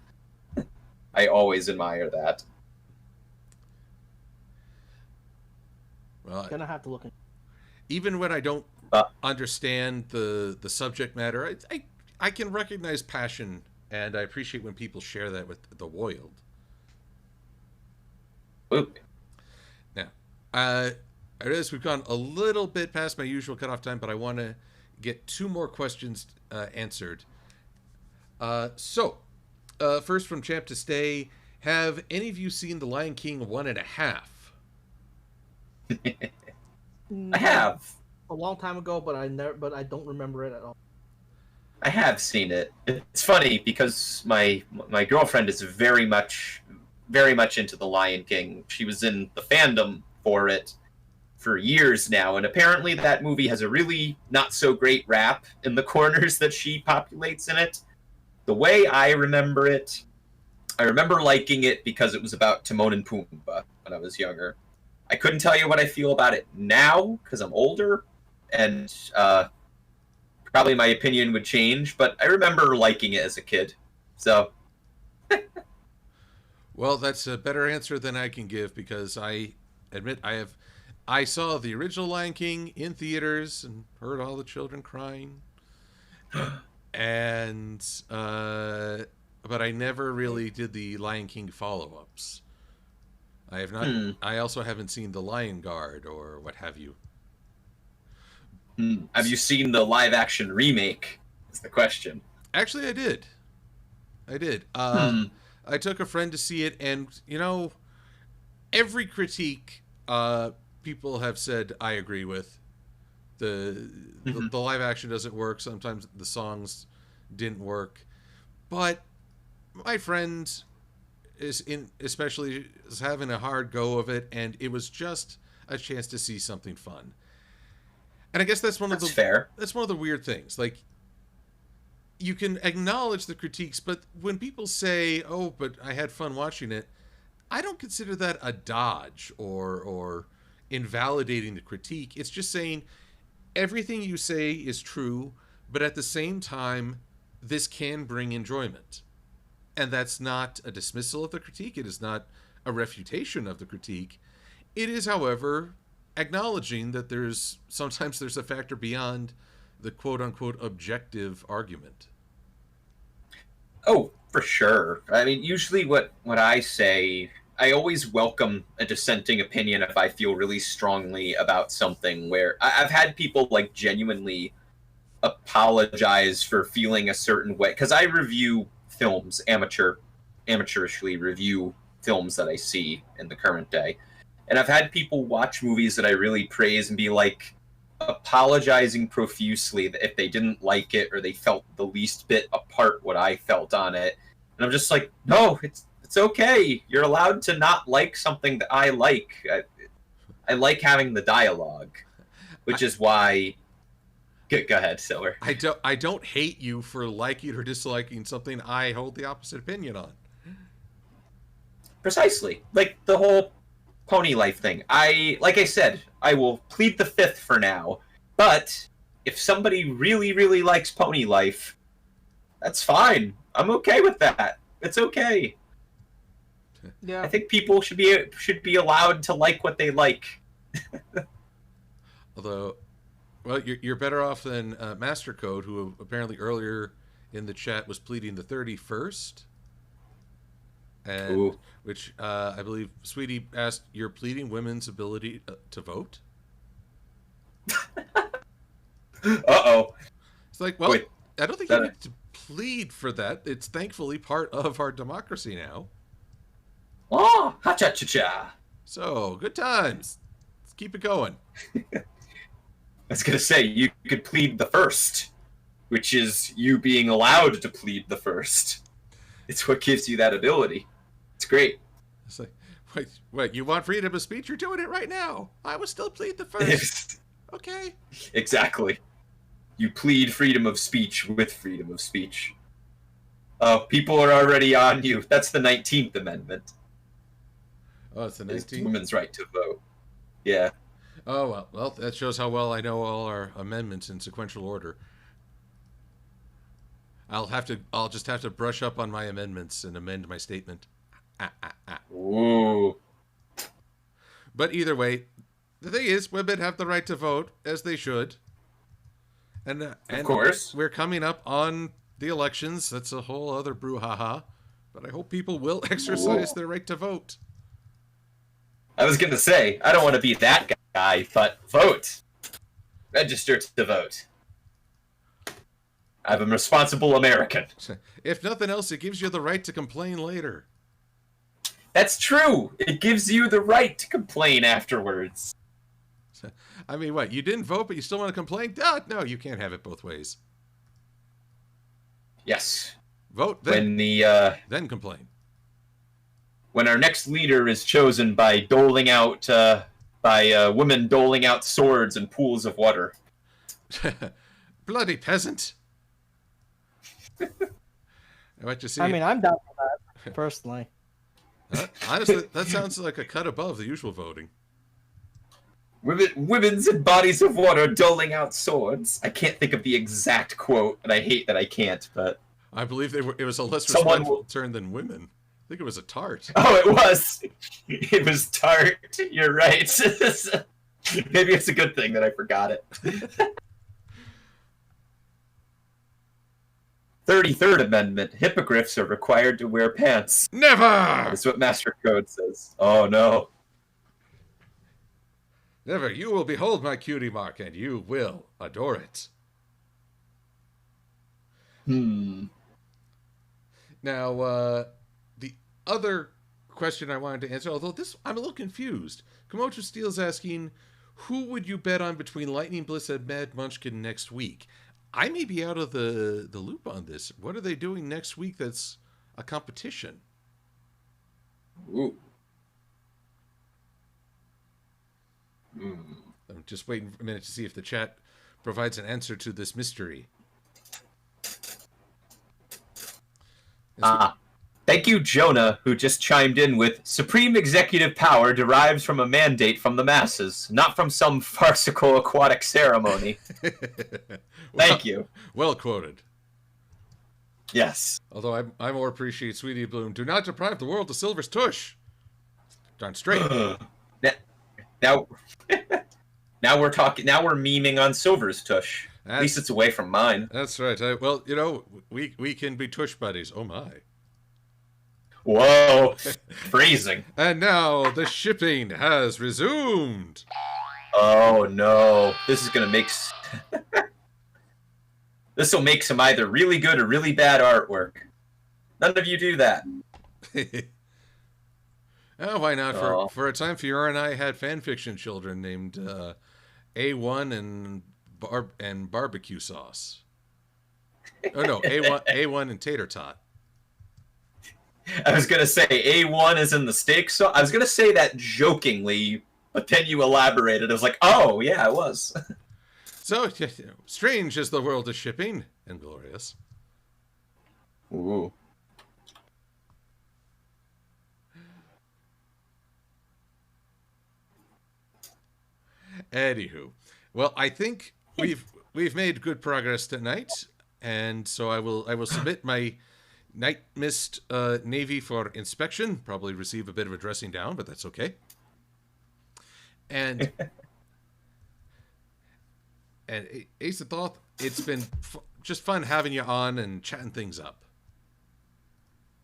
I always admire that. Well, Gonna have to look at. Even when I don't understand the subject matter, I can recognize passion, and I appreciate when people share that with the Wild. Oop. Now, I realize we've gone a little bit past my usual cutoff time, but I want to get 2 more questions answered. So, first from Champ to Stay, have any of you seen The Lion King 1.5? I have. A long time ago, but I don't remember it at all. I have seen it. It's funny because my girlfriend is very much into The Lion King. She was in the fandom for it for years now, and apparently that movie has a really not so great rap in the corners that she populates in it. The way I remember it, I remember liking it because it was about Timon and Pumbaa when I was younger. I couldn't tell you what I feel about it now because I'm older, and probably my opinion would change, but I remember liking it as a kid. So. Well, that's a better answer than I can give because I admit I saw the original Lion King in theaters and heard all the children crying. And but I never really did the Lion King follow-ups. I have not. I also haven't seen The Lion Guard or what have you. Have you seen the live-action remake? Is the question. Actually, I did. I did. I took a friend to see it, and every critique people have said I agree with. The live action doesn't work. Sometimes the songs didn't work, but my friend especially is having a hard go of it, and it was just a chance to see something fun. And I guess that's fair. That's one of the weird things. Like, you can acknowledge the critiques, but when people say, "Oh, but I had fun watching it," I don't consider that a dodge or invalidating the critique. It's just saying everything you say is true, but at the same time, this can bring enjoyment. And that's not a dismissal of the critique. It is not a refutation of the critique. It is, however, acknowledging that sometimes there's a factor beyond the quote-unquote objective argument. Oh, for sure. I mean, usually what I say, I always welcome a dissenting opinion if I feel really strongly about something, where I've had people like genuinely apologize for feeling a certain way. Because I review films, amateurishly review films that I see in the current day. And I've had people watch movies that I really praise and be like, apologizing profusely that if they didn't like it or they felt the least bit apart what I felt on it. And I'm just like, no, it's okay. You're allowed to not like something that I like. I like having the dialogue, which is why. Go ahead, Silver. I don't hate you for liking or disliking something I hold the opposite opinion on. Precisely, like the whole pony life thing. Like I said, I will plead the fifth for now. But if somebody really, really likes pony life, that's fine. I'm okay with that. It's okay. Yeah. I think people should be allowed to like what they like. Although, well, you're better off than Master Code, who apparently earlier in the chat was pleading the 31st. And Ooh. which I believe Sweetie asked, you're pleading women's ability to vote? Uh-oh. It's like, well, Wait, I don't think you need to plead for that. It's thankfully part of our democracy now. Oh, ha-cha-cha-cha. So, good times. Let's keep it going. I was going to say, you could plead the first, which is you being allowed to plead the first. It's what gives you that ability. It's great. It's like, wait, you want freedom of speech? You're doing it right now. I will still plead the first. Okay. Exactly. You plead freedom of speech with freedom of speech. People are already on you. That's the 19th Amendment. Oh, it's the 19th? It's women's right to vote. Yeah. Oh, well, that shows how well I know all our amendments in sequential order. I'll just have to brush up on my amendments and amend my statement. Ooh. But either way, the thing is, women have the right to vote, as they should. And of course. We're coming up on the elections. That's a whole other brouhaha. But I hope people will exercise their right to vote. I was going to say, I don't want to be that guy, but vote. Register to vote. I'm a responsible American. If nothing else, it gives you the right to complain later. That's true. It gives you the right to complain afterwards. I mean, what? You didn't vote, but you still want to complain? No, you can't have it both ways. Yes. Vote, then complain. When our next leader is chosen by women doling out swords and pools of water. Bloody peasant. What you see? I mean, I'm down for that, personally. Honestly, that sounds like a cut above the usual voting. Women's in bodies of water doling out swords. I can't think of the exact quote, and I hate that I can't, but... I believe it was a less respectful term than women. I think it was a tart. Oh, it was. It was tart. You're right. Maybe it's a good thing that I forgot it. 33rd Amendment. Hippogriffs are required to wear pants. Never! That's what Master Code says. Oh, no. Never. You will behold my cutie mark, and you will adore it. Now, the other question I wanted to answer, although this I'm a little confused. Komocho Steele's asking, who would you bet on between Lightning Bliss and Mad Munchkin next week? I may be out of the loop on this. What are they doing next week that's a competition? Ooh. I'm just waiting a minute to see if the chat provides an answer to this mystery. Thank you, Jonah, who just chimed in with, supreme executive power derives from a mandate from the masses, not from some farcical aquatic ceremony. Thank you. Well quoted. Yes. Although I more appreciate Sweetie Bloom. Do not deprive the world of Silver's tush. Darn straight. Now we're talking. Now we're memeing on Silver's tush. At least it's away from mine. That's right. Well, you know, we can be tush buddies. Oh my. Whoa, freezing. And now the shipping has resumed. Oh no, this is gonna make. This will make some either really good or really bad artwork. None of you do that. Oh, why not? For a time, Fiora and I had fan fiction children named A1 and barbecue sauce. Oh no, A1 and tater tot. I was gonna say A1 is in the steak sauce. I was gonna say that jokingly, but then you elaborated. I was like, oh yeah, it was. So strange is the world of shipping, and glorious. Ooh. Anywho, well, I think we've made good progress tonight, and so I will submit my Night Mist Navy for inspection. Probably receive a bit of a dressing down, but that's okay. And Ace of Thoth, it's been just fun having you on and chatting things up.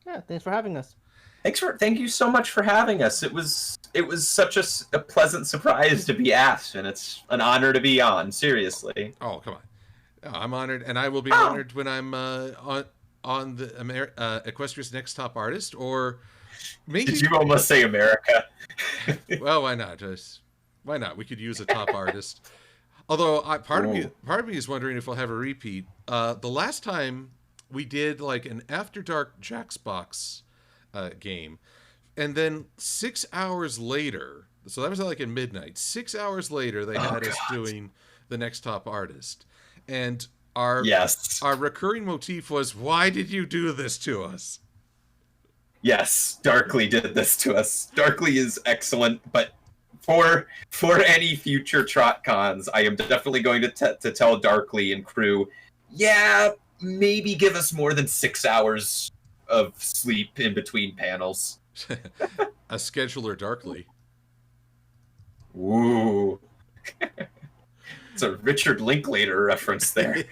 Yeah, thanks for having us. Thank you so much for having us. It was such a pleasant surprise to be asked, and it's an honor to be on. Seriously. Oh, come on. I'm honored, and I will be honored when I'm on the Equestria's Next Top Artist, or maybe. Did you almost say America? Well, why not? Why not? We could use a top artist. Although part of me is wondering if we'll have a repeat. The last time we did like an After Dark Jaxbox game, and then 6 hours later, so that was like at midnight. 6 hours later, they had us doing the Next Top Artist, and our recurring motif was, "Why did you do this to us?" Yes, Darkly did this to us. Darkly is excellent, but for any future TrotCons, I am definitely going to tell Darkly and crew, yeah, maybe give us more than 6 hours of sleep in between panels. A scheduler Darkly. Ooh. It's a Richard Linklater reference there.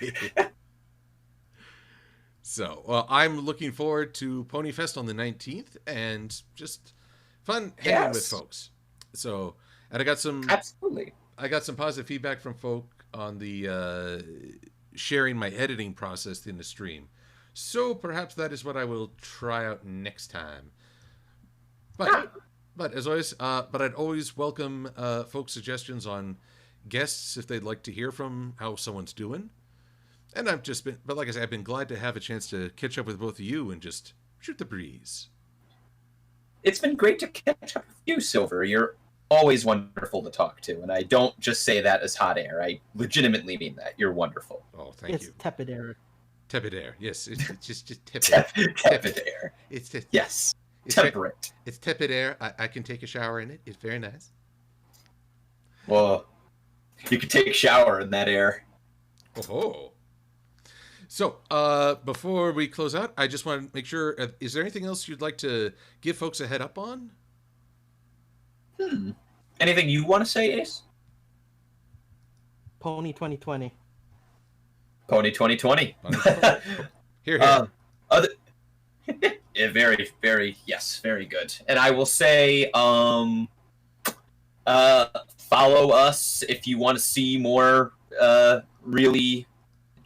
So, well, I'm looking forward to Pony Fest on the 19th, and just fun hanging with folks. So, and I got some positive feedback from folk on the sharing my editing process in the stream. So perhaps that is what I will try out next time. But as always, I'd always welcome folks' suggestions on guests if they'd like to hear from how someone's doing. And but like I said, I've been glad to have a chance to catch up with both of you and just shoot the breeze. It's been great to catch up with you, Silver. You're always wonderful to talk to, and I don't just say that as hot air. I legitimately mean that. You're wonderful. Oh, thank you. It's tepid air. Tepid air, yes. It's just tepid. Tepid air. It's just, yes. Temperate. It's tepid air. I can take a shower in it. It's very nice. Well, you can take a shower in that air. Oh. So, before we close out, I just want to make sure, is there anything else you'd like to give folks a head up on? Anything you want to say, Ace? Pony 2020. Pony 2020. Here. Very, very, yes, very good. And I will say, follow us if you want to see more really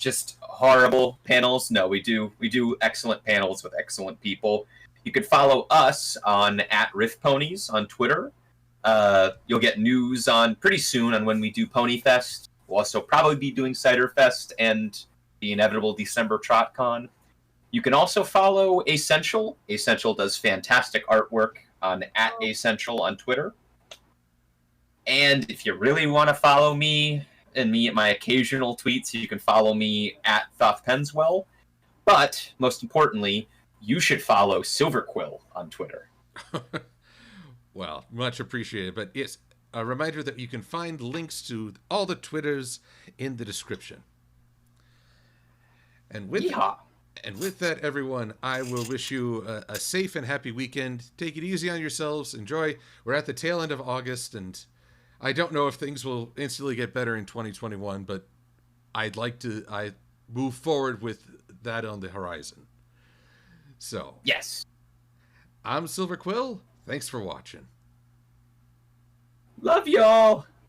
just horrible panels. No, we do excellent panels with excellent people. You can follow us on @Riffponies on Twitter. You'll get news on pretty soon on when we do Pony Fest. We'll also probably be doing Cider Fest and the inevitable December TrotCon. You can also follow Acesential. Acesential does fantastic artwork on @Acesential on Twitter. And if you really want to follow me and me at my occasional tweets, you can follow me @Thoth Penswell. But most importantly, you should follow Silver-Quill on Twitter. Well, much appreciated. But yes, a reminder that you can find links to all the Twitters in the description. And with that, everyone, I will wish you a safe and happy weekend. Take it easy on yourselves. Enjoy. We're at the tail end of August, and I don't know if things will instantly get better in 2021, but I move forward with that on the horizon. So, yes. I'm Silver-Quill. Thanks for watching. Love y'all.